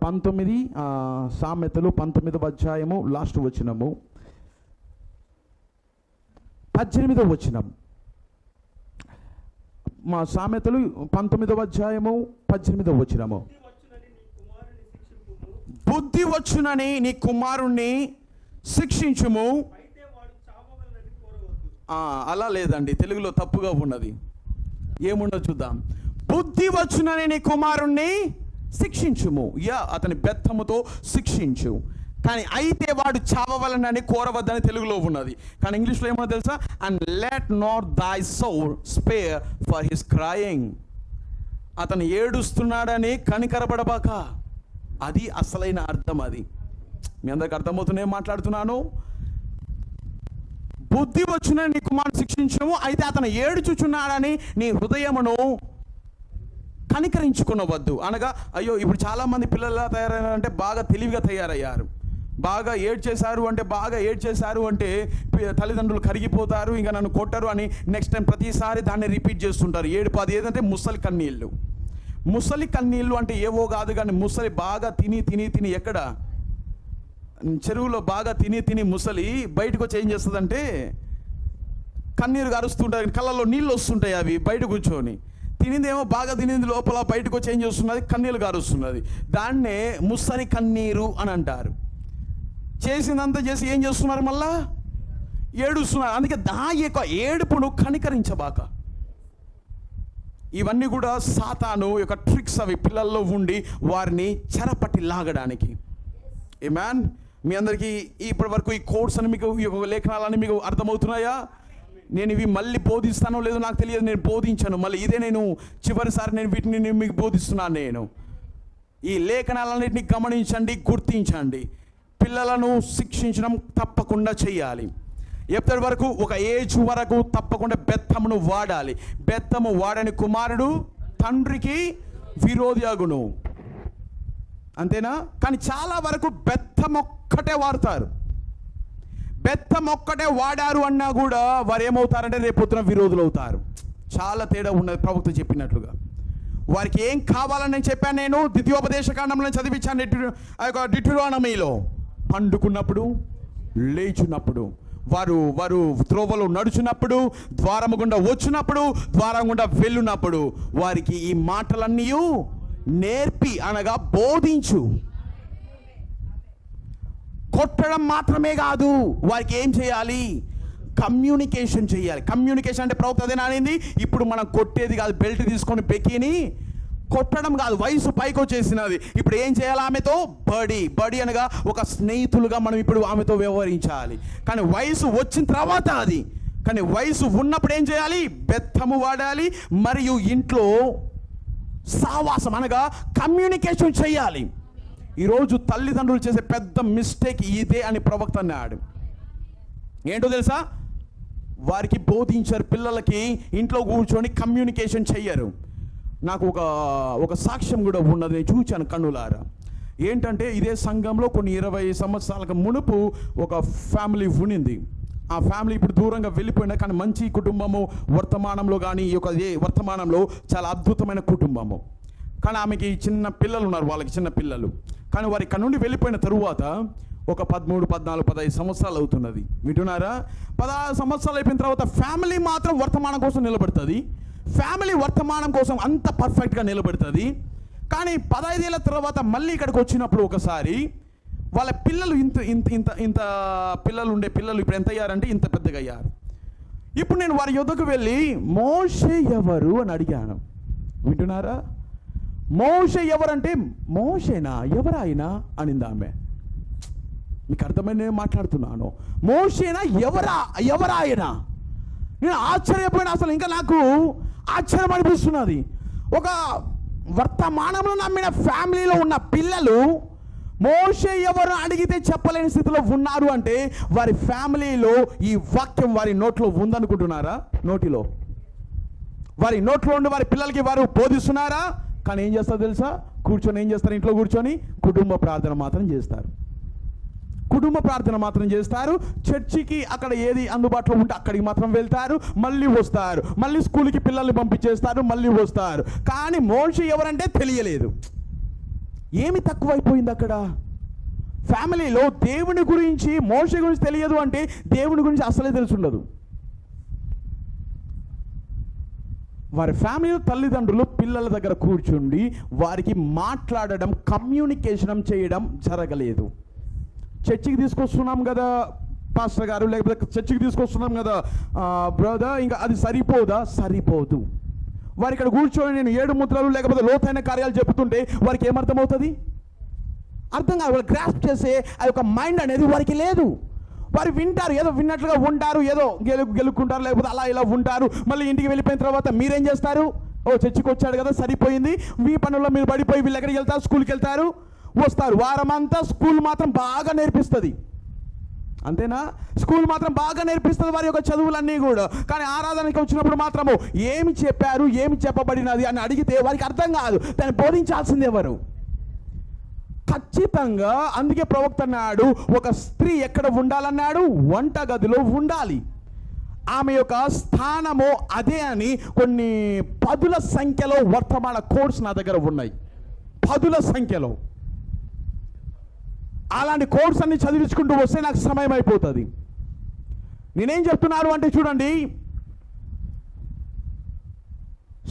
19 సామెతలు 19వ అధ్యాయము లాస్ట్ వచ్చినము 18వ వచనం. మా సామెతలు 19వ అధ్యాయము 18వ వచనము. బుద్ధి వచ్చునని నీ కుమారుణ్ణి శిక్షించుము. అలా లేదండి, తెలుగులో తప్పుగా ఉన్నది. ఏముండో చూద్దాం. బుద్ధి వచ్చునని నీ కుమారుణ్ణి శిక్షించుము. అతని బెత్తముతో శిక్షించు. కానీ అయితే వాడు చావవలనని కోరవద్దని తెలుగులో ఉన్నది. కానీ ఇంగ్లీష్లో ఏమో తెలుసా? And let not thy soul spare for his crying. అతను ఏడుస్తున్నాడని కనికరపడబాక. అది అసలైన అర్థం. అది మీ అందరికి అర్థమవుతున్నాయి మాట్లాడుతున్నాను. బుద్ధి వచ్చిన నీ కుమారుని శిక్షించము, అయితే అతను ఏడుచుచున్నాడని నీ హృదయమును కనికరించుకునవద్దు. అనగా అయ్యో ఇప్పుడు చాలామంది పిల్లలు ఎలా తయారయ్యారంటే బాగా తెలివిగా తయారయ్యారు. బాగా ఏడ్చేశారు అంటే తల్లిదండ్రులు కరిగిపోతారు, ఇంకా నన్ను కొట్టరు అని నెక్స్ట్ టైం ప్రతిసారి దాన్ని రిపీట్ చేస్తుంటారు. ఏడుపు అది ఏదంటే ముసలి కన్నీళ్ళు. ముసలి కన్నీళ్ళు అంటే ఏవో కాదు, కానీ ముసలి బాగా తిని ఎక్కడ చెరువులో బాగా తిని ముసలి బయటకు వచ్చి ఏం చేస్తుందంటే కన్నీరు గారుస్తుంటాయి, కళ్ళల్లో నీళ్ళు వస్తుంటాయి. అవి బయట కూర్చొని తినిందేమో బాగా తినింది, లోపల బయటకు వచ్చి ఏం చేస్తున్నది, కన్నీళ్ళు గారుస్తున్నది. దాన్నే ముసలి కన్నీరు అని అంటారు. చేసిందంతా చేసి ఏం చేస్తున్నారు, మళ్ళా ఏడుస్తున్నారు. అందుకే యొక్క ఏడుపును కనికరించబాక. ఇవన్నీ కూడా సాతాను యొక్క ట్రిక్స్. అవి పిల్లల్లో ఉండి వారిని చెరపట్టి లాగడానికి. ఆమేన్. మీ అందరికీ ఇప్పటి వరకు ఈ కోర్స్ అని మీకు ఈ లేఖనాలని మీకు అర్థమవుతున్నాయా? నేను ఇవి మళ్ళీ బోధిస్తానో లేదో నాకు తెలియదు, నేను బోధించాను. మళ్ళీ ఇదే నేను చివరిసారి నేను వీటిని మీకు బోధిస్తున్నాను. నేను ఈ లేఖనాలన్నింటినీ గమనించండి, గుర్తించండి. పిల్లలను శిక్షించడం తప్పకుండా చేయాలి. ఎప్పటి వరకు, ఒక ఏజ్ వరకు తప్పకుండా బెత్తమును వాడాలి. బెత్తము వాడని కుమారుడు తండ్రికి విరోధి అగును. అంతేనా? కానీ చాలా వరకు బెత్తం ఒక్కటే వాడతారు. బెత్తం ఒక్కటే వాడారు అన్నా కూడా వారు ఏమవుతారంటే రేపొద్దున విరోధులు అవుతారు. చాలా తేడా ఉన్నది ప్రవక్త చెప్పినట్లుగా. వారికి ఏం కావాలని నేను చెప్పాను. నేను ద్వితీయోపదేశకాండంలో చదివించాను. ఆ యొక్క డిట్యూరానమీలో పండుకున్నప్పుడు, లేచినప్పుడు, వారు త్రోవలో నడుచున్నప్పుడు, ద్వారము గుండా వచ్చినప్పుడు, ద్వారం గుండా వెళ్ళున్నప్పుడు వారికి ఈ మాటలన్నీ నేర్పి, అనగా బోధించు. కొట్టడం మాత్రమే కాదు, వారికి ఏం చేయాలి, కమ్యూనికేషన్ చేయాలి. కమ్యూనికేషన్ అంటే ప్రవక్త అదే నానింది. ఇప్పుడు మనం కొట్టేది కాదు, బెల్ట్ తీసుకొని బెక్కిని కొట్టడం కాదు. వయసు పైకి వచ్చేసినది. ఇప్పుడు ఏం చేయాలి, ఆమెతో బడి అనగా ఒక స్నేహితులుగా మనం ఇప్పుడు ఆమెతో వ్యవహరించాలి. కానీ వయసు వచ్చిన తర్వాత అది, కానీ వయసు ఉన్నప్పుడు ఏం చేయాలి, బెత్తము వాడాలి. మరియు ఇంట్లో సావాసం అనగా కమ్యూనికేషన్ చేయాలి. ఈరోజు తల్లిదండ్రులు చేసే పెద్ద మిస్టేక్ ఇదే అని ప్రవక్త అన్నాడు. ఏంటో తెలుసా? వారికి బోధించారు, పిల్లలకి ఇంట్లో కూర్చొని కమ్యూనికేషన్ చెయ్యరు. నాకు ఒక సాక్ష్యం కూడా ఉన్నది, నేను చూచాను కన్నులారా. ఏంటంటే ఇదే సంఘంలో కొన్ని 20 సంవత్సరాలకు మునుపు ఒక ఫ్యామిలీ ఉండింది. ఆ ఫ్యామిలీ ఇప్పుడు దూరంగా వెళ్ళిపోయినా కానీ మంచి కుటుంబము. వర్తమానంలో కానీ ఈ యొక్క వర్తమానంలో చాలా అద్భుతమైన కుటుంబము. కానీ ఆమెకి చిన్న పిల్లలు ఉన్నారు, వాళ్ళకి చిన్న పిల్లలు. కానీ వారి ఇక్కడ నుండి వెళ్ళిపోయిన తరువాత ఒక 13, 14, 15 సంవత్సరాలు అవుతున్నది. వింటున్నారా? 16 సంవత్సరాలు అయిపోయిన తర్వాత ఫ్యామిలీ మాత్రం వర్తమానం కోసం నిలబడుతుంది. ఫ్యామిలీ వర్తమానం కోసం అంత పర్ఫెక్ట్గా నిలబడుతుంది. కానీ 15 ఏళ్ళ తర్వాత మళ్ళీ ఇక్కడికి వచ్చినప్పుడు ఒకసారి వాళ్ళ పిల్లలు ఇంత పిల్లలు ఇప్పుడు ఎంత అయ్యారంటే ఇంత పెద్దగా అయ్యారు. ఇప్పుడు నేను వారి యొద్దకు వెళ్ళి మోషే ఎవరు అని అడిగాను. వింటున్నారా? మోషే ఎవరంటే, మోషేనా, ఎవరాయనా అనింది ఆమె. మీకు అర్థమైన నేను మాట్లాడుతున్నాను. మోషేనా, ఎవరాయనా? నేను ఆశ్చర్యపోయినా. అసలు ఇంకా నాకు ఆశ్చర్యం అనిపిస్తున్నది. ఒక వర్తమానంలో నమ్మిన ఫ్యామిలీలో ఉన్న పిల్లలు మోషే ఎవరు అడిగితే చెప్పలేని స్థితిలో ఉన్నారు అంటే వారి ఫ్యామిలీలో ఈ వాక్యం వారి నోట్లో ఉందనుకుంటున్నారా? వారి నోట్లో ఉండి వారి పిల్లలకి వారు బోధిస్తున్నారా? కానీ ఏం చేస్తారు తెలుసా? కూర్చొని ఏం చేస్తారు, ఇంట్లో కూర్చొని కుటుంబ ప్రార్థన మాత్రం చేస్తారు. చర్చికి అక్కడ ఏది అందుబాటులో ఉంటే అక్కడికి మాత్రం వెళ్తారు, మళ్ళీ వస్తారు. మళ్ళీ స్కూల్కి పిల్లల్ని పంపించేస్తారు, మళ్ళీ వస్తారు. కానీ మోషే ఎవరంటే తెలియలేదు. ఏమి తక్కువైపోయింది అక్కడ? ఫ్యామిలీలో దేవుని గురించి, మోషే గురించి తెలియదు అంటే దేవుని గురించి అసలే తెలుసుండదు. వారి ఫ్యామిలీలో తల్లిదండ్రులు పిల్లల దగ్గర కూర్చుండి వారికి మాట్లాడడం, కమ్యూనికేషన్ చేయడం జరగలేదు. చర్చికి తీసుకొస్తున్నాం కదా పాస్టర్ గారు, లేకపోతే చర్చికి తీసుకొస్తున్నాం కదా బ్రదర్, ఇంకా అది సరిపోదు. వారి ఇక్కడ కూర్చొని నేను 7 ముద్రలు లేకపోతే లోతైన కార్యాలు చెబుతుంటే వారికి ఏమర్థమవుతుంది? అర్థం కాదు. వాళ్ళు గ్రాస్ప్ చేసే ఆ యొక్క మైండ్ అనేది వారికి లేదు. వారు వింటారు, ఏదో విన్నట్లుగా ఉంటారు, ఏదో గెలుక్కుంటారు, లేకపోతే అలా ఇలా ఉంటారు. మళ్ళీ ఇంటికి వెళ్ళిపోయిన తర్వాత మీరేం చేస్తారు? చర్చికి వచ్చాడు కదా, సరిపోయింది. మీ పనుల్లో మీరు పడిపోయి వీళ్ళు ఎక్కడికి వెళ్తారు? స్కూల్కి వెళ్తారు. వస్తారు. వారమంతా స్కూల్ మాత్రం బాగా నేర్పిస్తుంది, అంతేనా? స్కూల్ మాత్రం బాగా నేర్పిస్తుంది వారి యొక్క చదువులన్నీ కూడా. కానీ ఆరాధనకి వచ్చినప్పుడు మాత్రము ఏమి చెప్పారు, ఏమి చెప్పబడినది అని అడిగితే వారికి అర్థం కాదు. దాన్ని బోధించాల్సింది ఎవరు? ఖచ్చితంగా. అందుకే ప్రవక్త అన్నాడు, ఒక స్త్రీ ఎక్కడ ఉండాలన్నాడు? వంటగదిలో ఉండాలి. ఆమె యొక్క స్థానము అదే అని కొన్ని 10ల సంఖ్యలో వర్తమాన కోడ్స్ నా దగ్గర ఉన్నాయి. 10ల సంఖ్యలో అలాంటి కోడ్స్ అన్ని చదివించుకుంటూ వస్తే నాకు సమయం అయిపోతుంది. నేనేం చెప్తున్నాను అంటే చూడండి,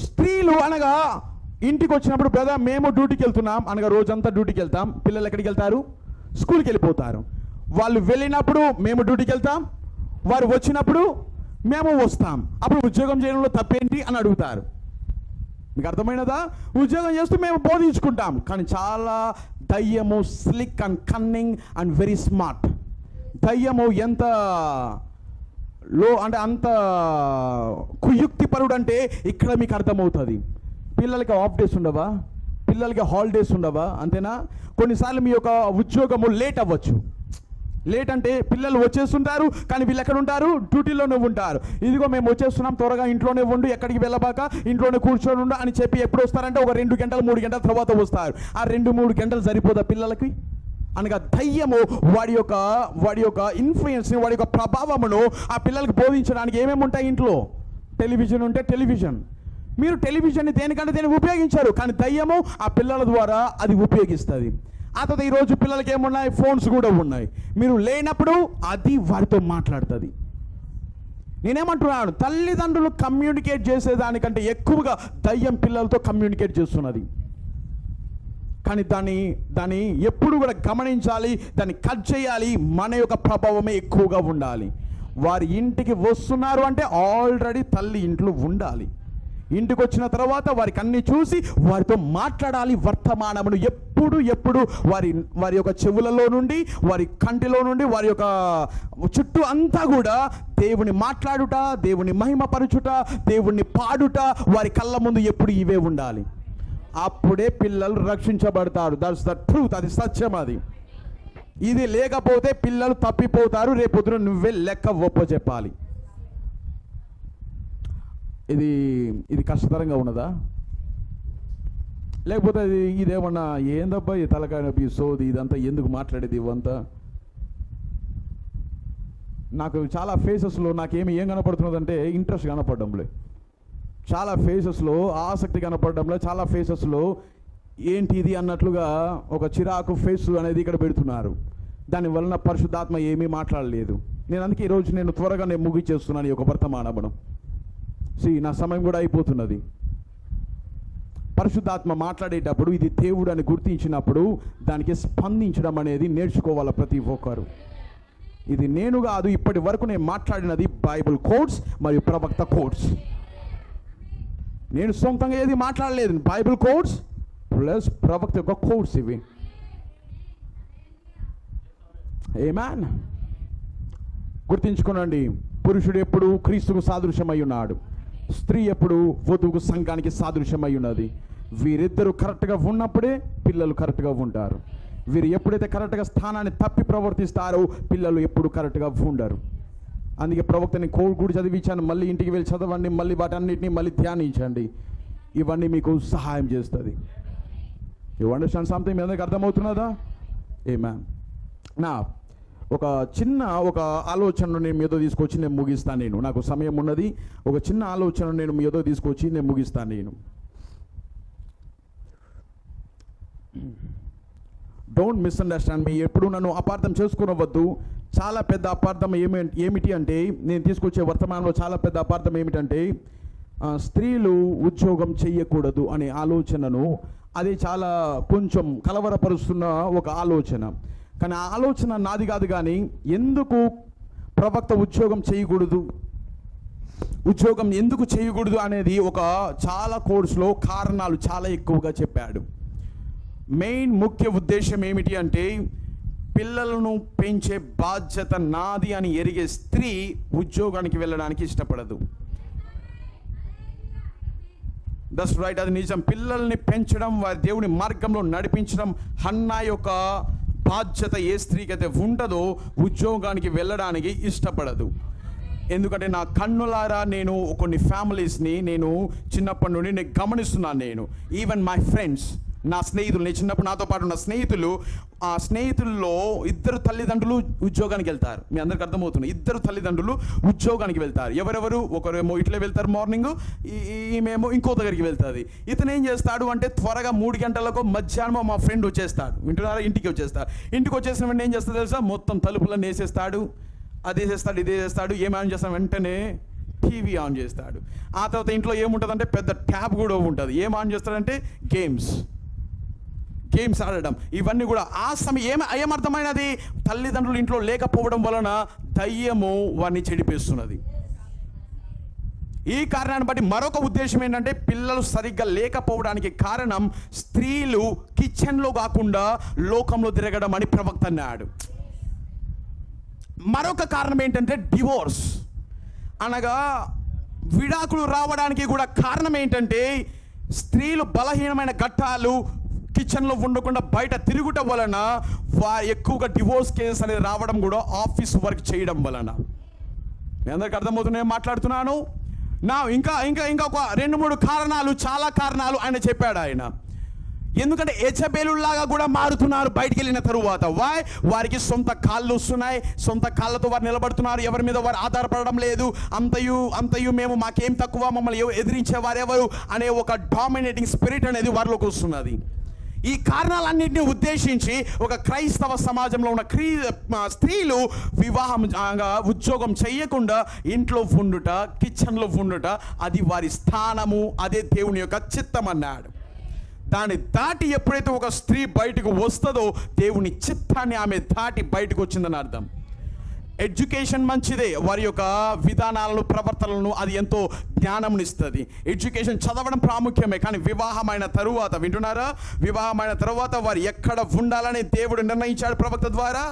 స్త్రీలు అనగా ఇంటికి వచ్చినప్పుడు బ్రదర్ మేము డ్యూటీకి వెళ్తున్నాం అనగా రోజంతా డ్యూటీకి వెళ్తాం. పిల్లలు ఎక్కడికి వెళ్తారు? స్కూల్కి వెళ్ళిపోతారు. వాళ్ళు వెళ్ళినప్పుడు మేము డ్యూటీకి వెళ్తాం, వారు వచ్చినప్పుడు మేము వస్తాం. అప్పుడు ఉద్యోగం చేయడంలో తప్పేంటి అని అడుగుతారు. మీకు అర్థమైనదా? ఉద్యోగం చేస్తూ మేము బోధించుకుంటాం. కానీ చాలా దయ్యము slick and cunning and very smart. దయ్యము ఎంత అంటే అంత కుయుక్తిపరుడు అంటే ఇక్కడ మీకు అర్థమవుతుంది. పిల్లలకి ఆఫ్ డేస్ ఉండవా? పిల్లలకి హాలిడేస్ ఉండవా? అంతేనా? కొన్నిసార్లు మీ యొక్క ఉద్యోగము లేట్ అవ్వచ్చు. లేట్ అంటే పిల్లలు వచ్చేస్తుంటారు, కానీ వీళ్ళు ఎక్కడ ఉంటారు? డ్యూటీలోనే ఉంటారు. ఇదిగో మేము వచ్చేస్తున్నాం, త్వరగా ఇంట్లోనే ఉండు, ఎక్కడికి వెళ్ళబాక, ఇంట్లోనే కూర్చొని ఉండు అని చెప్పి ఎప్పుడు వస్తారంటే ఒక 2 గంటలు 3 గంటల తర్వాత వస్తారు. ఆ 2-3 గంటలు సరిపోదా పిల్లలకి? అనగా దయ్యము వాడి యొక్క ఇన్ఫ్లుయెన్స్ని, వాడి యొక్క ప్రభావమును ఆ పిల్లలకి బోధించడానికి ఏమేమి ఉంటాయి ఇంట్లో? టెలివిజన్ ఉంటే టెలివిజన్. మీరు టెలివిజన్ని దేనికంటే దేనికి ఉపయోగించారు, కానీ దయ్యము ఆ పిల్లల ద్వారా అది ఉపయోగిస్తుంది. ఆ తర్వాత ఈరోజు పిల్లలకి ఏమున్నాయి? ఫోన్స్ కూడా ఉన్నాయి. మీరు లేనప్పుడు అది వారితో మాట్లాడుతుంది. నేనేమంటున్నాను, తల్లిదండ్రులు కమ్యూనికేట్ చేసేదానికంటే ఎక్కువగా దయ్యం పిల్లలతో కమ్యూనికేట్ చేస్తున్నది. కానీ దాన్ని ఎప్పుడు కూడా గమనించాలి, దాన్ని కట్ చేయాలి. మన యొక్క ప్రభావమే ఎక్కువగా ఉండాలి. వారి ఇంటికి వస్తున్నారు అంటే ఆల్రెడీ తల్లి ఇంట్లో ఉండాలి. ఇంటికి వచ్చిన తర్వాత వారికి అన్ని చూసి వారితో మాట్లాడాలి. వర్తమానమును ఎప్పుడు వారి యొక్క చెవులలో నుండి, వారి కంటిలో నుండి, వారి యొక్క చుట్టూ అంతా కూడా దేవుని మాట్లాడుట, దేవుని మహిమపరచుట, దేవుణ్ణి పాడుట వారి కళ్ళ ముందు ఎప్పుడు ఇవే ఉండాలి. అప్పుడే పిల్లలు రక్షించబడతారు. That's the truth. అది సత్యం. అది ఇది లేకపోతే పిల్లలు తప్పిపోతారు. రేపొద్దున నువ్వే లెక్క ఒప్ప చెప్పాలి. ఇది కష్టతరంగా ఉన్నదా? లేకపోతే ఇదేమన్నా ఏందబ్బా ఈ తలకాయ నొప్పి, సోది, ఇదంతా ఎందుకు మాట్లాడేది ఇవంతా? నాకు చాలా ఫేసెస్లో ఏం కనపడుతున్నదంటే ఇంట్రెస్ట్ కనపడడంలే. చాలా ఫేసెస్లో ఆసక్తి కనపడడంలో, చాలా ఫేసెస్లో ఏంటి ఇది అన్నట్లుగా ఒక చిరాకు ఫేస్ అనేది ఇక్కడ పెడుతున్నారు. దానివలన పరిశుద్ధాత్మ ఏమీ మాట్లాడలేదు. అందుకే ఈరోజు త్వరగా ముగిచేస్తున్నాను ఈ యొక్క వర్తమానమును. నా సమయం కూడా అయిపోతున్నది. పరిశుద్ధాత్మ మాట్లాడేటప్పుడు ఇది దేవుడు అని గుర్తించినప్పుడు దానికి స్పందించడం అనేది నేర్చుకోవాలి ప్రతి ఒక్కరు. ఇది నేను కాదు, ఇప్పటి వరకు నేను మాట్లాడినది బైబిల్ కోడ్స్ మరియు ప్రవక్త కోడ్స్. నేను సొంతంగా ఏది మాట్లాడలేదు. బైబిల్ కోడ్స్ ప్లస్ ప్రవక్త యొక్క కోడ్స్ ఇవి. ఆమేన్. గుర్తించుకోనండి, పురుషుడు ఎప్పుడు క్రీస్తుకు సాదృశ్యమై ఉన్నాడు, స్త్రీ ఎప్పుడు వధువుకు సంఘానికి సాదృశ్యమై ఉన్నది. వీరిద్దరూ కరెక్ట్గా ఉన్నప్పుడే పిల్లలు కరెక్ట్గా ఉంటారు. వీరు ఎప్పుడైతే కరెక్ట్గా స్థానాన్ని తప్పి ప్రవర్తిస్తారో పిల్లలు ఎప్పుడు కరెక్ట్గా ఉండరు. అందుకే ప్రవక్తని కోడ్ కూడా చదివించాను. మళ్ళీ ఇంటికి వెళ్ళి చదవండి, మళ్ళీ వాటన్నిటిని మళ్ళీ ధ్యానించండి. ఇవన్నీ మీకు సహాయం చేస్తుంది. You understand something? మీ అందరికి అర్థమవుతున్నదా? ఆమేన్. ఒక చిన్న ఆలోచనను నేను మీతో తీసుకొచ్చి నేను ముగిస్తాను. నాకు సమయం ఉన్నది. ఒక చిన్న ఆలోచనను నేను మీతో తీసుకొచ్చి నేను ముగిస్తాను. డోంట్ మిస్అండర్స్టాండ్ మీ. ఎప్పుడు నన్ను అపార్థం చేసుకునవద్దు. చాలా పెద్ద అపార్థం ఏమిటి అంటే, నేను తీసుకొచ్చే వర్తమానంలో చాలా పెద్ద అపార్థం ఏమిటంటే, స్త్రీలు ఉద్యోగం చెయ్యకూడదు అనే ఆలోచనను, అది చాలా కొంచెం కలవరపరుస్తున్న ఒక ఆలోచన. కానీ ఆ ఆలోచన నాది కాదు. కానీ ఎందుకు ప్రవక్త ఉద్యోగం ఎందుకు చేయకూడదు అనేది ఒక చాలా కోర్సులో కారణాలు చాలా ఎక్కువగా చెప్పాడు. ముఖ్య ఉద్దేశం ఏమిటి అంటే, పిల్లలను పెంచే బాధ్యత నాది అని ఎరిగే స్త్రీ ఉద్యోగానికి వెళ్ళడానికి ఇష్టపడదు. దట్స్ రైట్, అది నిజం. పిల్లల్ని పెంచడం, వారి దేవుని మార్గంలో నడిపించడం హన్నా యొక్క బాధ్యత. ఏ స్త్రీకి అయితే ఉంటుందో ఉద్యోగానికి వెళ్ళడానికి ఇష్టపడదు. ఎందుకంటే నా కన్నులారా నేను కొన్ని ఫ్యామిలీస్ని నేను చిన్నప్పటి నుండి నేను గమనిస్తున్నాను. నేను ఈవెన్ మై ఫ్రెండ్స్, నా స్నేహితులు, నేను చిన్నప్పుడు నాతో పాటు ఉన్న స్నేహితులు, ఆ స్నేహితుల్లో ఇద్దరు తల్లిదండ్రులు ఉద్యోగానికి వెళ్తారు. మీ అందరికి అర్థమవుతుంది, ఇద్దరు తల్లిదండ్రులు ఉద్యోగానికి వెళ్తారు. ఎవరెవరు? ఒకరేమో ఇట్లా వెళ్తారు మార్నింగ్, ఈమెమో ఇంకో దగ్గరికి వెళ్తుంది. ఇతను ఏం చేస్తాడు అంటే త్వరగా 3 గంటలకు మధ్యాహ్నం మా ఫ్రెండ్ వచ్చేస్తాడు. వింటున్నారా? ఇంటికి వచ్చేస్తాడు. ఇంటికి వచ్చేసిన వెంటనే ఏం చేస్తాడు తెలుసా? మొత్తం తలుపులను వేసేస్తాడు, అదే చేస్తాడు, ఇదే చేస్తాడు. ఏం ఆన్ చేస్తాడు? వెంటనే టీవీ ఆన్ చేస్తాడు. ఆ తర్వాత ఇంట్లో ఏముంటుందంటే పెద్ద ట్యాబ్ కూడా ఉంటుంది. ఏం ఆన్ చేస్తాడంటే గేమ్స్ ఆడడం. ఇవన్నీ కూడా ఆ సమయం ఏమర్థమైనది? తల్లిదండ్రులు ఇంట్లో లేకపోవడం వలన దయ్యము వారిని చెడిపేస్తున్నది. ఈ కారణాన్ని బట్టి మరొక ఉద్దేశం ఏంటంటే పిల్లలు సరిగ్గా లేకపోవడానికి కారణం స్త్రీలు కిచెన్లో కాకుండా లోకంలో తిరగడం అని ప్రవక్త అన్నాడు. మరొక కారణం ఏంటంటే డివోర్స్, అనగా విడాకులు రావడానికి కూడా కారణం ఏంటంటే స్త్రీలు బలహీనమైన ఘట్టాలు కిచెన్లో ఉండకుండా బయట తిరుగుట వలన ఎక్కువగా డివోర్స్ కేసెస్ అనేది రావడం కూడా ఆఫీస్ వర్క్ చేయడం వలన. మీ అందరికి అర్థమవుతున్నాయి మాట్లాడుతున్నాను నా? ఇంకా ఇంకా ఇంకా ఒక 2-3 కారణాలు, చాలా కారణాలు ఆయన చెప్పాడు ఆయన. ఎందుకంటే యెజబెలులాగా కూడా మారుతున్నారు బయటికి వెళ్ళిన తరువాత. వారికి సొంత కాళ్ళు వస్తున్నాయి, సొంత కాళ్ళతో వారు నిలబడుతున్నారు, ఎవరి మీద వారు ఆధారపడడం లేదు. అంతయు మేము మాకేం తక్కువ, మమ్మల్ని ఎదిరించే వారెవరు అనే ఒక డామినేటింగ్ స్పిరిట్ అనేది వారిలోకి వస్తున్నది. ఈ కారణాలన్నింటినీ ఉద్దేశించి ఒక క్రైస్తవ సమాజంలో ఉన్న స్త్రీలు ఉద్యోగం చేయకుండా ఇంట్లో ఉండుట, కిచెన్లో ఉండుట, అది వారి స్థానము, అదే దేవుని యొక్క చిత్తం అన్నాడు. దాన్ని దాటి ఎప్పుడైతే ఒక స్త్రీ బయటకు వస్తుందో దేవుని చిత్తాన్ని ఆమె దాటి బయటకు వచ్చిందని అర్థం. ఎడ్యుకేషన్ మంచిదే, వారి యొక్క విధానాలను, ప్రవర్తనలను అది ఎంతో జ్ఞానంనిస్తుంది. ఎడ్యుకేషన్ చదవడం ప్రాముఖ్యమే, కానీ వివాహమైన తరువాత, వింటున్నారా? వివాహమైన తరువాత వారు ఎక్కడ ఉండాలని దేవుడు నిర్ణయించాడు ప్రవక్త ద్వారా?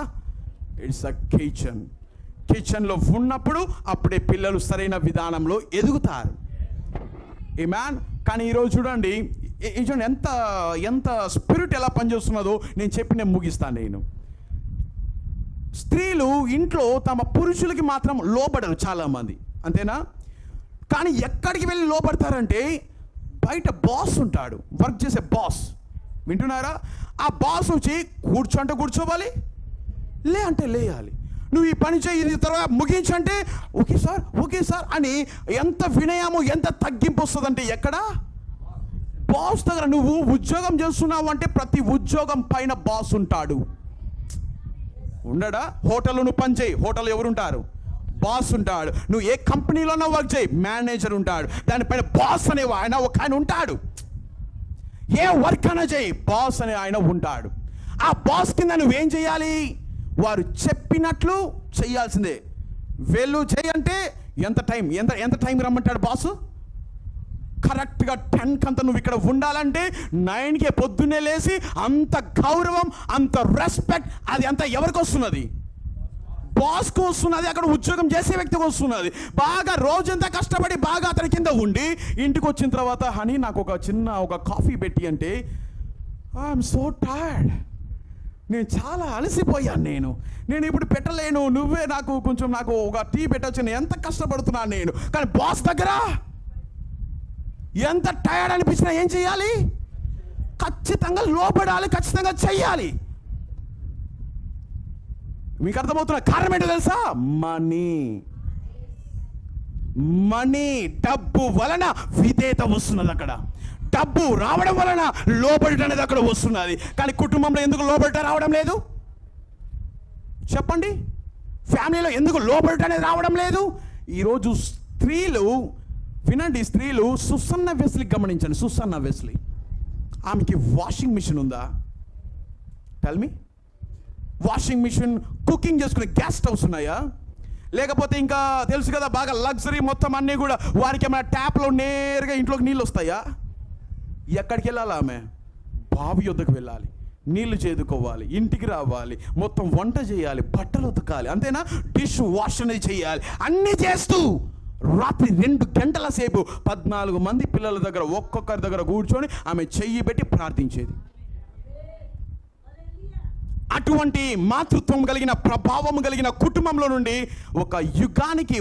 ఇట్స్ అ కిచెన్లో ఉన్నప్పుడు అప్పుడే పిల్లలు సరైన విధానంలో ఎదుగుతారు. ఆమేన్. కానీ ఈరోజు చూడండి ఎంత స్పిరిట్ ఎలా పనిచేస్తున్నదో నేను ముగిస్తాను. స్త్రీలు ఇంట్లో తమ పురుషులకి మాత్రం లోబడరు చాలామంది, అంతేనా? కానీ ఎక్కడికి వెళ్ళి లోబడతారంటే బయట బాస్ ఉంటాడు, వర్క్ చేసే బాస్. వింటున్నారా? ఆ బాస్ వచ్చి కూర్చోంటే కూర్చోవాలి, లే అంటే లేయాలి. నువ్వు ఈ పని చేయి, ఇది తర్వాత ముగించంటే ఓకే సార్ అని ఎంత వినయము, ఎంత తగ్గింపు వస్తుందంటే ఎక్కడ? బాస్ దగ్గర. నువ్వు ఉద్యోగం చేస్తున్నావు అంటే ప్రతి ఉద్యోగం పైన బాస్ ఉంటాడు, ఉండడా? హోటల్లో నువ్వు పని చేయి, హోటల్ ఎవరుంటారు? బాస్ ఉంటాడు. నువ్వు ఏ కంపెనీలోనో వర్క్ చేయి, మేనేజర్ ఉంటాడు, దానిపైన బాస్ అనే ఆయన ఉంటాడు. ఏ వర్క్ అయినా చేయి, బాస్ అనే ఆయన ఉంటాడు. ఆ బాస్ కింద నువ్వేం చేయాలి? వారు చెప్పినట్లు చేయాల్సిందే. వెళ్ళు చేయంటే ఎంత టైం రమ్మంటాడు బాసు? కరెక్ట్గా 10కి అంతా నువ్వు ఇక్కడ ఉండాలంటే 9కే పొద్దున్నే లేచి అంత గౌరవం, అంత రెస్పెక్ట్, అది అంతా ఎవరికి వస్తున్నది? బాస్కు వస్తున్నది. అక్కడ ఉద్యోగం చేసే వ్యక్తికి వస్తున్నది. బాగా రోజంతా కష్టపడి బాగా అతని కింద ఉండి ఇంటికి వచ్చిన తర్వాత హనీ నాకు ఒక కాఫీ పెట్టి అంటే ఐఎమ్ సో టైర్డ్, నేను చాలా అలసిపోయాను, నేను ఇప్పుడు పెట్టలేను, నువ్వే నాకు ఒక టీ పెట్టచ్చు, నేను ఎంత కష్టపడుతున్నాను నేను. కానీ బాస్ దగ్గర ఎంత టైర్డ్ అనిపించినా ఏం చేయాలి? ఖచ్చితంగా లోపడాలి, ఖచ్చితంగా చెయ్యాలి. మీకు అర్థమవుతున్న కారణం ఏంటో తెలుసా? మనీ, డబ్బు వలన విధేయత వస్తున్నది. అక్కడ డబ్బు రావడం వలన లోబడట అనేది అక్కడ వస్తున్నది. కానీ కుటుంబంలో ఎందుకు లోబడట రావడం లేదు చెప్పండి? ఫ్యామిలీలో ఎందుకు లోబడట అనేది రావడం లేదు? ఈరోజు స్త్రీలు, వినండి, స్త్రీలు సుసన్న వెస్లీ గమనించండి. సుసన్న వెస్లీ ఆమెకి వాషింగ్ మిషన్ ఉందా? Tell me. Washing machine, cooking చేసుకునే గ్యాస్ స్టవ్స్ ఉన్నాయా? లేకపోతే ఇంకా తెలుసు కదా బాగా లగ్జరీ మొత్తం అన్నీ కూడా. వారికి ఏమైనా ట్యాప్లో నేరుగా ఇంట్లోకి నీళ్ళు వస్తాయా? ఎక్కడికి వెళ్ళాలి? ఆమె బావి యొద్దకు వెళ్ళాలి, నీళ్లు చేదుకోవాలి, ఇంటికి రావాలి, మొత్తం వంట చేయాలి, బట్టలు ఉతకాలి, అంతేనా? డిష్ వాష్ అనేది చేయాలి. అన్నీ చేస్తూ రాత్రి 2 గంటల సేపు 14 మంది పిల్లల దగ్గర ఒక్కొక్కరి దగ్గర కూర్చొని ఆమె చెయ్యి పెట్టి ప్రార్థించేది. అటువంటి మాతృత్వం కలిగిన, ప్రభావం కలిగిన కుటుంబంలో నుండి ఒక యుగానికి,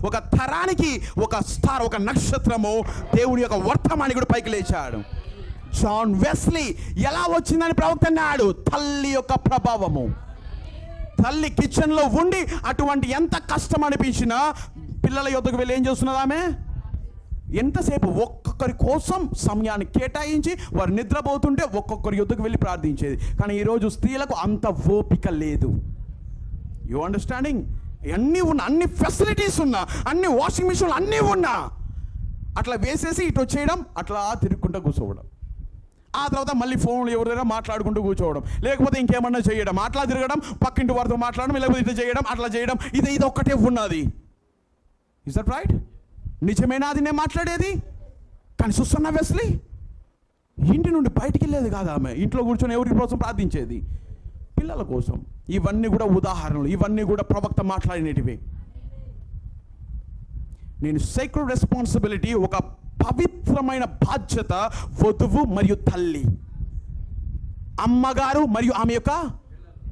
ఒక తరానికి ఒక స్టార్, ఒక నక్షత్రము, దేవుని యొక్క వర్తమానికుడు పైకి లేచాడు. జాన్ వెస్లీ ఎలా వచ్చిందని ప్రవక్త అన్నాడు? తల్లి యొక్క ప్రభావము. తల్లి కిచెన్లో ఉండి అటువంటి ఎంత కష్టం అనిపించినా పిల్లల యొద్దకు వెళ్ళి ఏం చేస్తున్నది ఆమె? ఎంతసేపు ఒక్కొక్కరి కోసం సమయాన్ని కేటాయించి వారు నిద్రపోతుంటే ఒక్కొక్కరి యొద్దకు వెళ్ళి ప్రార్థించేది. కానీ ఈరోజు స్త్రీలకు అంత ఓపిక లేదు. You understanding? అన్నీ ఉన్నా, అన్ని ఫెసిలిటీస్ ఉన్నా, అన్ని వాషింగ్ మిషన్లు అన్నీ ఉన్నా, అట్లా వేసేసి ఇటు వచ్చేయడం, అట్లా తిరుగుకుంటూ కూర్చోవడం, ఆ తర్వాత మళ్ళీ ఫోన్లు ఎవరైనా మాట్లాడుకుంటూ కూర్చోవడం, లేకపోతే ఇంకేమన్నా చేయడం, అట్లా తిరగడం, పక్కింటి వారితో మాట్లాడడం, లేకపోతే ఇట్లా చేయడం, అట్లా చేయడం, ఇది ఒక్కటే ఉన్నది. Is that right? నిజమేనా అది నేను మాట్లాడేది? కానీ సుసన్న వెస్లీ ఇంటి నుండి బయటికి వెళ్ళేది కాదు. ఆమె ఇంట్లో కూర్చొని ఎవరి కోసం ప్రార్థించేది? పిల్లల కోసం. ఇవన్నీ కూడా ఉదాహరణలు, ఇవన్నీ కూడా ప్రవక్త మాట్లాడినటివి. నేను సైక్రెడ్ రెస్పాన్సిబిలిటీ, ఒక పవిత్రమైన బాధ్యత వధువు మరియు తల్లి, అమ్మగారు మరియు ఆమె యొక్క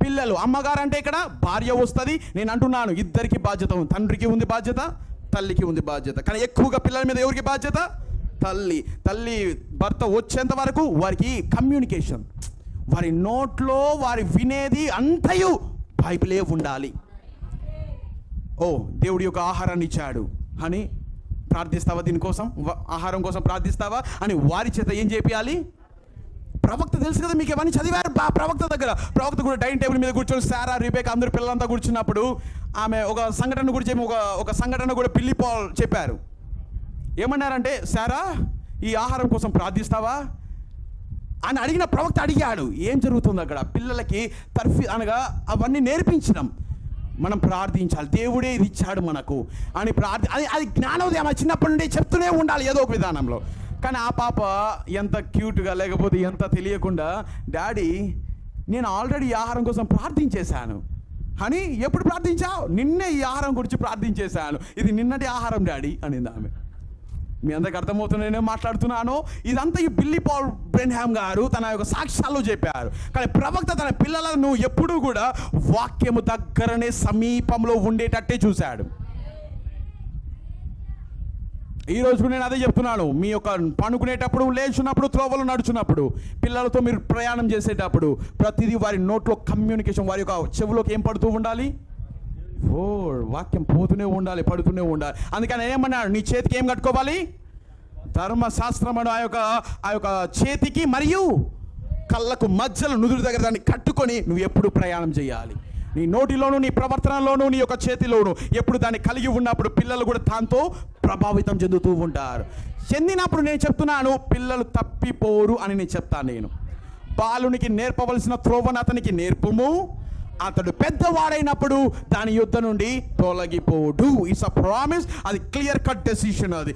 పిల్లలు. అమ్మగారు అంటే ఇక్కడ భార్య వస్తుంది. నేను అంటున్నాను ఇద్దరికి బాధ్యత ఉంది. తండ్రికి ఉంది బాధ్యత, తల్లికి ఉంది బాధ్యత. కానీ ఎక్కువగా పిల్లల మీద ఎవరికి బాధ్యత? తల్లి భర్త వచ్చేంత వరకు వారికి కమ్యూనికేషన్, వారి నోట్లో వారి వినేది అంతయు బైబిలే ఉండాలి. ఓ దేవుడి యొక్క ఆహారాన్ని ఇచ్చాడు అని ప్రార్థిస్తావా? దీనికోసం, ఆహారం కోసం ప్రార్థిస్తావా అని వారి చేత ఏం చేయాలి? ప్రవక్త తెలుసు కదా మీకు, ఇవన్నీ చదివారు ప్రవక్త దగ్గర. ప్రవక్త కూడా డైనింగ్ టేబుల్ మీద కూర్చొని సారా, రిబేకా అందరు పిల్లలంతా కూర్చున్నప్పుడు ఆమె ఒక సంఘటన గురించి ఒక సంఘటన కూడా బిల్లీ పాల్ చెప్పారు. ఏమన్నారంటే, సారా ఈ ఆహారం కోసం ప్రార్థిస్తావా అని అడిగిన ప్రవక్త అడిగాడు. ఏం జరుగుతుంది అక్కడ? పిల్లలకి అనగా అవన్నీ నేర్పించడం. మనం ప్రార్థించాలి, దేవుడే ఇది ఇచ్చాడు మనకు అని అది జ్ఞానోదయం చిన్నప్పటి నుండి చెప్తూనే ఉండాలి ఏదో ఒక విధానంలో. కానీ ఆ పాప ఎంత క్యూట్గా, లేకపోతే ఎంత తెలియకుండా, డాడీ నేను ఆల్రెడీ ఈ ఆహారం కోసం ప్రార్థించేశాను అని. ఎప్పుడు ప్రార్థించావు? నిన్నే ఈ ఆహారం గురించి ప్రార్థించేశాను, ఇది నిన్నటి ఆహారం డాడీ అనింది ఆమె. మీ అందరికి అర్థమవుతుంది నేను మాట్లాడుతున్నాను? ఇదంతా ఈ బిల్లీ పాల్ బ్రెన్హామ్ గారు తన యొక్క సాక్ష్యాల్లో చెప్పారు. కానీ ప్రవక్త తన పిల్లలను ఎప్పుడూ కూడా వాక్యము దగ్గరనే, సమీపంలో ఉండేటట్టే చూశాడు. ఈరోజు నేను అదే చెప్తున్నాను. మీ యొక్క పనుకునేటప్పుడు, లేచున్నప్పుడు, త్రోవలు నడుచున్నప్పుడు, పిల్లలతో మీరు ప్రయాణం చేసేటప్పుడు ప్రతిదీ వారి నోట్లో కమ్యూనికేషన్, వారి యొక్క చెవులోకి ఏం పడుతూ ఉండాలి? వాక్యం పోతూనే ఉండాలి, పడుతూనే ఉండాలి. అందుకని ఏమన్నాడు? నీ చేతికి ఏం కట్టుకోవాలి? ధర్మశాస్త్రం అను ఆ యొక్క చేతికి మరియు కళ్ళకు మధ్యలో నుదురు దగ్గర దాన్ని కట్టుకొని నువ్వు ఎప్పుడు ప్రయాణం చేయాలి. నీ నోటిలోను, నీ ప్రవర్తనలోను, నీ యొక్క చేతిలోను ఎప్పుడు దాన్ని కలిగి ఉన్నప్పుడు పిల్లలు కూడా దాంతో ప్రభావితం చెందుతూ ఉంటారు. చెందినప్పుడు నేను చెప్తున్నాను, పిల్లలు తప్పిపోరు అని నేను చెప్తాను. నేను బాలునికి నేర్పవలసిన త్రోవను అతనికి నేర్పుము, అతడు పెద్దవాడైనప్పుడు దాని యుద్ధ నుండి తొలగిపోడు. It's a promise. అది క్లియర్ కట్ డెసిషన్. అది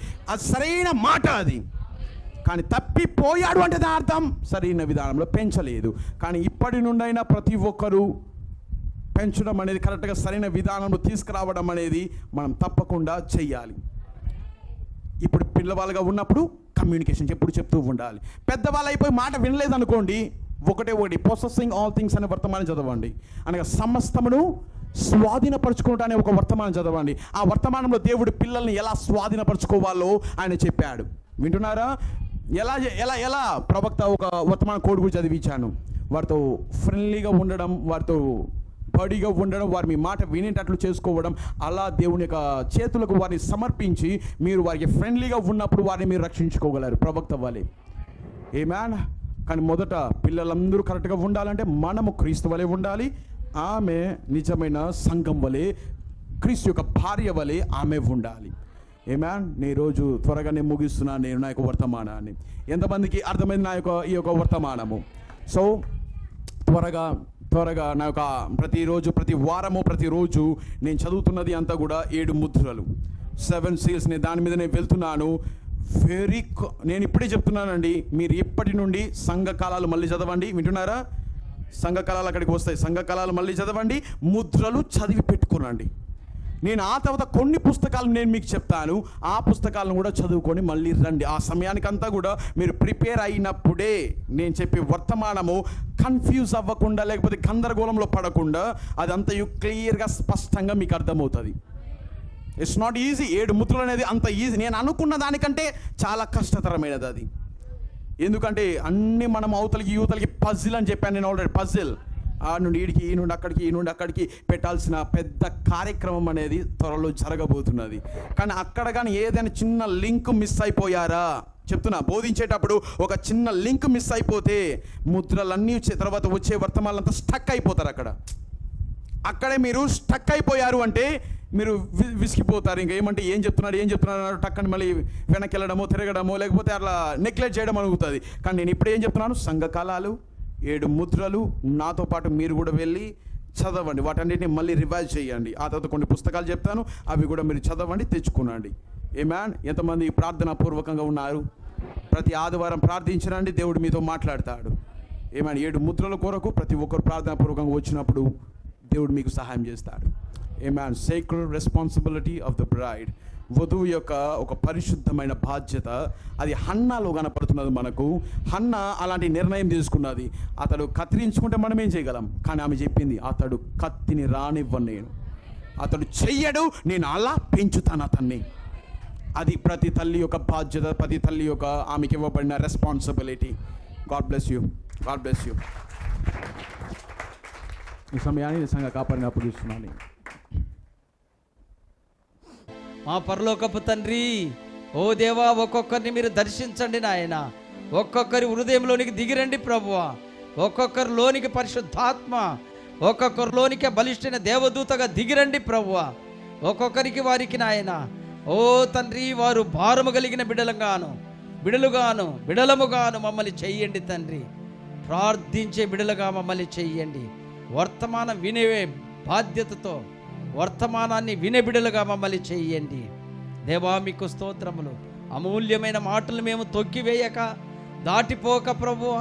సరైన మాట. అది కానీ తప్పిపోయాడు అంటే దాని అర్థం సరైన విధానంలో పెంచలేదు. కానీ ఇప్పటి నుండైనా ప్రతి ఒక్కరూ పెంచడం అనేది, కరెక్ట్గా సరైన విధానంలో తీసుకురావడం అనేది మనం తప్పకుండా చెయ్యాలి. ఇప్పుడు పిల్లవాళ్ళుగా ఉన్నప్పుడు కమ్యూనికేషన్ ఎప్పుడు చెప్తూ ఉండాలి. పెద్దవాళ్ళు అయిపోయి మాట వినలేదనుకోండి, ఒకటి పొసెసింగ్ ఆల్ థింగ్స్ అనే వర్తమానం చదవండి. అనగా సమస్తమును స్వాధీనపరచుకోవడం అనే ఒక వర్తమానం చదవండి. ఆ వర్తమానంలో దేవుడు పిల్లల్ని ఎలా స్వాధీనపరచుకోవాలో ఆయన చెప్పాడు. వింటున్నారా? ఎలా ఎలా ఎలా ప్రవక్త ఒక వర్తమాన కోడ్ గురించి చదివించాను. వారితో ఫ్రెండ్లీగా ఉండడం, వారితో బడిగా ఉండడం, వారి మీ మాట వినేటట్లు చేసుకోవడం, అలా దేవుని యొక్క చేతులకు వారిని సమర్పించి మీరు వారికి ఫ్రెండ్లీగా ఉన్నప్పుడు వారిని మీరు రక్షించుకోగలరు ప్రవక్త వలె. ఆమేన్. కానీ మొదట పిల్లలందరూ కరెక్ట్గా ఉండాలంటే మనము క్రీస్తు వలె ఉండాలి. ఆమె నిజమైన సంఘం వలె, క్రీస్తు యొక్క భార్య వలె ఆమె ఉండాలి. ఆమేన్. నేను ఈరోజు త్వరగానే ముగిస్తున్నాను నేను నా యొక్క వర్తమానాన్ని. ఎంతమందికి అర్థమైంది నా యొక్క ఈ యొక్క వర్తమానము? సో త్వరగా నా యొక్క ప్రతి వారము ప్రతిరోజు నేను చదువుతున్నది అంతా కూడా 7 ముద్రలు, 7 సీల్స్. నేను దాని మీద నేను వెళ్తున్నాను. నేను ఇప్పుడే చెప్తున్నానండి, మీరు ఇప్పటి నుండి సంఘకాలాలు మళ్ళీ చదవండి. వింటున్నారా? సంఘకాలాలు అక్కడికి వస్తాయి. సంఘకాలాలు మళ్ళీ చదవండి, ముద్రలు చదివి పెట్టుకోనండి. నేను ఆ తర్వాత కొన్ని పుస్తకాలు నేను మీకు చెప్తాను, ఆ పుస్తకాలను కూడా చదువుకొని మళ్ళీ రండి. ఆ సమయానికంతా కూడా మీరు ప్రిపేర్ అయినప్పుడే నేను చెప్పే వర్తమానము కన్ఫ్యూజ్ అవ్వకుండా, లేకపోతే గందరగోళంలో పడకుండా అదంతా క్లియర్గా స్పష్టంగా మీకు అర్థమవుతుంది. It's not easy. 7 ముద్రలు అనేది అంత ఈజీ, నేను అనుకున్న దానికంటే చాలా కష్టతరమైనది అది. ఎందుకంటే అన్నీ మనం అవతలకి యువతలకి పజిల్ అని చెప్పాను నేను ఆల్రెడీ. పజిల్ ఆ నుండి ఈడికి, ఈ నుండి అక్కడికి, ఈ నుండి అక్కడికి పెట్టాల్సిన పెద్ద కార్యక్రమం అనేది త్వరలో జరగబోతున్నది. కానీ అక్కడ కానీ ఏదైనా చిన్న లింక్ మిస్ అయిపోయారా, చెప్తున్నా, బోధించేటప్పుడు ఒక చిన్న లింక్ మిస్ అయిపోతే ముద్రలన్నీ తర్వాత వచ్చే వర్తమానంతా స్టక్ అయిపోతారు. అక్కడే మీరు స్టక్ అయిపోయారు అంటే మీరు విసిగిపోతారు. ఇంకా ఏమంటే ఏం చెప్తున్నాడు టక్కని మళ్ళీ వెనక్కి వెళ్ళడమో, తిరగడమో, లేకపోతే అట్లా నెగ్లెక్ట్ చేయడం అనుగుతుంది. కానీ నేను ఇప్పుడు ఏం చెప్తున్నాను, సంఘకాలాలు 7 ముద్రలు నాతో పాటు మీరు కూడా వెళ్ళి చదవండి, వాటన్నిటిని మళ్ళీ రివైజ్ చేయండి. ఆ తర్వాత కొన్ని పుస్తకాలు చెప్తాను, అవి కూడా మీరు చదవండి, తెచ్చుకునండి. ఏమాన్, ఎంతమంది ప్రార్థనాపూర్వకంగా ఉన్నారు? ప్రతి ఆదివారం ప్రార్థించరండి, దేవుడు మీతో మాట్లాడతాడు. ఏమాన్, 7 ముద్రల కొరకు ప్రతి ఒక్కరు ప్రార్థనాపూర్వకంగా వచ్చినప్పుడు దేవుడు మీకు సహాయం చేస్తాడు. Amen, sacred responsibility of the bride, వధువు యొక్క ఒక పరిశుద్ధమైన బాధ్యత, అది హన్నాలో కనపడుతున్నది మనకు. హన్న అలాంటి నిర్ణయం తీసుకున్నది. అతడు కత్తిరించుకుంటే మనం ఏం చేయగలం? కానీ ఆమె చెప్పింది, అతడు కత్తిని రానివ్వను నేను, అతడు చెయ్యడు, నేను అలా పెంచుతాను అతన్ని. అది ప్రతి తల్లి యొక్క బాధ్యత, ప్రతి తల్లి యొక్క ఆమెకి ఇవ్వబడిన responsibility. God bless you, God bless you. ఈ సమయాన్ని నిజంగా కాపాడిన అప్పగిస్తున్నాను. మా పరలోకపు తండ్రి, ఓ దేవా, ఒక్కొక్కరిని మీరు దర్శించండి నాయన. ఒక్కొక్కరి హృదయంలోనికి దిగిరండి ప్రభువా. ఒక్కొక్కరిలోనికి పరిశుద్ధాత్మ, ఒక్కొక్కరిలోనికి బలిష్టమైన దేవదూతగా దిగిరండి ప్రభువా. ఒక్కొక్కరికి వారికి నాయన, ఓ తండ్రి, వారు భారము కలిగిన బిడలముగాను మమ్మల్ని చెయ్యండి తండ్రి. ప్రార్థించే బిడలుగా మమ్మల్ని చెయ్యండి. వర్తమానం వినే బాధ్యతతో వర్తమానాన్ని వినే బిడలుగా మమ్మల్ని చెయ్యండి దేవా. మీకు స్తోత్రములు. అమూల్యమైన మాటలు మేము తొక్కివేయక, దాటిపోక ప్రభువా,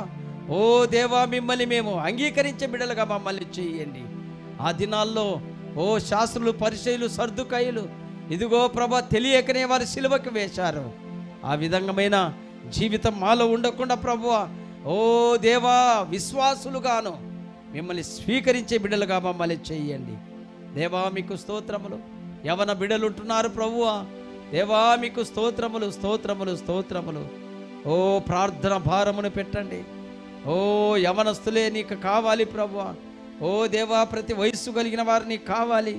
ఓ దేవా, మిమ్మల్ని మేము అంగీకరించే బిడలుగా మమ్మల్ని చెయ్యండి. ఆ దినాల్లో ఓ శాస్త్రులు, పరిసయ్యులు, సర్దుకాయులు, ఇదిగో ప్రభా, తెలియకనే వారు సిలువకు వేశారు. ఆ విధంగామైన జీవితం మాలో ఉండకుండా ప్రభువా, ఓ దేవా, విశ్వాసులుగాను మిమ్మల్ని స్వీకరించే బిడ్డలుగా మమ్మల్ని చెయ్యండి దేవా. మీకు స్తోత్రములు. యవన బిడ్డలు ఉంటున్నారు ప్రభువా, దేవా, మీకు స్తోత్రములు, స్తోత్రములు, స్తోత్రములు. ఓ ప్రార్థన భారమును పెట్టండి. ఓ యవనస్తులే నీకు కావాలి ప్రభువా. ఓ దేవా, ప్రతి వయస్సు కలిగిన వారు నీకు కావాలి.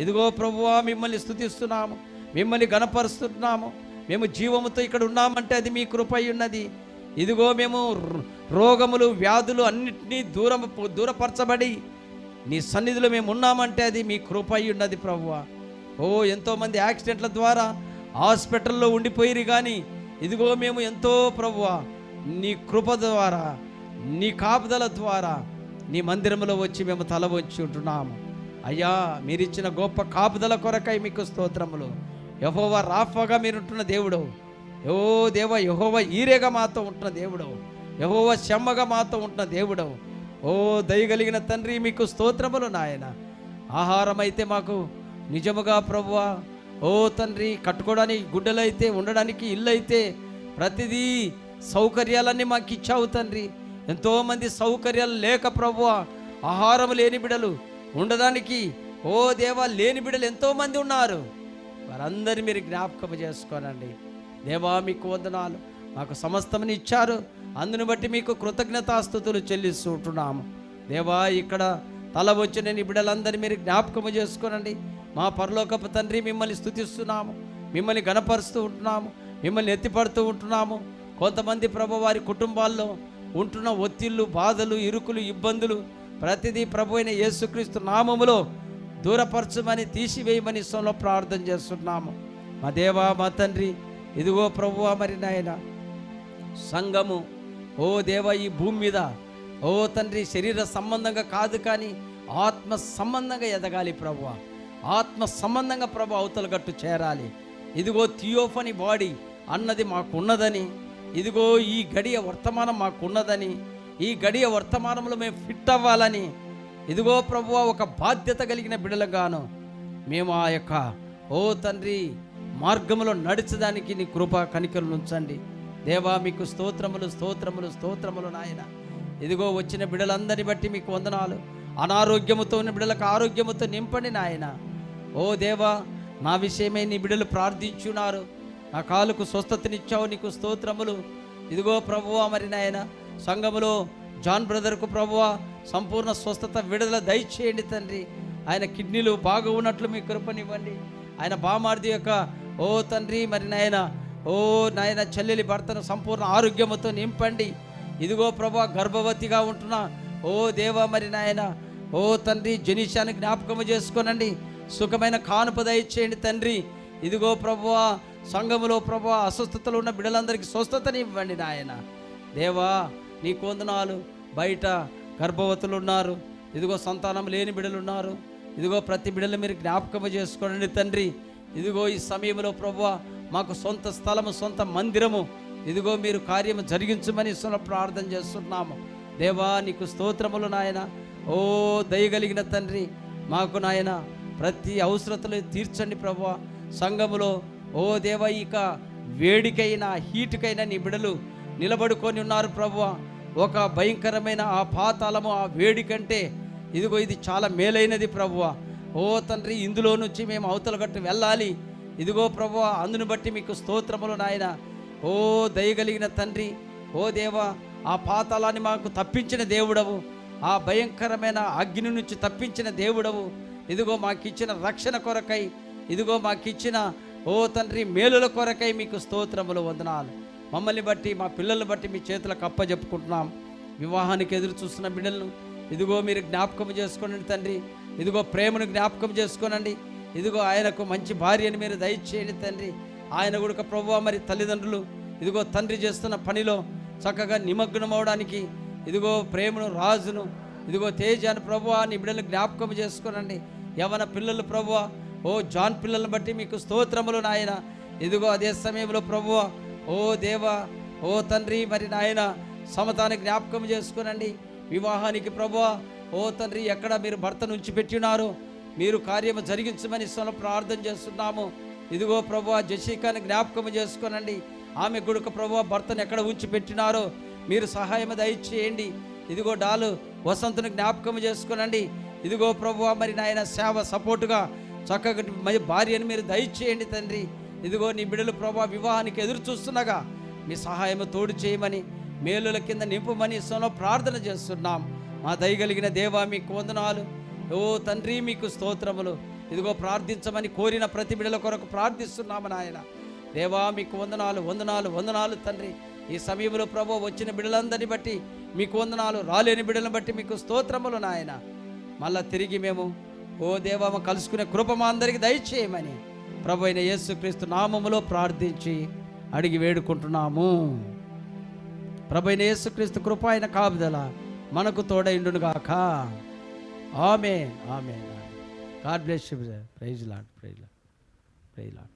ఇదిగో ప్రభువా, మిమ్మల్ని స్తుతిస్తున్నాము, మిమ్మల్ని గణపరుస్తున్నాము. మేము జీవముతో ఇక్కడ ఉన్నామంటే అది మీ కృపై ఉన్నది. ఇదిగో మేము రోగములు, వ్యాధులు అన్నిటినీ దూరపరచబడి నీ సన్నిధిలో మేము ఉన్నామంటే అది మీ కృపై ఉన్నది ప్రభువా. ఓ ఎంతోమంది యాక్సిడెంట్ల ద్వారా హాస్పిటల్లో ఉండిపోయిరు, కానీ ఇదిగో మేము ఎంతో ప్రభువా నీ కృప ద్వారా, నీ కాపుదల ద్వారా నీ మందిరంలో వచ్చి మేము తల వంచి ఉంటున్నాము. అయ్యా, మీరిచ్చిన గొప్ప కాపుదల కొరకై మీకు స్తోత్రములు. యెహోవా రాఫాగా మీరుంటున్న దేవుడు, ఓ దేవ, యెహోవా ఈరేగా మాతో ఉంటున్న దేవుడు, యెహోవా షమ్మగా మాతో ఉంటున్న దేవుడు. ఓ దయగలిగిన తండ్రి, మీకు స్తోత్రములు నాయన. ఆహారం అయితే మాకు నిజముగా ప్రభువా, ఓ తండ్రి, కట్టుకోవడానికి గుడ్డలైతే, ఉండడానికి ఇల్లు అయితే, ప్రతిదీ సౌకర్యాలన్నీ మాకు ఇచ్చావు తండ్రి. ఎంతోమంది సౌకర్యాలు లేక ప్రభువా, ఆహారం లేని బిడలు, ఉండడానికి ఓ దేవా లేని బిడలు ఎంతోమంది ఉన్నారు. వారందరినీ మీరు జ్ఞాపకం చేసుకోనండి దేవా. మీకు వందనాలు. మాకు సమస్తమని ఇచ్చారు, అందును బట్టి మీకు కృతజ్ఞతాస్తుతులు చెల్లిస్తుంటున్నాము దేవా. ఇక్కడ తల వచ్చిన నీ బిడ్డలందరినీ మీరు జ్ఞాపకము చేసుకోనండి. మా పరలోకపు తండ్రి, మిమ్మల్ని స్తుతిస్తున్నాము, మిమ్మల్ని గణపరుస్తూ ఉంటున్నాము, మిమ్మల్ని ఎత్తిపడుతూ ఉంటున్నాము. కొంతమంది ప్రభు వారి కుటుంబాల్లో ఉంటున్న ఒత్తిళ్ళు, బాధలు, ఇరుకులు, ఇబ్బందులు ప్రతిదీ ప్రభు అయిన యేసుక్రీస్తు నామములో దూరపరచమని, తీసివేయమని ఇష్టంలో ప్రార్థన చేస్తున్నాము మా దేవా, మా తండ్రి. ఇదిగో ప్రభువా, మరి నాయన సంఘము ఓ దేవా ఈ భూమి మీద ఓ తండ్రి శరీర సంబంధంగా కాదు, కానీ ఆత్మ సంబంధంగా ఎదగాలి ప్రభువా. ఆత్మ సంబంధంగా ప్రభు అవతల గట్టు చేరాలి. ఇదిగో థియోఫనీ బాడీ అన్నది మాకున్నదని, ఇదిగో ఈ గడియ వర్తమానం మాకున్నదని, ఈ గడియ వర్తమానంలో మేము ఫిట్ అవ్వాలని, ఇదిగో ప్రభువా ఒక బాధ్యత కలిగిన బిడలుగాను మేము ఆ యొక్క ఓ తండ్రి మార్గంలో నడిచడానికి నీ కృప కనికరులు ఉంచండి దేవా. మీకు స్తోత్రములు స్తోత్రములు స్తోత్రములు నాయన. ఇదిగో వచ్చిన బిడ్డలందరిని బట్టి మీకు వందనాలు. అనారోగ్యముతో ఉన్న బిడ్డలకు ఆరోగ్యముతో నింపండి నాయన. ఓ దేవా, నా విషయమై నీ బిడ్డలు ప్రార్థించున్నారు. నా కాలుకు స్వస్థతనిచ్చావు, నీకు స్తోత్రములు. ఇదిగో ప్రభువా, మరి నాయన సంఘములో జాన్ బ్రదర్కు ప్రభువా సంపూర్ణ స్వస్థత విడుదల దయచేయండి తండ్రి. ఆయన కిడ్నీలు బాగా ఉన్నట్లు మీ కృపనివ్వండి. ఆయన బామార్ది యొక్క ఓ తండ్రి మరి నాయన ఓ నాయన చెల్లెలి భర్తను సంపూర్ణ ఆరోగ్యముతో నింపండి. ఇదిగో ప్రభువా, గర్భవతిగా ఉంటున్నా ఓ దేవా మరి నాయన ఓ తండ్రి జనీషాన్ని జ్ఞాపకము చేసుకోనండి. సుఖమైన కానుప దయచేయండి తండ్రి. ఇదిగో ప్రభువా, సంఘములో ప్రభువా అస్వస్థతలు ఉన్న బిడ్డలందరికీ స్వస్థతని ఇవ్వండి నాయన. దేవా నీకు వందనాలు. బయట గర్భవతులు ఉన్నారు, ఇదిగో సంతానం లేని బిడ్డలు ఉన్నారు. ఇదిగో ప్రతి బిడ్డలు మీరు జ్ఞాపకము చేసుకోండి తండ్రి. ఇదిగో ఈ సమయంలో ప్రభువా మాకు సొంత స్థలము, సొంత మందిరము ఇదిగో మీరు కార్యము జరిగించమని ప్రార్థన చేస్తున్నాము. దేవా నీకు స్తోత్రములు నాయన. ఓ దయగలిగిన తండ్రి, మాకు నాయన ప్రతి అవసరతలు తీర్చండి ప్రభువా. సంఘములో ఓ దేవా ఇక వేడికైనా హీటుకైనా నీ బిడలు నిలబడుకొని ఉన్నారు ప్రభువా. ఒక భయంకరమైన ఆ పాతాళము, ఆ వేడి కంటే ఇదిగో ఇది చాలా మేలైనది ప్రభువా. ఓ తండ్రి, ఇందులో నుంచి మేము అవతల గట్టు వెళ్ళాలి. ఇదిగో ప్రభువా, అందును బట్టి మీకు స్తోత్రములు నాయన. ఓ దయగలిగిన తండ్రి, ఓ దేవా, ఆ పాతాళాన్ని మాకు తప్పించిన దేవుడవు, ఆ భయంకరమైన అగ్ని నుంచి తప్పించిన దేవుడవు. ఇదిగో మాకిచ్చిన రక్షణ కొరకై, ఇదిగో మాకిచ్చిన ఓ తండ్రి మేలుల కొరకై మీకు స్తోత్రములు వందనాలు. మమ్మల్ని బట్టి మా పిల్లల్ని బట్టి మీ చేతులకు అప్పజెప్పుకుంటున్నాం. వివాహానికి ఎదురు చూస్తున్న బిడ్డలను ఇదిగో మీరు జ్ఞాపకం చేసుకోనండి తండ్రి. ఇదిగో ప్రేమను జ్ఞాపకం చేసుకోనండి. ఇదిగో ఆయనకు మంచి భార్యని మీరు దయచేయండి తండ్రి. ఆయన కూడా ప్రభువా మరి తల్లిదండ్రులు ఇదిగో తండ్రి చేస్తున్న పనిలో చక్కగా నిమగ్నం అవడానికి ఇదిగో ప్రేమను, రాజును, ఇదిగో తేజాను ప్రభువా నీ బిడ్డలు జ్ఞాపకం చేసుకోనండి. యవన పిల్లలు ప్రభువా, ఓ జాన్ పిల్లలను బట్టి మీకు స్తోత్రములు నాయన. ఇదిగో అదే సమయంలో ప్రభువా ఓ దేవా, ఓ తండ్రి మరి నాయన సమతాన్ని జ్ఞాపకం చేసుకోనండి. వివాహానికి ప్రభువా ఓ తండ్రి ఎక్కడ మీరు భర్తను ఉంచిపెట్టినారో మీరు కార్యము జరిగించమని ప్రార్థన చేస్తున్నాము. ఇదిగో ప్రభువా జెసికాని జ్ఞాపకం చేసుకోనండి. ఆమె గుడుక ప్రభువా భర్తను ఎక్కడ ఉంచిపెట్టినారో మీరు సహాయం దయచేయండి. ఇదిగో డాలు వసంతుని జ్ఞాపకం చేసుకోనండి. ఇదిగో ప్రభువా మరి నాయన సేవ సపోర్టుగా చక్కగా మరి భార్యను మీరు దయచేయండి తండ్రి. ఇదిగో నీ బిడ్డలు ప్రభువా వివాహానికి ఎదురు చూస్తుండగా మీ సహాయము తోడు చేయమని మేలుల కింద నింపమని ప్రార్థన చేస్తున్నాం. మా దయగలిగిన దేవా మీకు వందనాలు. ఓ తండ్రి మీకు స్తోత్రములు. ఇదిగో ప్రార్థించమని కోరిన ప్రతి బిడ్డల కొరకు ప్రార్థిస్తున్నాము నాయన. దేవా మీకు వందనాలు వందనాలు వందనాలు తండ్రి. ఈ సమయంలో ప్రభు వచ్చిన బిడ్డలందరినీ బట్టి మీకు వందనాలు, రాలేని బిడ్డలను బట్టి మీకు స్తోత్రములు నాయన. మళ్ళా తిరిగి మేము ఓ దేవా కలుసుకునే కృప మా అందరికీ దయచేయమని ప్రభు అయిన యేసుక్రీస్తు నామములో ప్రార్థించి అడిగి వేడుకుంటున్నాము. ప్రభు అయిన యేసుక్రీస్తు కృప అయిన కాపుదల మనకు తోడైండును గాక. Amen amen. God bless you. Praise Lord, praise Lord, praise lord.